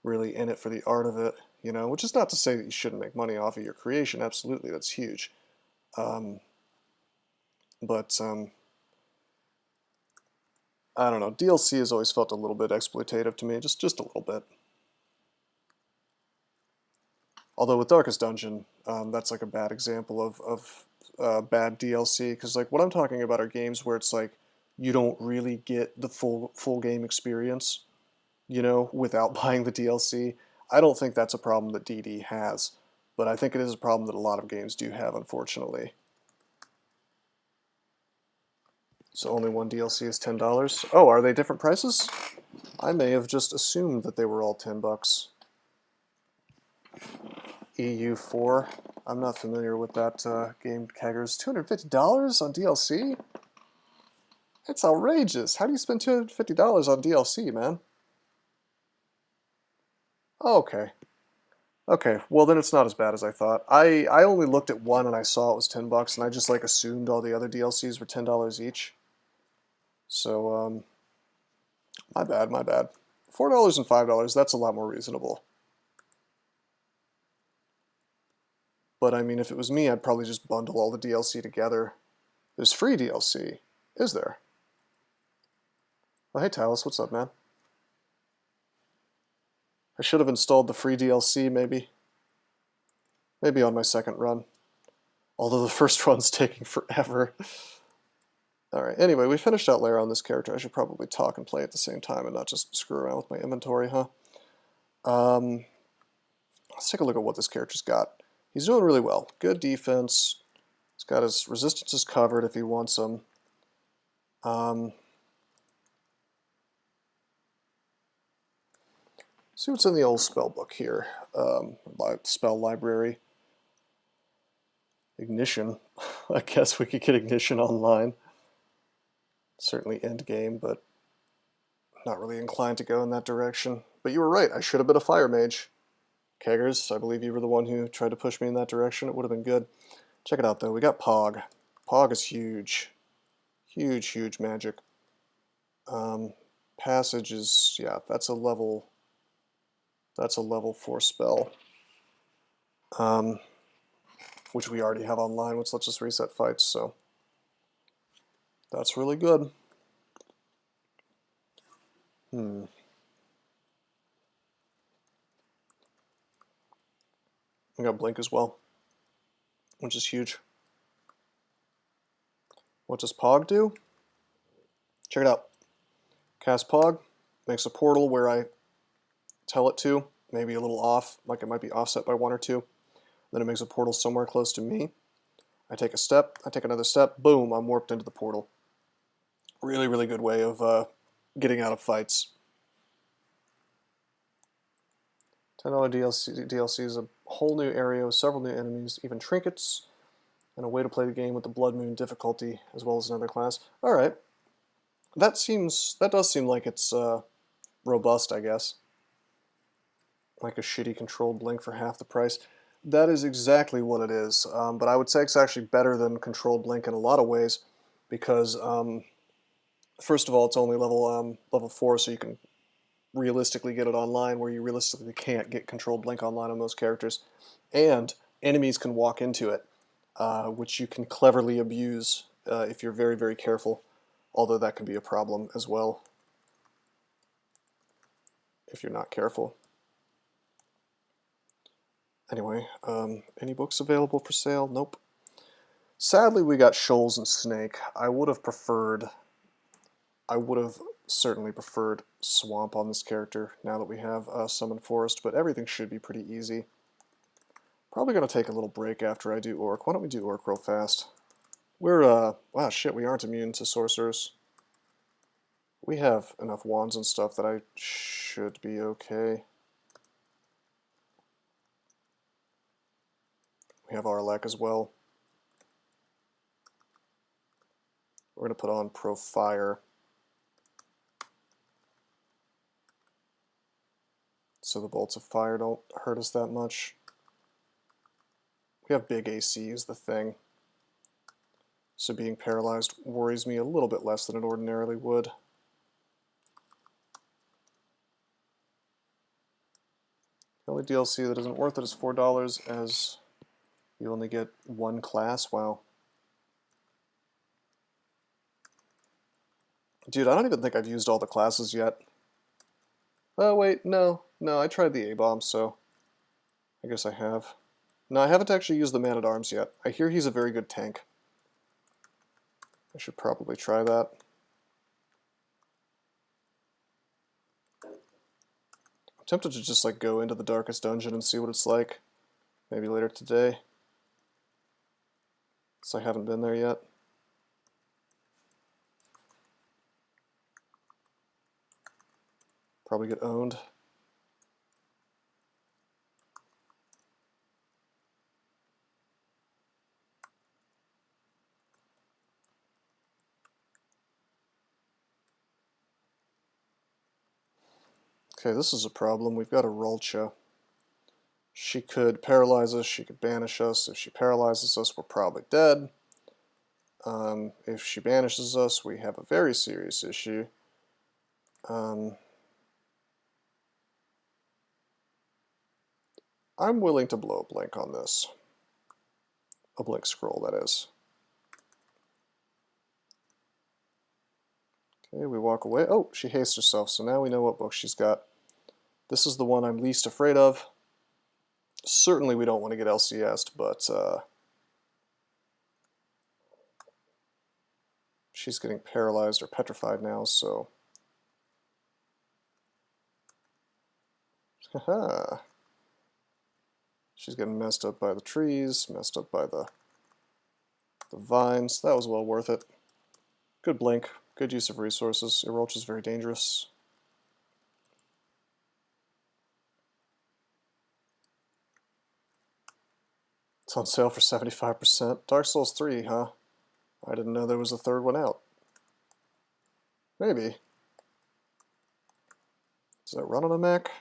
really in it for the art of it, you know, which is not to say that you shouldn't make money off of your creation. Absolutely, that's huge. But I don't know. DLC has always felt a little bit exploitative to me, just a little bit. Although with Darkest Dungeon, that's like a bad example of bad DLC, because like what I'm talking about are games where it's like you don't really get the full game experience, you know, without buying the DLC. I don't think that's a problem that DD has, but I think it is a problem that a lot of games do have, unfortunately. So only one DLC is $10. Oh, are they different prices? I may have just assumed that they were all $10. EU4. I'm not familiar with that game. Keggers. $250 on DLC? It's outrageous. How do you spend $250 on DLC, man? Oh, okay. Okay, well then it's not as bad as I thought. I only looked at one and I saw it was $10, and I just like assumed all the other DLCs were $10 each. So my bad, my bad. $4 and $5, that's a lot more reasonable. But I mean, if it was me, I'd probably just bundle all the DLC together. There's free DLC, is there? Oh, hey Talus, what's up, man? I should have installed the free DLC, maybe. Maybe on my second run. Although the first run's taking forever. Alright, anyway, we finished out layer on this character. I should probably talk and play at the same time and not just screw around with my inventory, huh? Let's take a look at what this character's got. He's doing really well. Good defense. He's got his resistances covered if he wants them. See what's in the old spell book here. Spell library. Ignition. I guess we could get Ignition online. Certainly end game, but not really inclined to go in that direction. But you were right, I should have been a fire mage. Keggers, I believe you were the one who tried to push me in that direction. It would have been good. Check it out though, we got Pog. Pog is huge. Huge, huge magic. Passage is, yeah, that's a level 4 spell. Which we already have online, which lets us reset fights, so that's really good. We got Blink as well, which is huge. What does Pog do? Check it out. Cast Pog, makes a portal where I tell it to, maybe a little off, like it might be offset by 1 or 2. Then it makes a portal somewhere close to me. I take a step, I take another step, boom, I'm warped into the portal. Really, really good way of getting out of fights. $10 DLC is a whole new area with several new enemies, even trinkets, and a way to play the game with the Blood Moon difficulty, as well as another class. Alright. That does seem like it's robust, I guess. Like a shitty controlled Blink for half the price. That is exactly what it is, but I would say it's actually better than controlled Blink in a lot of ways, because first of all, it's only level 4, so you can realistically get it online, where you realistically can't get controlled Blink online on most characters, and enemies can walk into it, which you can cleverly abuse if you're very, very careful, although that can be a problem as well if you're not careful. Anyway, any books available for sale? Nope. Sadly, we got Shoals and Snake. I would have certainly preferred Swamp on this character now that we have Summon Forest, but everything should be pretty easy. Probably going to take a little break after I do Orc. Why don't we do Orc real fast? We're, wow, shit, we aren't immune to Sorcerers. We have enough wands and stuff that I should be okay. We have Arlek as well. We're going to put on Pro Fire, so the bolts of fire don't hurt us that much. We have big AC is the thing, so being paralyzed worries me a little bit less than it ordinarily would. The only DLC that isn't worth it is $4, as you only get 1 class. Wow. Dude, I don't even think I've used all the classes yet. Oh wait, no, I tried the A-bomb, so I guess I have. No, I haven't actually used the Man-at-Arms yet. I hear he's a very good tank. I should probably try that. I'm tempted to just like go into the darkest dungeon and see what it's like. Maybe later today. So I haven't been there yet. Probably get owned. Okay, this is a problem. We've got a Rulcha. She could paralyze us, she could banish us. If she paralyzes us, we're probably dead. If she banishes us, we have a very serious issue. I'm willing to blow a blink on this. A blink scroll, that is. Okay, we walk away. Oh, she hastes herself, so now we know what book she's got. This is the one I'm least afraid of. Certainly we don't want to get LCS'd, but she's getting paralyzed or petrified now, so... Haha! She's getting messed up by the trees, messed up by the vines. That was well worth it. Good blink, good use of resources. Orcish is very dangerous. It's on sale for 75%. Dark Souls 3, huh? I didn't know there was a third one out. Maybe. Does that run on a Mac?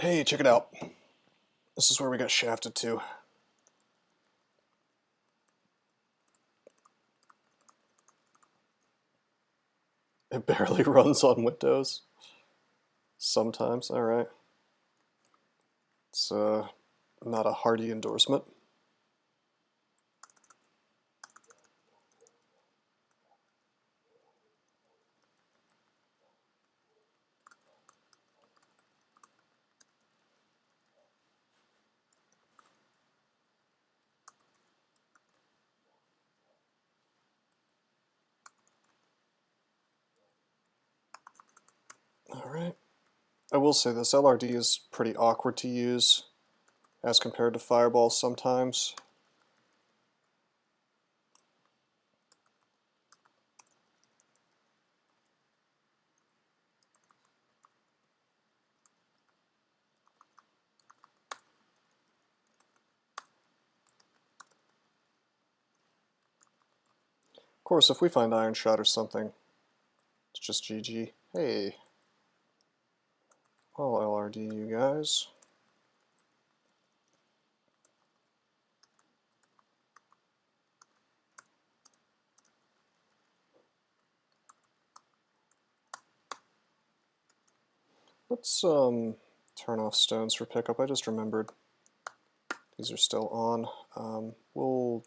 Hey, check it out. This is where we got shafted to. It barely runs on Windows. Sometimes, alright. It's not a hearty endorsement. Alright. I will say this, LRD is pretty awkward to use as compared to Fireball sometimes. Of course, if we find Iron Shot or something, it's just GG. Hey. All LRD, you guys. Let's turn off stones for pickup. I just remembered these are still on. We'll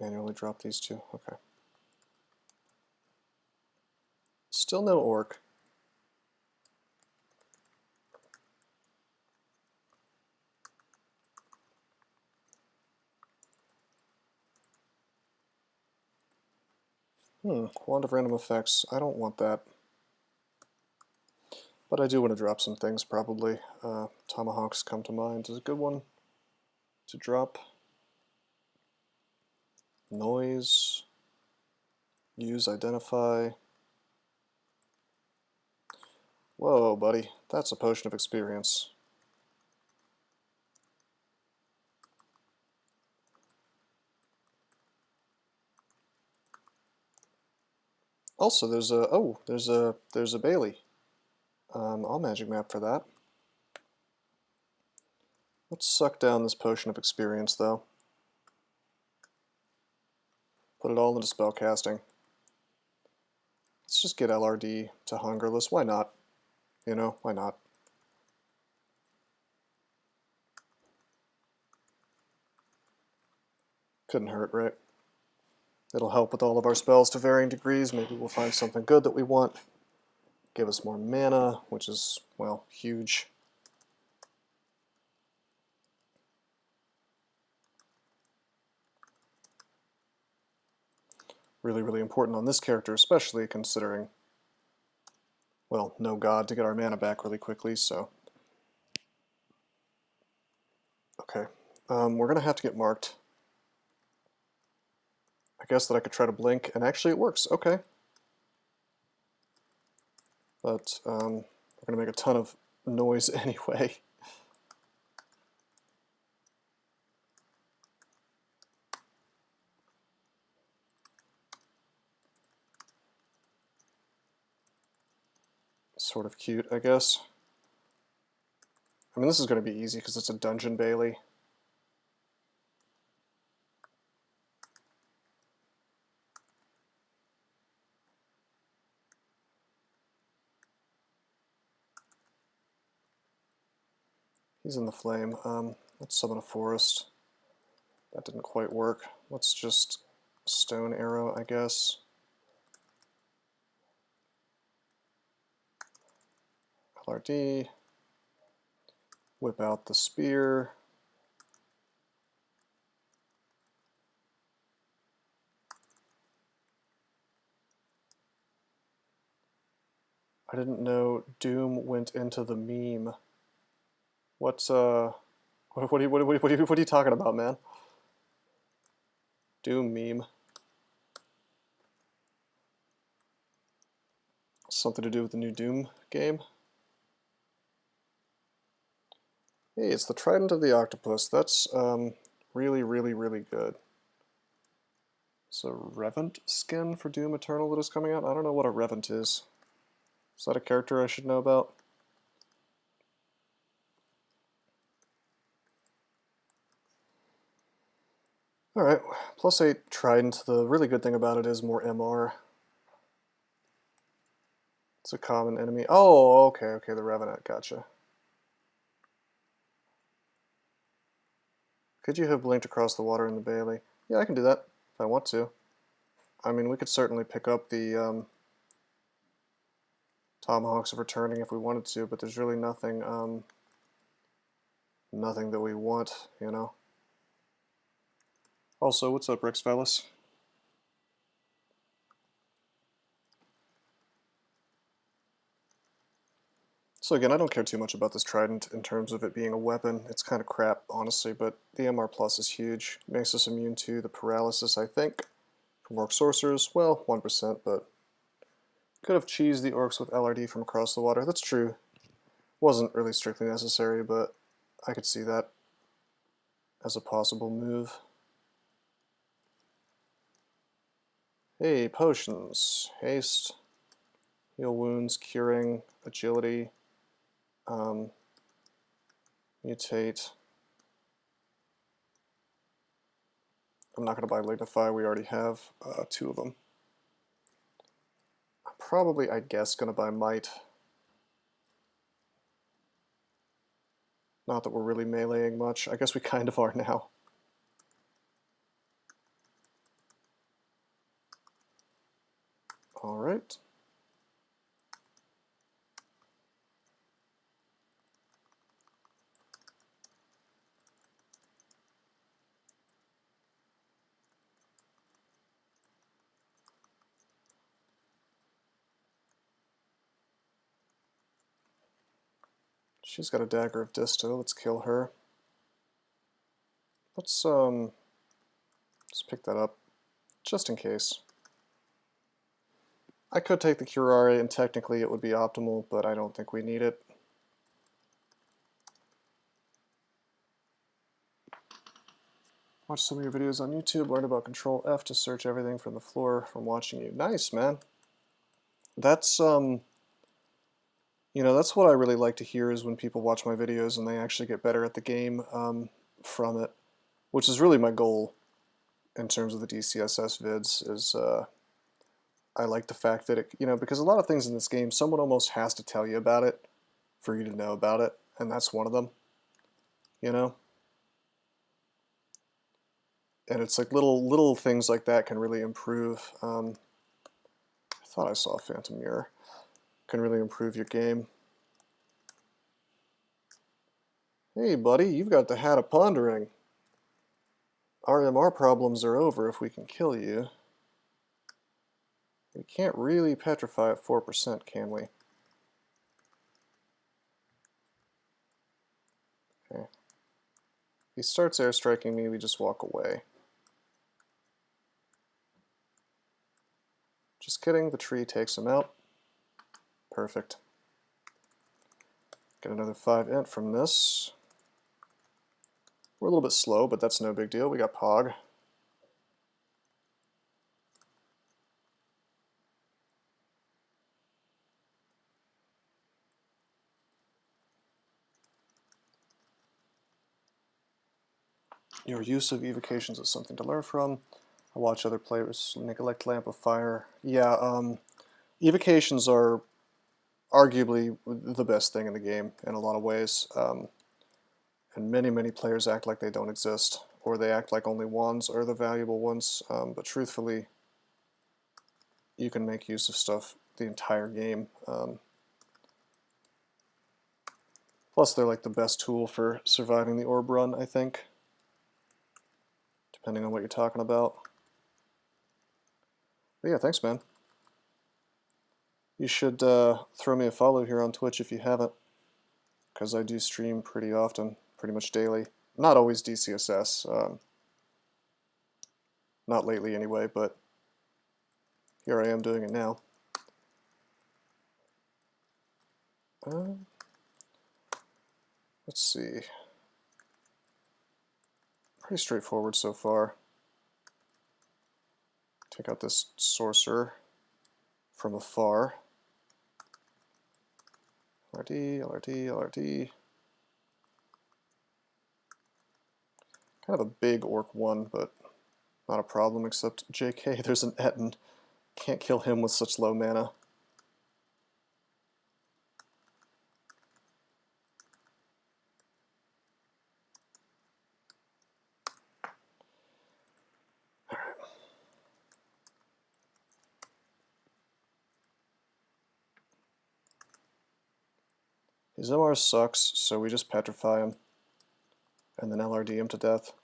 manually drop these two. Okay. Still no orc. Wand of Random Effects. I don't want that. But I do want to drop some things, probably. Tomahawks come to mind as a good one to drop. Noise. Use, identify. Whoa, buddy. That's a potion of experience. Also, there's a Bailey. I'll magic map for that. Let's suck down this potion of experience, though. Put it all into spellcasting. Let's just get LRD to Hungerless. Why not? You know, why not? Couldn't hurt, right? It'll help with all of our spells to varying degrees. Maybe we'll find something good that we want. Give us more mana, which is, well, huge. Really, really important on this character, especially considering, well, no god to get our mana back really quickly, so. Okay, we're going to have to get marked. I guess that I could try to blink, and actually it works. Okay. But we're going to make a ton of noise anyway. Sort of cute, I guess. I mean, this is going to be easy because it's a dungeon Bailey. He's in the flame. Let's summon a forest. That didn't quite work. Let's just stone arrow, I guess. LRD. Whip out the spear. I didn't know Doom went into the meme. What's what are you talking about, man? Doom meme. Something to do with the new Doom game? Hey, it's the Trident of the Octopus. That's really, really, really good. It's a Revenant skin for Doom Eternal that is coming out. I don't know what a Revenant is. Is that a character I should know about? Alright, +8 Trident. The really good thing about it is more MR. It's a common enemy. Oh, okay, the Revenant, gotcha. Could you have blinked across the water in the Bailey? Yeah, I can do that if I want to. I mean, we could certainly pick up the Tomahawks of Returning if we wanted to, but there's really nothing, nothing that we want, you know. Also, what's up, Rix fellas? So again, I don't care too much about this Trident in terms of it being a weapon. It's kind of crap, honestly, but the MR Plus is huge. Makes us immune to the paralysis, I think. From Orc Sorcerers, well, 1%, but could have cheesed the Orcs with LRD from across the water. That's true. Wasn't really strictly necessary, but I could see that as a possible move. Hey, potions. Haste, heal wounds, curing, agility, mutate. I'm not going to buy Lignify, we already have 2 of them. I'm probably, I guess, going to buy Might. Not that we're really meleeing much. I guess we kind of are now. Alright. She's got a Dagger of Disto. Let's kill her. Let's pick that up, just in case. I could take the Curare, and technically it would be optimal, but I don't think we need it. Watch some of your videos on YouTube, learn about Control F to search everything from the floor from watching you. Nice, man. That's, you know, that's what I really like to hear is when people watch my videos and they actually get better at the game from it, which is really my goal in terms of the DCSS vids, is I like the fact that it, you know, because a lot of things in this game, someone almost has to tell you about it for you to know about it, and that's one of them, you know? And it's like little things like that can really improve. I thought I saw a Phantom Mirror. Can really improve your game. Hey buddy, you've got the Hat of Pondering. Our MR problems are over if we can kill you. We can't really petrify at 4%, can we? Okay. If he starts airstriking me, we just walk away. Just kidding, the tree takes him out. Perfect. Get another 5 int from this. We're a little bit slow, but that's no big deal. We got Pog. Your use of evocations is something to learn from. I watch other players neglect Lamp of Fire. Yeah, evocations are arguably the best thing in the game in a lot of ways. And many players act like they don't exist, or they act like only wands are the valuable ones. But truthfully, you can make use of stuff the entire game. Plus, they're like the best tool for surviving the orb run, I think, depending on what you're talking about. But yeah, thanks, man. You should throw me a follow here on Twitch if you haven't, because I do stream pretty often, pretty much daily. Not always DCSS, not lately anyway, but here I am doing it now. Let's see. Pretty straightforward so far. Take out this sorcerer from afar. LRD, LRD, LRD. Kind of a big Orc 1, but not a problem, except JK, there's an Etten. Can't kill him with such low mana. His OR sucks, so we just petrify him, and then LRD him to death.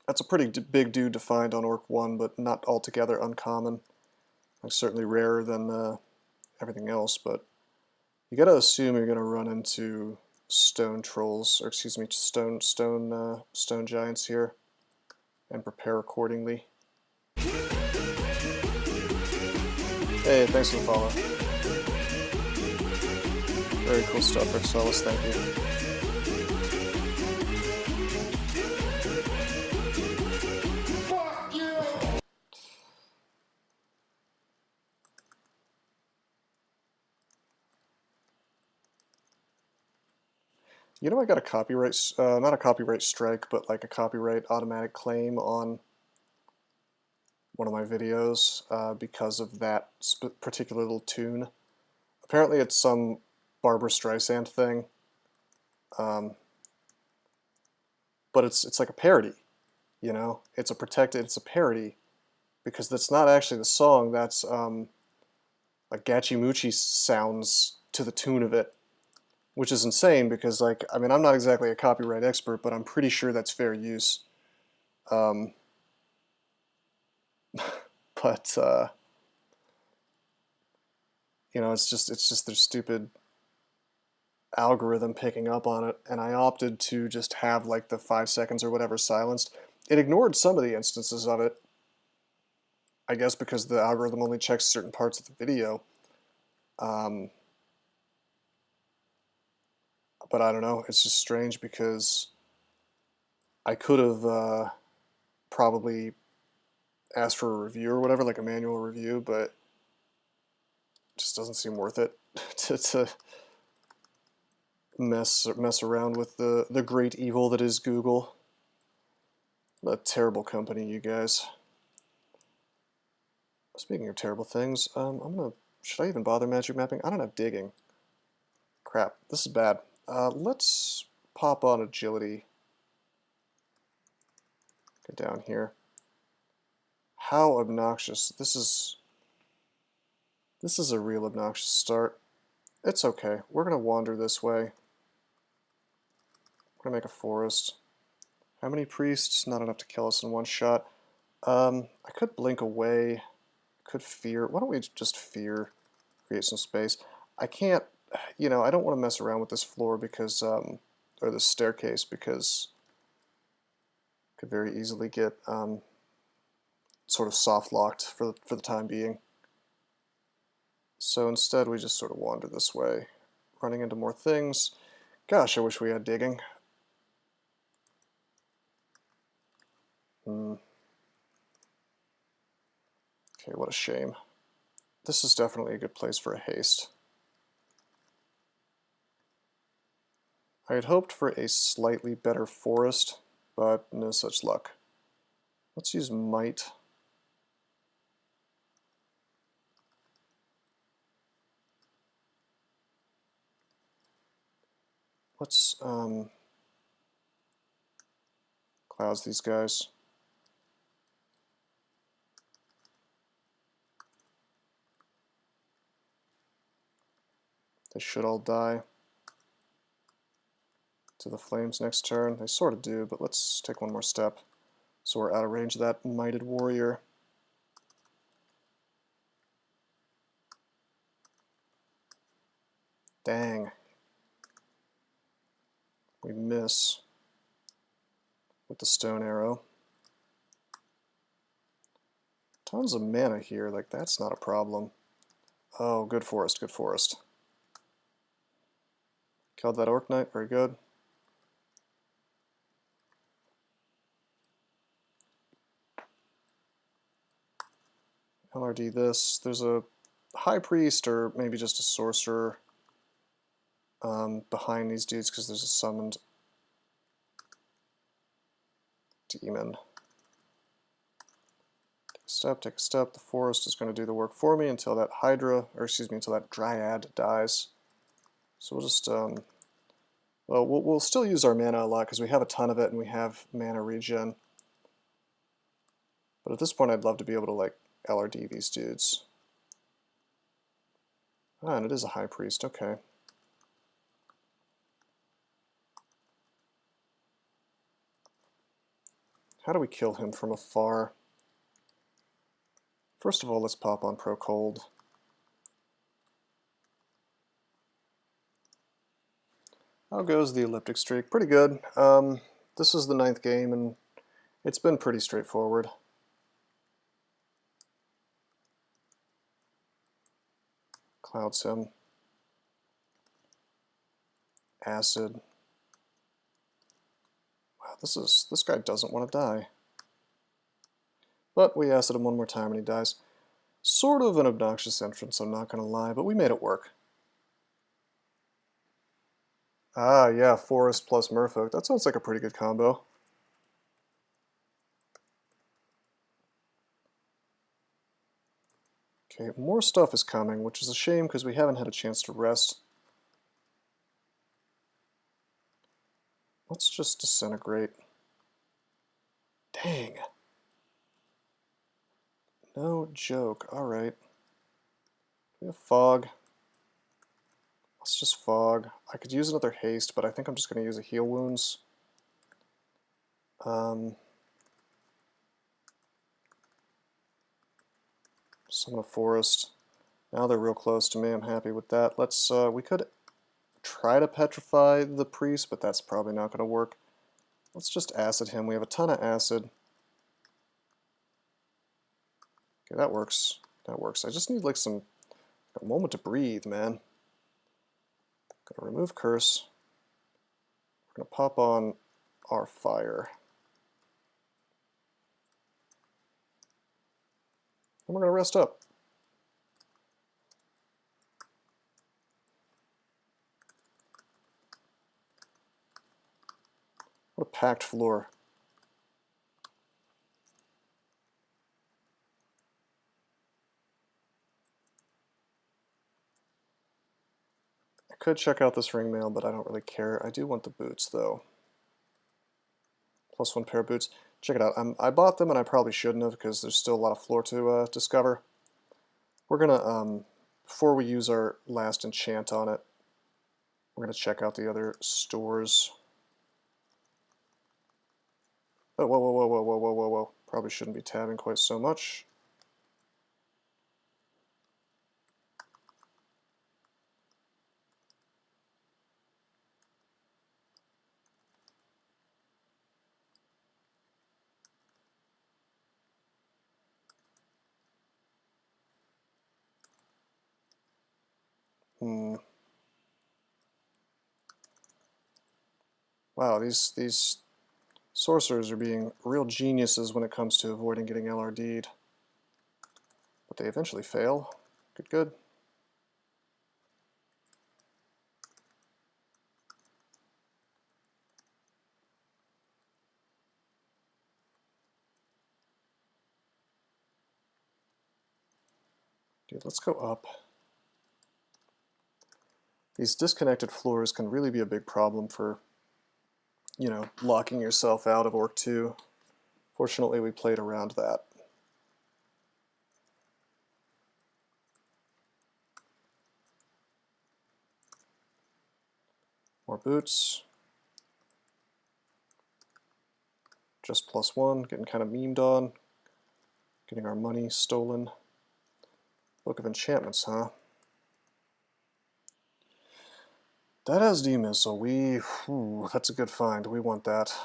That's a pretty big dude to find on Orc 1, but not altogether uncommon. Like, certainly rarer than everything else, but you gotta assume you're gonna run into stone trolls, or excuse me, stone giants here, and prepare accordingly. Hey, thanks for the follow. Very cool stuff, Rexelis, thank you. You know, I got a copyright, not a copyright strike, but like a copyright automatic claim on one of my videos because of that particular little tune. Apparently it's some Barbra Streisand thing, but it's like a parody, you know? It's a parody, because that's not actually the song, that's like Gachimuchi sounds to the tune of it, which is insane because, like, I mean, I'm not exactly a copyright expert, but I'm pretty sure that's fair use. But you know, it's just their stupid algorithm picking up on it, and I opted to just have like the 5 seconds or whatever silenced. It ignored some of the instances of it, I guess because the algorithm only checks certain parts of the video. But I don't know, it's just strange because I could have probably asked for a review or whatever, like a manual review, but it just doesn't seem worth it to mess around with the great evil that is Google. A terrible company, you guys. Speaking of terrible things, should I even bother magic mapping? I don't have digging. Crap, this is bad. Let's pop on agility. Get down here. How obnoxious. This is a real obnoxious start. It's okay. We're going to wander this way. We're going to make a forest. How many priests? Not enough to kill us in one shot. I could blink away. Could fear. Why don't we just fear? Create some space. I can't, you know, I don't want to mess around with this floor because, or this staircase, because I could very easily get sort of soft locked for the time being. So instead we just sort of wander this way, running into more things. Gosh, I wish we had digging. Okay, what a shame. This is definitely a good place for a haste. I had hoped for a slightly better forest, but no such luck. Let's use might. Let's clouds these guys. They should all die to the flames next turn. They sort of do, but let's take one more step so we're out of range of that mighted warrior. Dang. We miss with the stone arrow. Tons of mana here, like that's not a problem. Oh, good forest, good forest. Killed that Orc Knight, very good. LRD this. There's a High Priest or maybe just a Sorcerer behind these dudes because there's a summoned demon. Take a step. The forest is going to do the work for me until that Hydra, or excuse me, until that Dryad dies. So we'll just, well, we'll still use our mana a lot because we have a ton of it and we have mana regen. But at this point, I'd love to be able to like LRD these dudes. Ah, and it is a High Priest. Okay. How do we kill him from afar? First of all, let's pop on Pro Cold. How goes the Elliptic Streak? Pretty good. This is the 9th game, and it's been pretty straightforward. Cloud Sim. Acid. Wow, this guy doesn't want to die. But we acid him one more time and he dies. Sort of an obnoxious entrance, I'm not going to lie, but we made it work. Ah, yeah, Forest plus Merfolk. That sounds like a pretty good combo. Okay, more stuff is coming, which is a shame because we haven't had a chance to rest. Let's just disintegrate. Dang. No joke. Alright. We have fog. Let's just fog. I could use another haste, but I think I'm just going to use a heal wounds. Summon a forest. Now they're real close to me. I'm happy with that. Let's. We could try to petrify the priest, but that's probably not going to work. Let's just acid him. We have a ton of acid. Okay, that works. That works. I just need like a moment to breathe, man. Gonna remove curse. We're gonna pop on our fire. And we're gonna rest up. What a packed floor. I could check out this ring mail, but I don't really care. I do want the boots, though. +1 pair of boots. Check it out. I bought them, and I probably shouldn't have, because there's still a lot of floor to discover. We're gonna, before we use our last enchant on it, we're gonna check out the other stores. Oh, whoa, whoa, whoa, whoa, whoa, whoa, whoa, whoa. Probably shouldn't be tabbing quite so much. Wow, these sorcerers are being real geniuses when it comes to avoiding getting LRD'd. But they eventually fail. Good, good. Dude, let's go up. These disconnected floors can really be a big problem for, you know, locking yourself out of Orc 2. Fortunately, we played around that. More boots. Just +1, getting kind of memed on. Getting our money stolen. Book of Enchantments, huh? That has D-missile. That's a good find. We want that.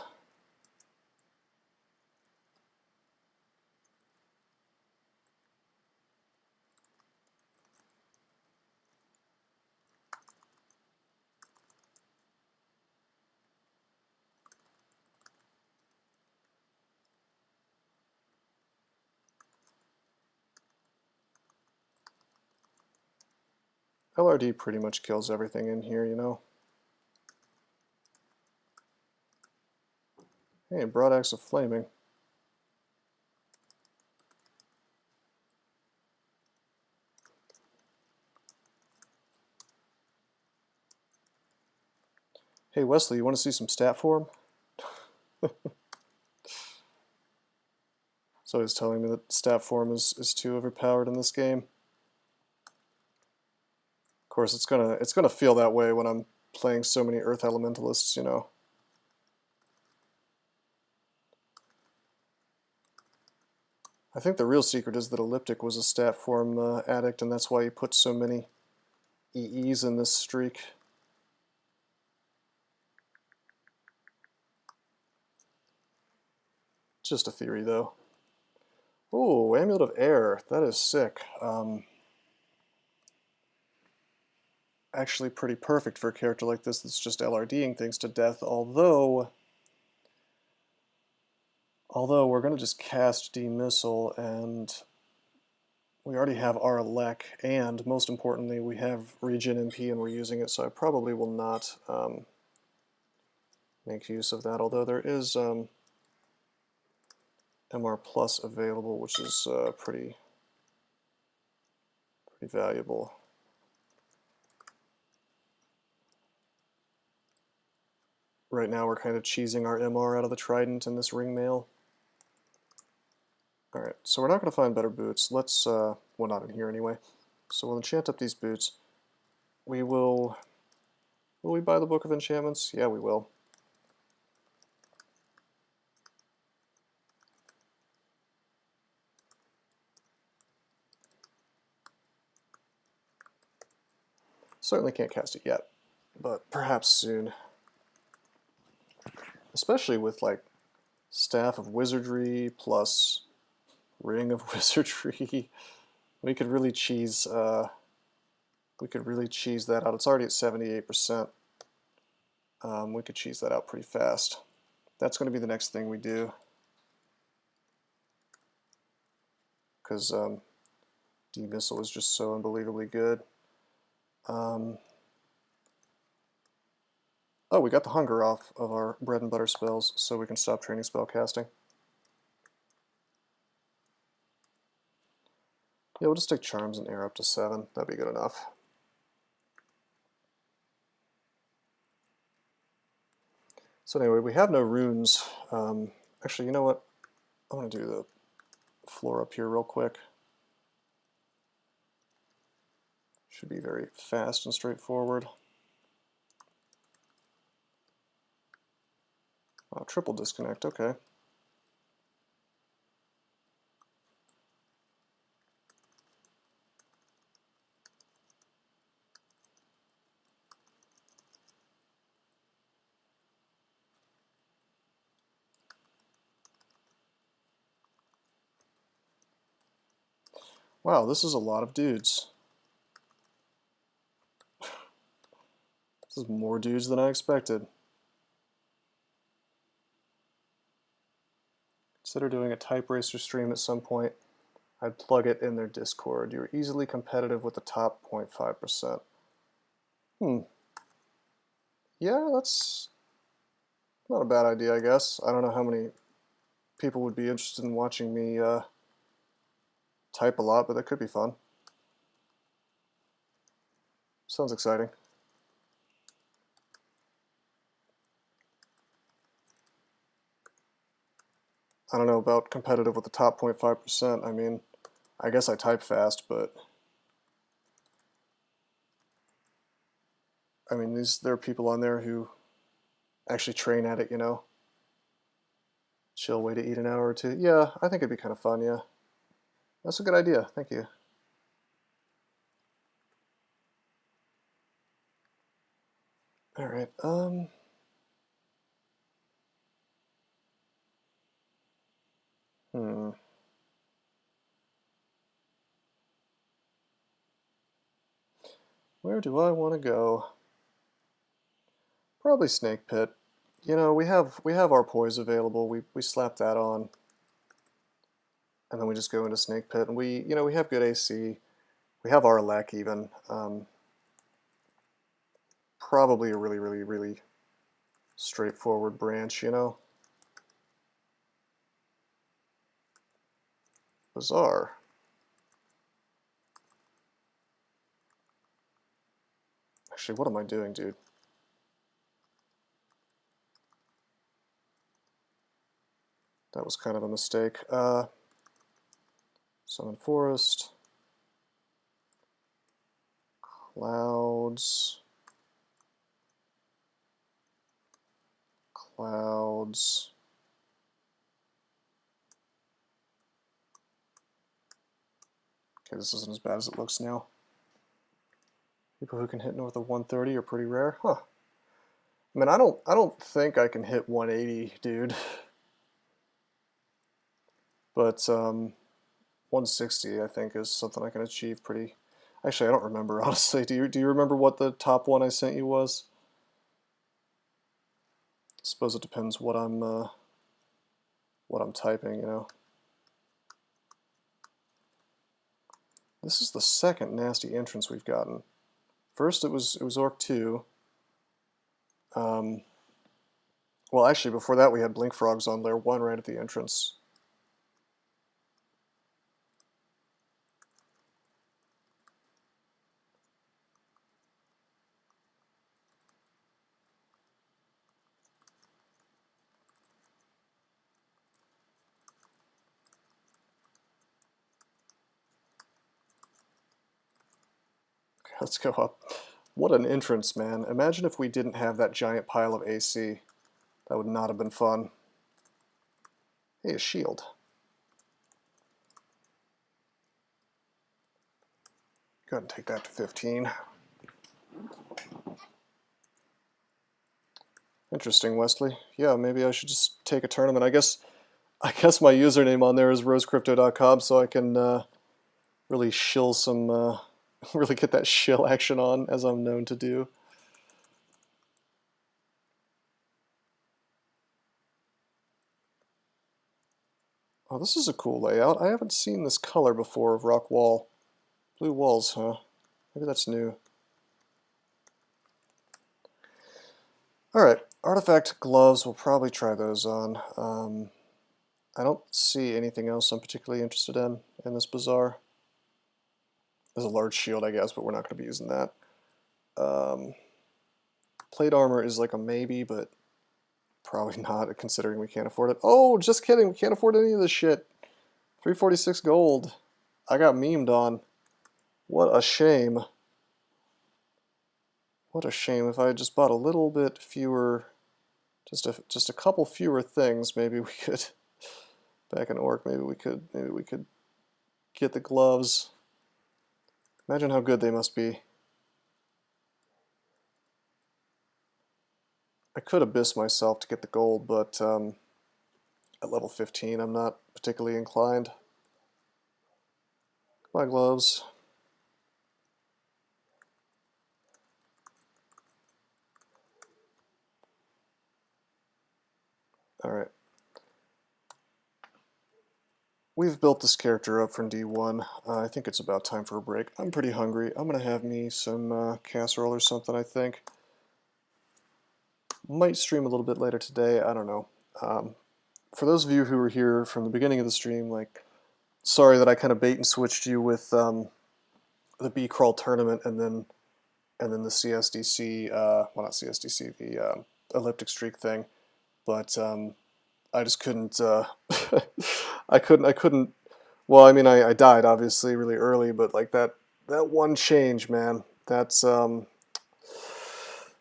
LRD pretty much kills everything in here, you know. Hey, broad axe of flaming. Hey, Wesley, you want to see some stat form? So he's telling me that stat form is too overpowered in this game. Of course, it's gonna feel that way when I'm playing so many Earth Elementalists, you know. I think the real secret is that Elliptic was a stat form addict, and that's why he put so many EEs in this streak. Just a theory, though. Oh, Amulet of Air. That is sick. Actually pretty perfect for a character like this that's just LRDing things to death, although we're going to just cast D-Missile, and we already have our Lek, and most importantly, we have Regen MP and we're using it, so I probably will not make use of that, although there is MR Plus available, which is pretty valuable. Right now we're kind of cheesing our MR out of the Trident in this ring mail. Alright, so we're not going to find better boots. Let's, well, not in here anyway. So we'll enchant up these boots. We will we buy the Book of Enchantments? Yeah, we will. Certainly can't cast it yet, but perhaps soon. Especially with, like, Staff of Wizardry plus Ring of Wizardry. We could really cheese that out. It's already at 78%. We could cheese that out pretty fast. That's going to be the next thing we do. Because D-Missile is just so unbelievably good. Oh, we got the hunger off of our bread and butter spells, so we can stop training spell casting. Yeah, we'll just take Charms and Air up to 7. That'd be good enough. So anyway, we have no runes. Actually, you know what? I want to do the floor up here real quick. Should be very fast and straightforward. Oh, triple disconnect, okay. Wow, this is a lot of dudes. This is more dudes than I expected. Consider doing a Type Racer stream at some point. I'd plug it in their Discord. You're easily competitive with the top 0.5%. Yeah, that's not a bad idea, I guess. I don't know how many people would be interested in watching me type a lot, but that could be fun. Sounds exciting. I don't know about competitive with the top 0.5%. I mean, I guess I type fast, but I mean, there are people on there who actually train at it, you know. Chill way to eat an hour or two. Yeah, I think it'd be kind of fun, yeah. That's a good idea, thank you. All right. Where do I want to go? Probably Snake Pit. You know, we have our poise available. We slap that on, and then we just go into Snake Pit, and we have good AC. We have our LEC even. Probably a really straightforward branch, you know. Bizarre. Actually, what am I doing, dude? That was kind of a mistake. Summon Forest. Clouds. Clouds. Okay, this isn't as bad as it looks now. People who can hit north of 130 are pretty rare. Huh. I mean, I don't think I can hit 180, dude. But 160, I think, is something I can achieve pretty. Actually, I don't remember, honestly. Do you remember what the top one I sent you was? I suppose it depends what I'm typing, you know. This is the second nasty entrance we've gotten. First, it was Orc 2. Well, actually, before that, we had Blink Frogs on layer 1 right at the entrance. Okay, let's go up. What an entrance, man. Imagine if we didn't have that giant pile of AC. That would not have been fun. Hey, a shield. Go ahead and take that to 15. Interesting, Wesley. Yeah, maybe I should just take a tournament. I guess my username on there is rosecrypto.com, so I can really shill some, really get that shill action on, as I'm known to do. Oh, this is a cool layout. I haven't seen this color before of rock wall. Blue walls, huh? Maybe that's new. Alright, artifact gloves, we'll probably try those on. I don't see anything else I'm particularly interested in this bazaar. There's a large shield, I guess, but we're not going to be using that. Plate armor is like a maybe, but probably not, considering we can't afford it. Oh, just kidding, we can't afford any of this shit. 346 gold. I got memed on. What a shame. What a shame. If I had just bought a little bit fewer, just a couple fewer things, maybe we could, back in Orc, maybe we could get the gloves. Imagine how good they must be. I could abyss myself to get the gold, but at level 15 I'm not particularly inclined. My gloves. Alright. We've built this character up from D1. I think it's about time for a break. I'm pretty hungry. I'm going to have me some casserole or something, I think. Might stream a little bit later today, I don't know. For those of you who were here from the beginning of the stream, like, sorry that I kind of bait and switched you with the B-Crawl tournament and then the CSDC, well, not CSDC, the Elliptic Streak thing, but I just couldn't, I couldn't, well, I mean, I died, obviously, really early, but, like, that one change, man, that's,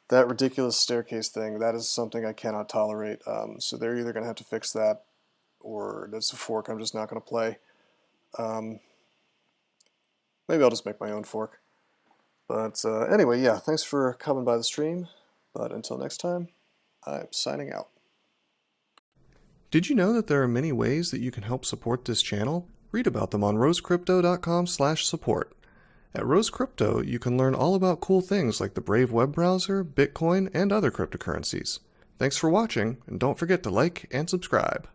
that ridiculous staircase thing, that is something I cannot tolerate, so they're either going to have to fix that, or that's a fork I'm just not going to play. Maybe I'll just make my own fork. But anyway, yeah, thanks for coming by the stream. But until next time, I'm signing out. Did you know that there are many ways that you can help support this channel? Read about them on rosecrypto.com/support. At Rose Crypto, you can learn all about cool things like the Brave web browser, Bitcoin, and other cryptocurrencies. Thanks for watching, and don't forget to like and subscribe.